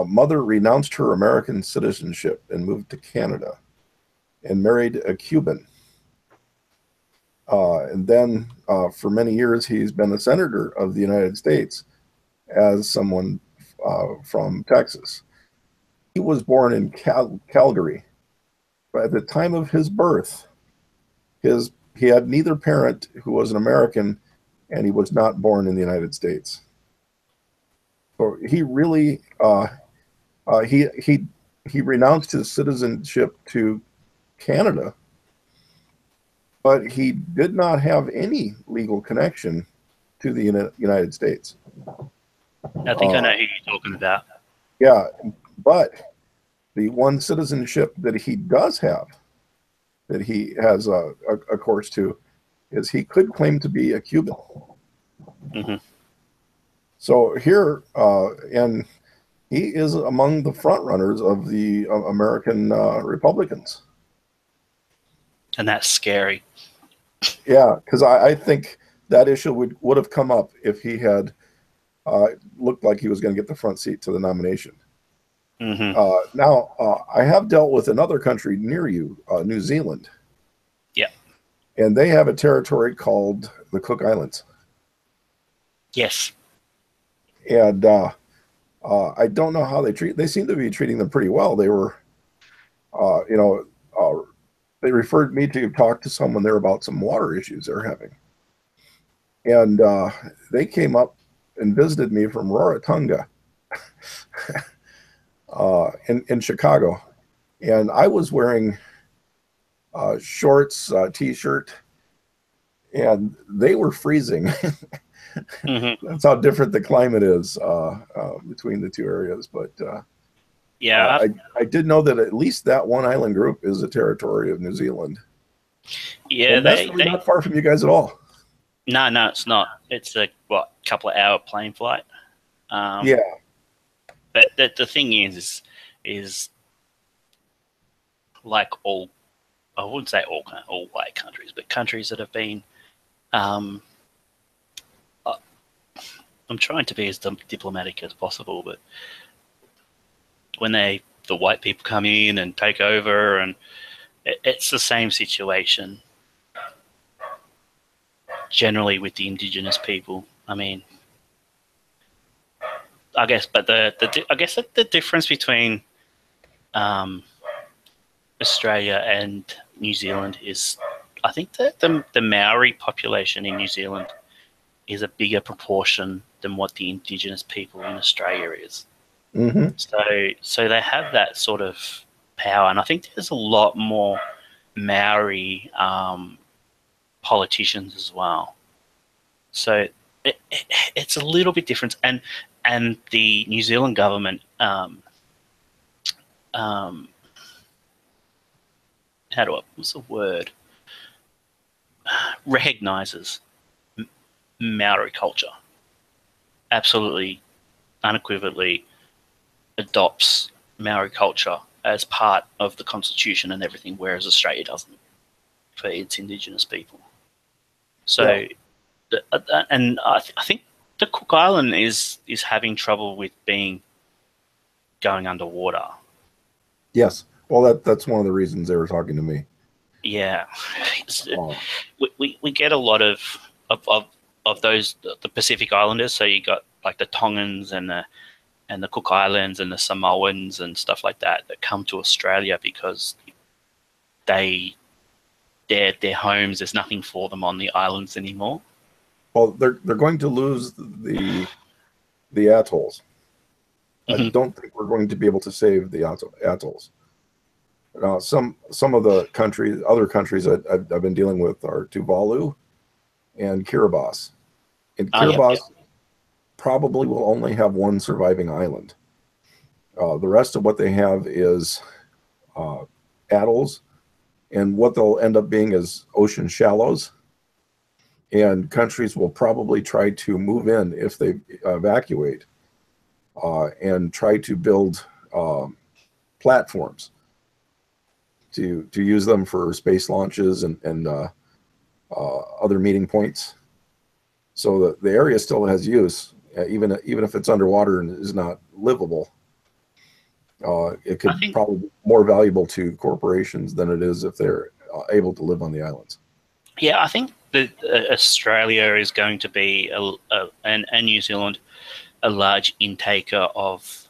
mother renounced her American citizenship and moved to Canada and married a Cuban. And then for many years, he's been a senator of the United States as someone from Texas. He was born in Calgary. But at the time of his birth, he had neither parent who was an American, and he was not born in the United States. So he really he renounced his citizenship to Canada, but he did not have any legal connection to the United States. I think I know who you're talking about. Yeah, but the one citizenship that he does have, that he has a course to, is he could claim to be a Cuban. Mm-hmm. So here, and he is among the front runners of the American Republicans. And that's scary. Yeah, because I think that issue would have come up if he had looked like he was going to get the front seat to the nomination. Mm-hmm. Now, I have dealt with another country near you, New Zealand. Yeah. And they have a territory called the Cook Islands. Yes. And I don't know how they seem to be treating them pretty well. They were, they referred me to talk to someone there about some water issues they're having. And they came up and visited me from Rarotonga in Chicago. And I was wearing shorts, T-shirt, and they were freezing. Mm-hmm. That's how different the climate is between the two areas. But yeah, I did know that at least that one island group is a territory of New Zealand. Yeah, and that's really not far from you guys at all. No, it's not. It's a couple of hour plane flight. Yeah. But the thing is like all, I wouldn't say all white countries, but countries that have been. I'm trying to be as diplomatic as possible, but when the white people come in and take over, and it's the same situation generally with the indigenous people. I mean, I guess, but the difference between Australia and New Zealand is, I think that the Maori population in New Zealand is a bigger proportion than what the indigenous people in Australia is. Mm-hmm. So they have that sort of power, and I think there's a lot more Maori politicians as well. So it's a little bit different, and the New Zealand government what's the word? Recognizes Maori culture. Absolutely, unequivocally adopts Maori culture as part of the constitution and everything, whereas Australia doesn't for its indigenous people. So, yeah. And I think the Cook Island is having trouble with going underwater. Yes. Well, that's one of the reasons they were talking to me. Yeah. We get a lot of those, the Pacific Islanders. So you got like the Tongans and the Cook Islands and the Samoans and stuff like that come to Australia because their homes, there's nothing for them on the islands anymore. Well, they're going to lose the atolls. Mm-hmm. I don't think we're going to be able to save the atolls. Some of the other countries I've been dealing with are Tuvalu and Kiribati. And Kiribati probably will only have one surviving island. The rest of what they have is atolls, and what they'll end up being is ocean shallows. and countries will probably try to move in if they evacuate, and try to build platforms to use them for space launches and other meeting points. So the area still has use, even if it's underwater and is not livable. It could probably be more valuable to corporations than it is if they're able to live on the islands. Yeah, I think that Australia is going to be and New Zealand a large intaker of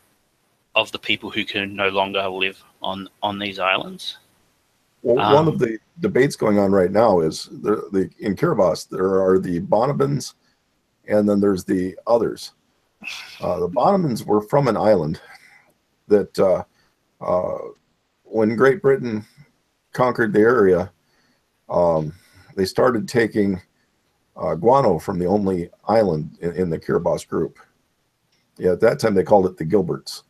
the people who can no longer live on these islands. Well, one of the debates going on right now is in Kiribati there are the Bonobans, and then there's the others. The Bonobans were from an island that when Great Britain conquered the area, they started taking guano from the only island in the Kiribati group. Yeah, at that time they called it the Gilberts,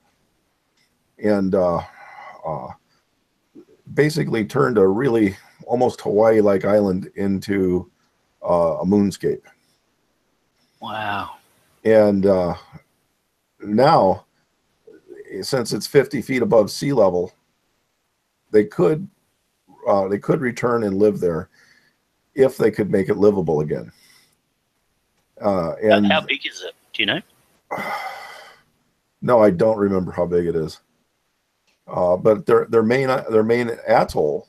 and basically turned a really almost Hawaii-like island into a moonscape. Wow. And now, since it's 50 feet above sea level, they could return and live there if they could make it livable again. And how big is it? Do you know? No, I don't remember how big it is. But their main atoll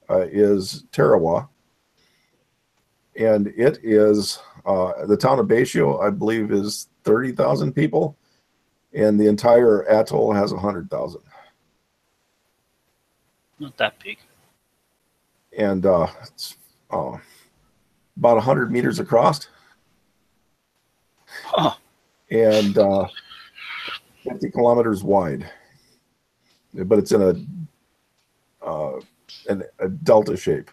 is Tarawa, and it is the town of Bayshore, I believe, is 30,000 people, and the entire atoll has 100,000. Not that big. And it's about 100 meters across, and 50 kilometers wide. But it's in a delta shape,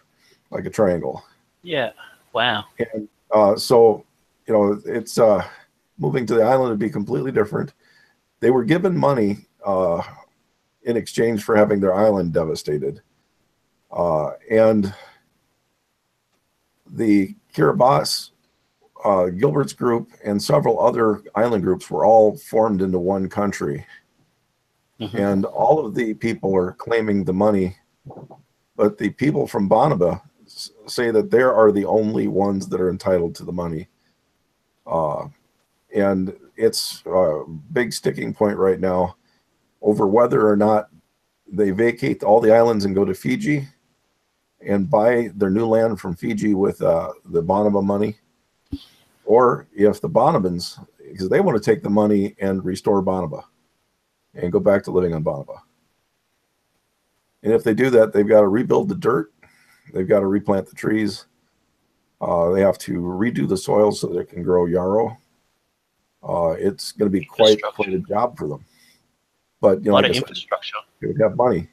like a triangle. Yeah. Wow. And so, it's moving to the island would be completely different. They were given money in exchange for having their island devastated. And the Kiribati, Gilbert's group, and several other island groups were all formed into one country. Mm-hmm. And all of the people are claiming the money, but the people from Bonobo say that they are the only ones that are entitled to the money. And it's a big sticking point right now over whether or not they vacate all the islands and go to Fiji and buy their new land from Fiji with the Bonobo money, or if the Bonobans, because they want to take the money and restore Bonobo and go back to living on Bonobo. And if they do that, they've got to rebuild the dirt. They've got to replant the trees. They have to redo the soil so that it can grow yarrow. It's going to be quite a job for them. But, a lot of infrastructure. They would have money.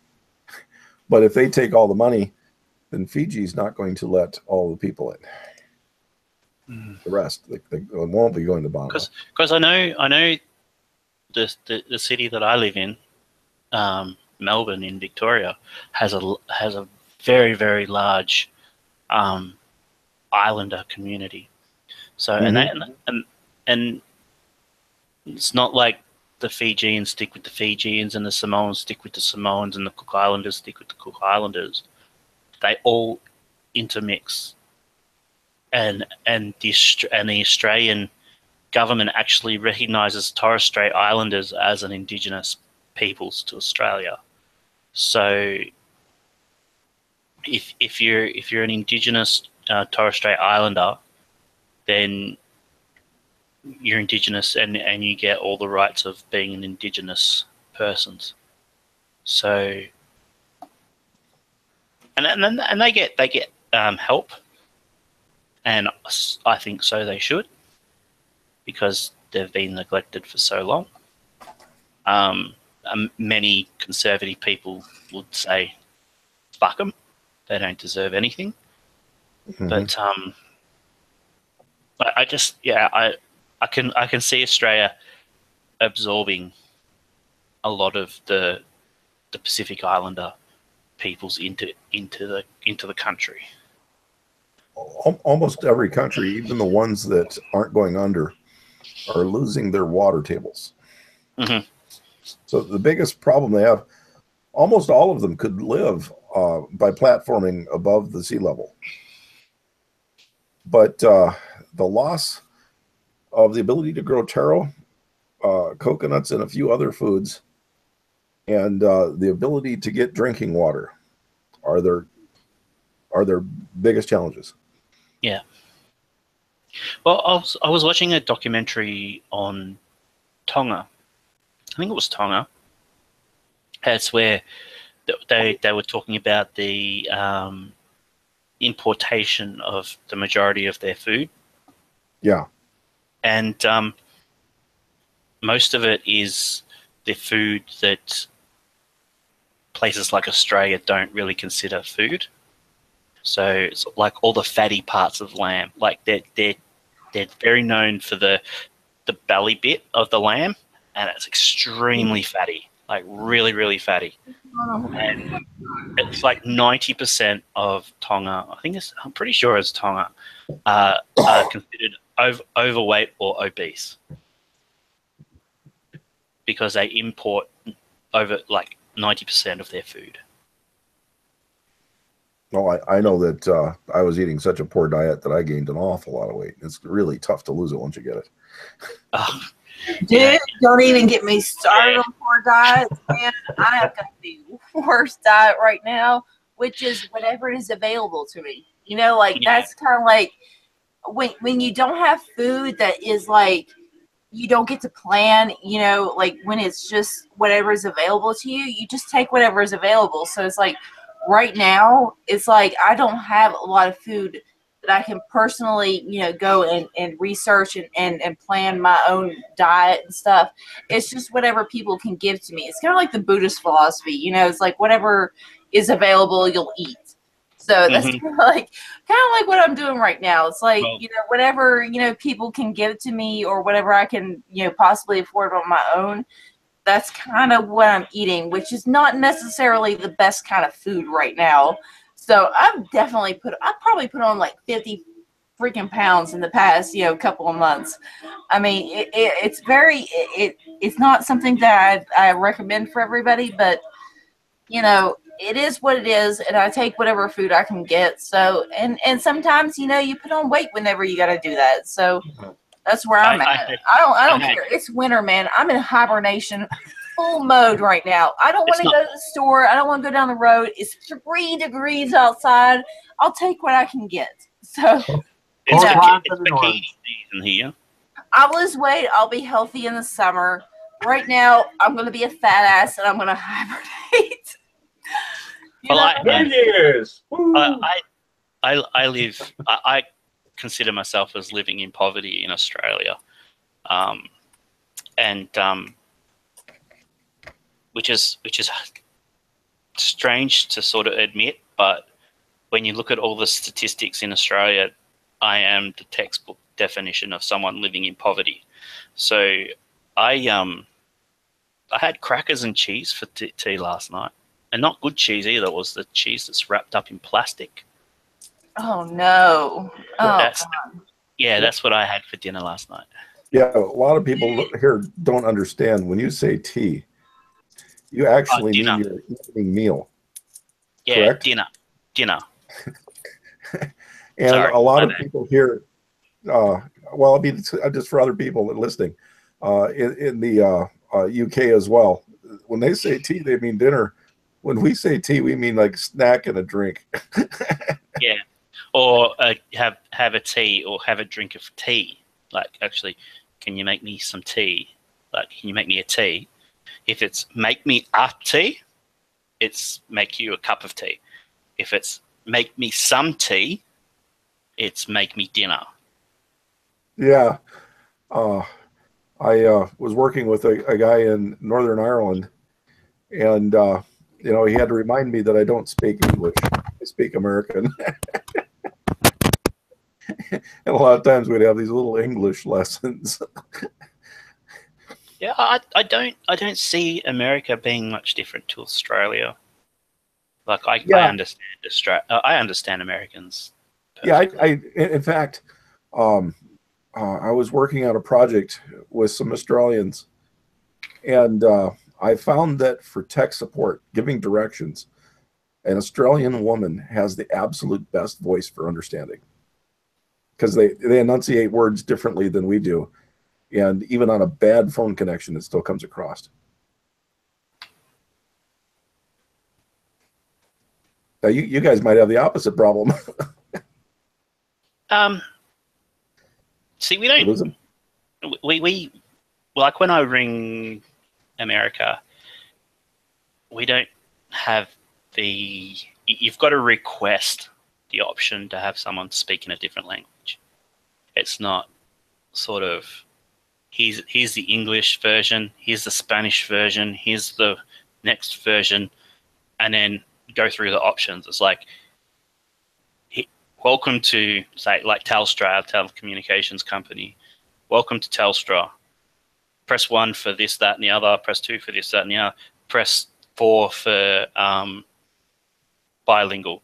But if they take all the money, then Fiji's not going to let all the people in. The rest, they won't be going to Bonobo. Because I know the city that I live in, Melbourne in Victoria, has a very, very large islander community. So and it's not like the Fijians stick with the Fijians and the Samoans stick with the Samoans and the Cook Islanders stick with the Cook Islanders. They all intermix, and the Australian government actually recognises Torres Strait Islanders as an Indigenous peoples to Australia. So if you're an Indigenous Torres Strait Islander, then you're Indigenous and you get all the rights of being an Indigenous persons. So and they get help, and I think so they should, because they've been neglected for so long. Many conservative people would say, "Fuck them, they don't deserve anything." Mm-hmm. But I can see Australia absorbing a lot of the Pacific Islander peoples into the country. almost every country, even the ones that aren't going under, are losing their water tables. Mm-hmm. So the biggest problem they have, almost all of them could live by platforming above the sea level. But the loss of the ability to grow taro, coconuts, and a few other foods, and the ability to get drinking water are their biggest challenges. Yeah. Well, I was watching a documentary on Tonga. I think it was Tonga. That's where they were talking about the importation of the majority of their food. Yeah. And most of it is the food that places like Australia don't really consider food. So it's like all the fatty parts of lamb. Like they're very known for the belly bit of the lamb, and it's extremely fatty, like really, really fatty. And it's like 90% of Tonga, I'm pretty sure it's Tonga, are considered overweight or obese because they import over like 90% of their food. Well, I know that I was eating such a poor diet that I gained an awful lot of weight. It's really tough to lose it once you get it. Dude, don't even get me started on poor diets, man. I have got the worst diet right now, which is whatever is available to me. You know, like that's kind of like when you don't have food that is like you don't get to plan, you know, like when it's just whatever is available to you, you just take whatever is available. So it's like right now, it's like I don't have a lot of food that I can personally, you know, go and research and plan my own diet and stuff. It's just whatever people can give to me. It's kind of like the Buddhist philosophy, you know, it's like whatever is available, you'll eat. So that's kind of like what I'm doing right now. It's like, you know, whatever, you know, people can give to me or whatever I can, you know, possibly afford on my own. That's kind of what I'm eating, which is not necessarily the best kind of food right now. So I've probably put on like 50 freaking pounds in the past, you know, couple of months. I mean, it's not something that I recommend for everybody, but you know, it is what it is, and I take whatever food I can get. So, and sometimes, you know, you put on weight whenever you got to do that. So that's where I'm at. I don't care. It's winter, man. I'm in hibernation full mode right now. I don't want to go to the store. I don't want to go down the road. It's 3 degrees outside. I'll take what I can get. So it's bikini season here. I'll lose weight. I'll be healthy in the summer. Right now, I'm going to be a fat ass, and I'm going to hibernate. I consider myself as living in poverty in Australia, which is strange to sort of admit, but when you look at all the statistics in Australia, I am the textbook definition of someone living in poverty. So I had crackers and cheese for tea last night, and not good cheese either. It was the cheese that's wrapped up in plastic. Oh no! That's what I had for dinner last night. Yeah, a lot of people here don't understand when you say tea, you actually mean your evening meal. Yeah, correct? Dinner. And a lot of people here, well, I mean, just for other people listening, in the UK as well, when they say tea, they mean dinner. When we say tea, we mean like snack and a drink. Yeah, or have a tea or have a drink of tea. Like, actually, can you make me some tea? Like, can you make me a tea? If it's make me a tea, it's make you a cup of tea. If it's make me some tea, it's make me dinner. Yeah. I was working with a guy in Northern Ireland, and you know, he had to remind me that I don't speak English. I speak American. And a lot of times we'd have these little English lessons. Yeah, I don't see America being much different to Australia. Like I understand Australia. I understand Americans Yeah, in fact, I was working on a project with some Australians, and I found that for tech support, giving directions, an Australian woman has the absolute best voice for understanding, because they enunciate words differently than we do. And even on a bad phone connection, it still comes across. Now, you guys might have the opposite problem. See, we don't. We like when I ring America, we don't have the. You've got to request the option to have someone speak in a different language. It's not sort of here's the English version, here's the Spanish version, here's the next version, and then go through the options. It's like, welcome to, say, like Telstra, a telecommunications company. Welcome to Telstra. Press 1 for this, that, and the other. Press 2 for this, that, and the other. Press 4 for bilingual.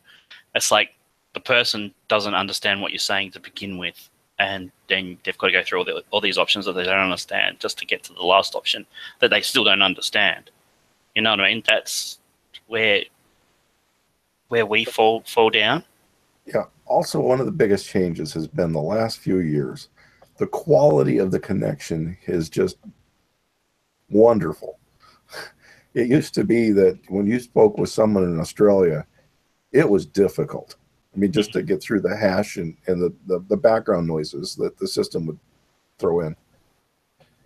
It's like the person doesn't understand what you're saying to begin with, and then they've got to go through all these options that they don't understand just to get to the last option that they still don't understand. You know what I mean? That's where we fall down. Yeah. Also, one of the biggest changes has been the last few years. The quality of the connection is just wonderful. It used to be that when you spoke with someone in Australia, it was difficult. I mean, just to get through the hash and the background noises that the system would throw in.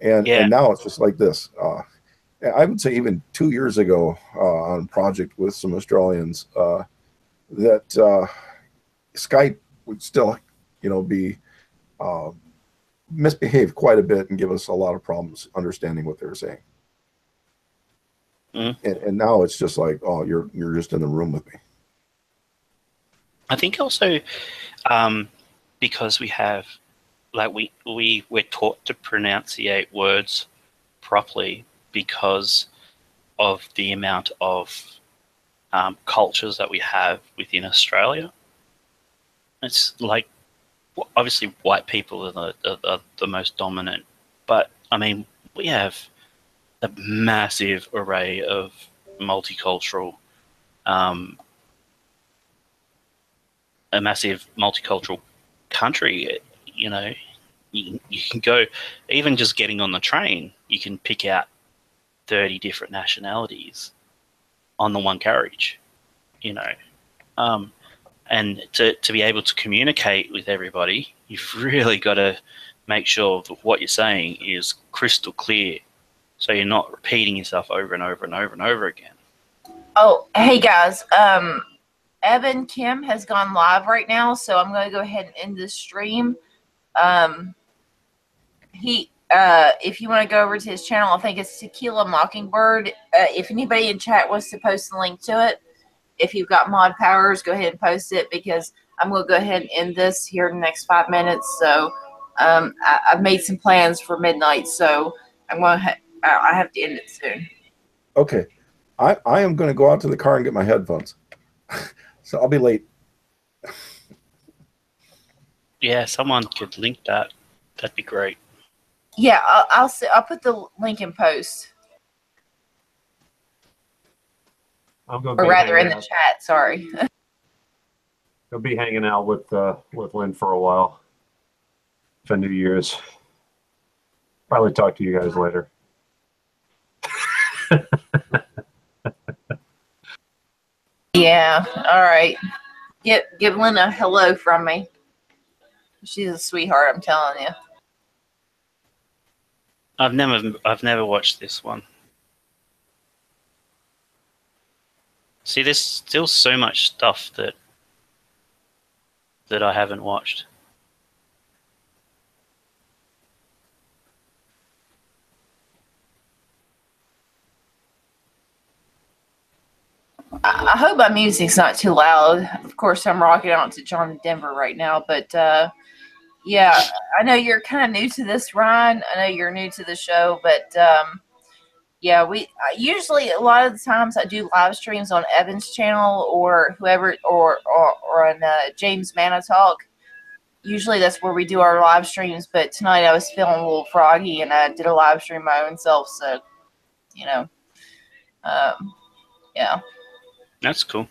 And now it's just like this. I would say even 2 years ago on a project with some Australians, that Skype would still, be misbehave quite a bit and give us a lot of problems understanding what they were saying. And now it's just like, oh, you're just in the room with me. I think also because we have, like, we're taught to pronunciate words properly because of the amount of cultures that we have within Australia. It's like, obviously white people are the most dominant, but I mean, we have a massive array of multicultural country. You can go, even just getting on the train, you can pick out 30 different nationalities on the one carriage, and to be able to communicate with everybody, you've really got to make sure that what you're saying is crystal clear, so you're not repeating yourself over and over and over and over again. Oh, hey guys, Evan Kim has gone live right now, so I'm going to go ahead and end this stream. If you want to go over to his channel, I think it's Tequila Mockingbird. If anybody in chat wants to post a link to it, if you've got mod powers, go ahead and post it, because I'm going to go ahead and end this here in the next 5 minutes. So I've made some plans for midnight, so I have to end it soon. Okay. I am going to go out to the car and get my headphones. So I'll be late. Yeah, someone could link that. That'd be great. Yeah, I'll put the link in post. I'm going to or rather in the chat. Sorry. I'll be hanging out with Lynn for a while for New Year's. Probably talk to you guys later. Yeah. All right. Give Lynn a hello from me. She's a sweetheart, I'm telling you. I've never watched this one. See, there's still so much stuff that I haven't watched. I hope my music's not too loud. Of course, I'm rocking out to John Denver right now, but yeah, I know you're kind of new to this, Ryan. I know you're new to the show, but Yeah, we usually a lot of the times I do live streams on Evan's channel or whoever or on James Mana Talk. Usually that's where we do our live streams, but tonight I was feeling a little froggy and I did a live stream my own self. So, you know, yeah. That's cool.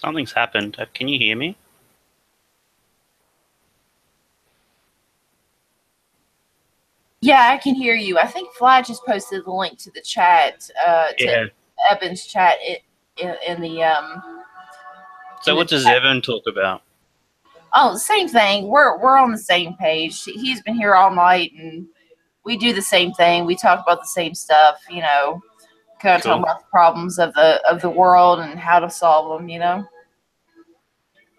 Something's happened. Can you hear me? Yeah, I can hear you. I think Fly just posted the link to the chat, to Evan's chat in the So what does Evan talk about? Oh, same thing. We're on the same page. He's been here all night, and we do the same thing. We talk about the same stuff, you know. Kind of talk about the problems of the world and how to solve them, you know.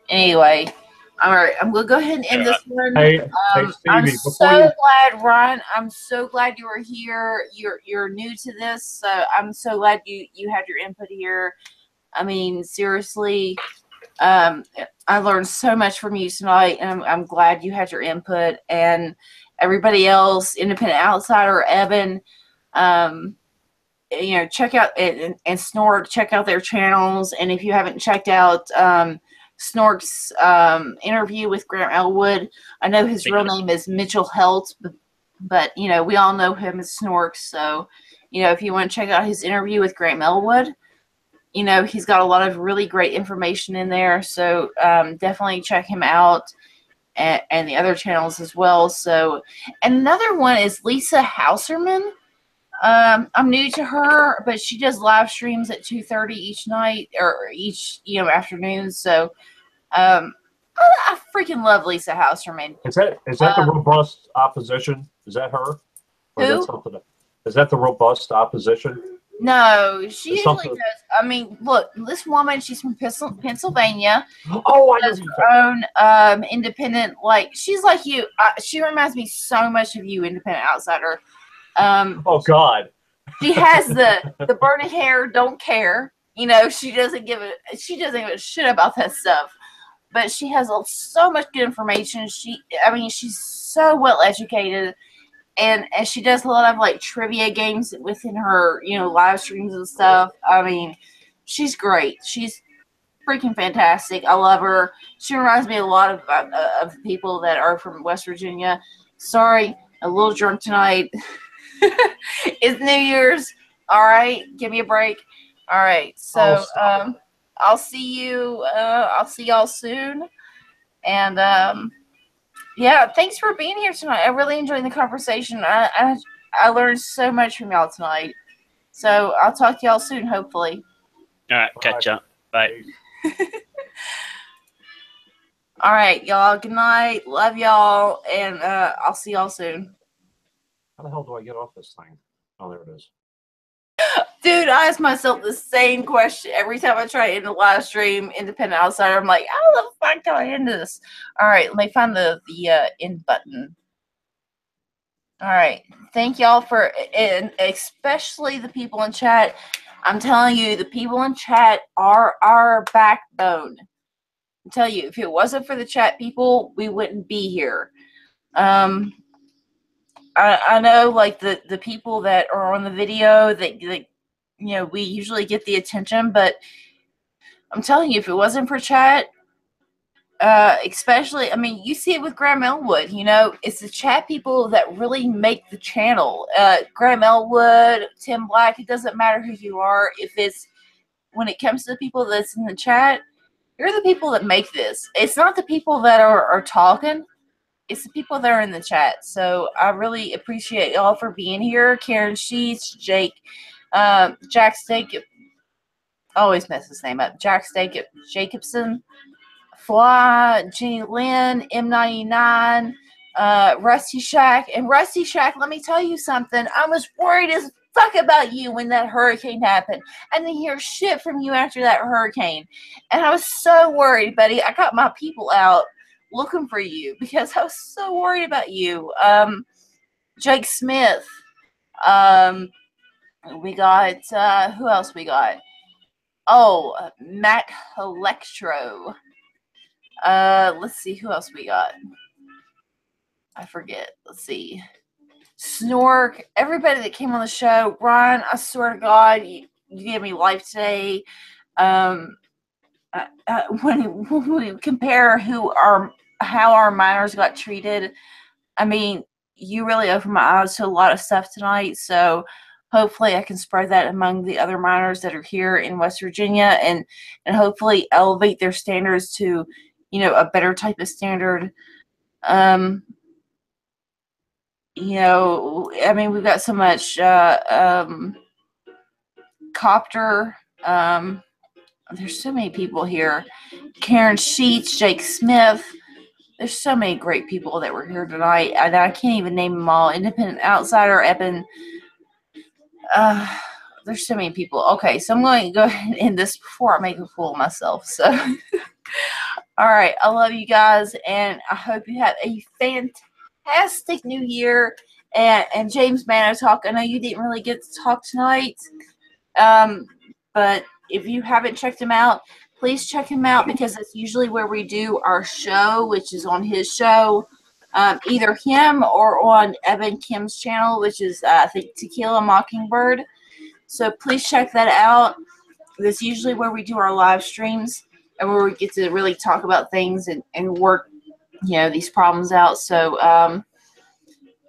Anyway, all right, I'm gonna go ahead and end this one. Hey, Stevie, I'm so glad, Ron. I'm so glad you were here. You're new to this, so I'm so glad you had your input here. I mean, seriously, I learned so much from you tonight, and I'm glad you had your input. And everybody else, Independent Outsider, Evan, you know, check out and Snork, check out their channels. And if you haven't checked out Snork's interview with Grant Elwood, I know his real name is Mitchell Helt, but you know, we all know him as Snork. So, you know, if you want to check out his interview with Grant Elwood, you know, he's got a lot of really great information in there. So definitely check him out, and the other channels as well. So, and another one is Lisa Hauserman. I'm new to her, but she does live streams at 2:30 each night or each, you know, afternoon. So, I freaking love Lisa Hauserman. Is that the robust opposition? Is that her? Or Who? Is that something? Is that the robust opposition? No, she usually does. I mean, look, this woman, she's from Pennsylvania. Oh, I know. Does her own independent, like, she's like you. She reminds me so much of you, Independent Outsider. Oh God. She has the burning hair, don't care. You know, she doesn't give a shit about that stuff. But she has so much good information. I mean, she's so well educated, and she does a lot of like trivia games within her, you know, live streams and stuff. I mean, she's great. She's freaking fantastic. I love her. She reminds me a lot of people that are from West Virginia. Sorry, a little drunk tonight. It's New Year's. All right, give me a break. All right, so I'll see you. I'll see y'all soon. And yeah, thanks for being here tonight. I really enjoyed the conversation. I learned so much from y'all tonight. So I'll talk to y'all soon, hopefully. All right, catch up. Bye. All right, y'all. Good night. Love y'all, and I'll see y'all soon. How the hell do I get off this thing? Oh, there it is. Dude, I ask myself the same question every time I try to end a live stream, Independent Outsider. I'm like, how the fuck do I end this? All right, let me find the end button. All right, thank y'all for, and especially the people in chat. I'm telling you, the people in chat are our backbone. I tell you, if it wasn't for the chat people, we wouldn't be here. I know, like the people that are on the video that you know, we usually get the attention, but I'm telling you, if it wasn't for chat, especially, I mean, you see it with Graham Elwood, you know, it's the chat people that really make the channel. Graham Elwood, Tim Black, it doesn't matter who you are. If it's, when it comes to the people that's in the chat, you're the people that make this. It's not the people that are talking. It's the people that are in the chat. So I really appreciate y'all for being here. Karen Sheets, Jake, Jack Steak, always mess his name up. Jack Steak Jacobson, Fly, Jenny Lynn, M99, Rusty Shack. And Rusty Shack, let me tell you something. I was worried as fuck about you when that hurricane happened. I didn't hear shit from you after that hurricane. And I was so worried, buddy. I got my people out looking for you because I was so worried about you. Jake Smith. We got, who else we got? Oh, Mac Electro. Let's see who else we got. I forget. Let's see. Snork, everybody that came on the show. Ron, I swear to God, you gave me life today. When we compare how our minors got treated, I mean, you really opened my eyes to a lot of stuff tonight. So hopefully I can spread that among the other minors that are here in West Virginia, and hopefully elevate their standards to, a better type of standard. I mean, we've got so much Copter. There's so many people here. Karen Sheets, Jake Smith. There's so many great people that were here tonight, and I can't even name them all. Independent Outsider, Eben. There's so many people. Okay, so I'm going to go ahead and end this before I make a fool of myself. So, all right, I love you guys, and I hope you have a fantastic new year. And James Manotalk, I know you didn't really get to talk tonight, but if you haven't checked him out, please check him out, because it's usually where we do our show, which is on his show, either him or on Evan Kim's channel, which is, I think, Tequila Mockingbird. So please check that out. That's usually where we do our live streams and where we get to really talk about things and work, these problems out. So,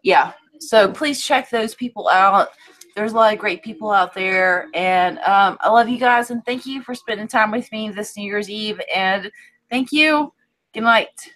yeah. So please check those people out. There's a lot of great people out there, and I love you guys, and thank you for spending time with me this New Year's Eve, and thank you. Good night.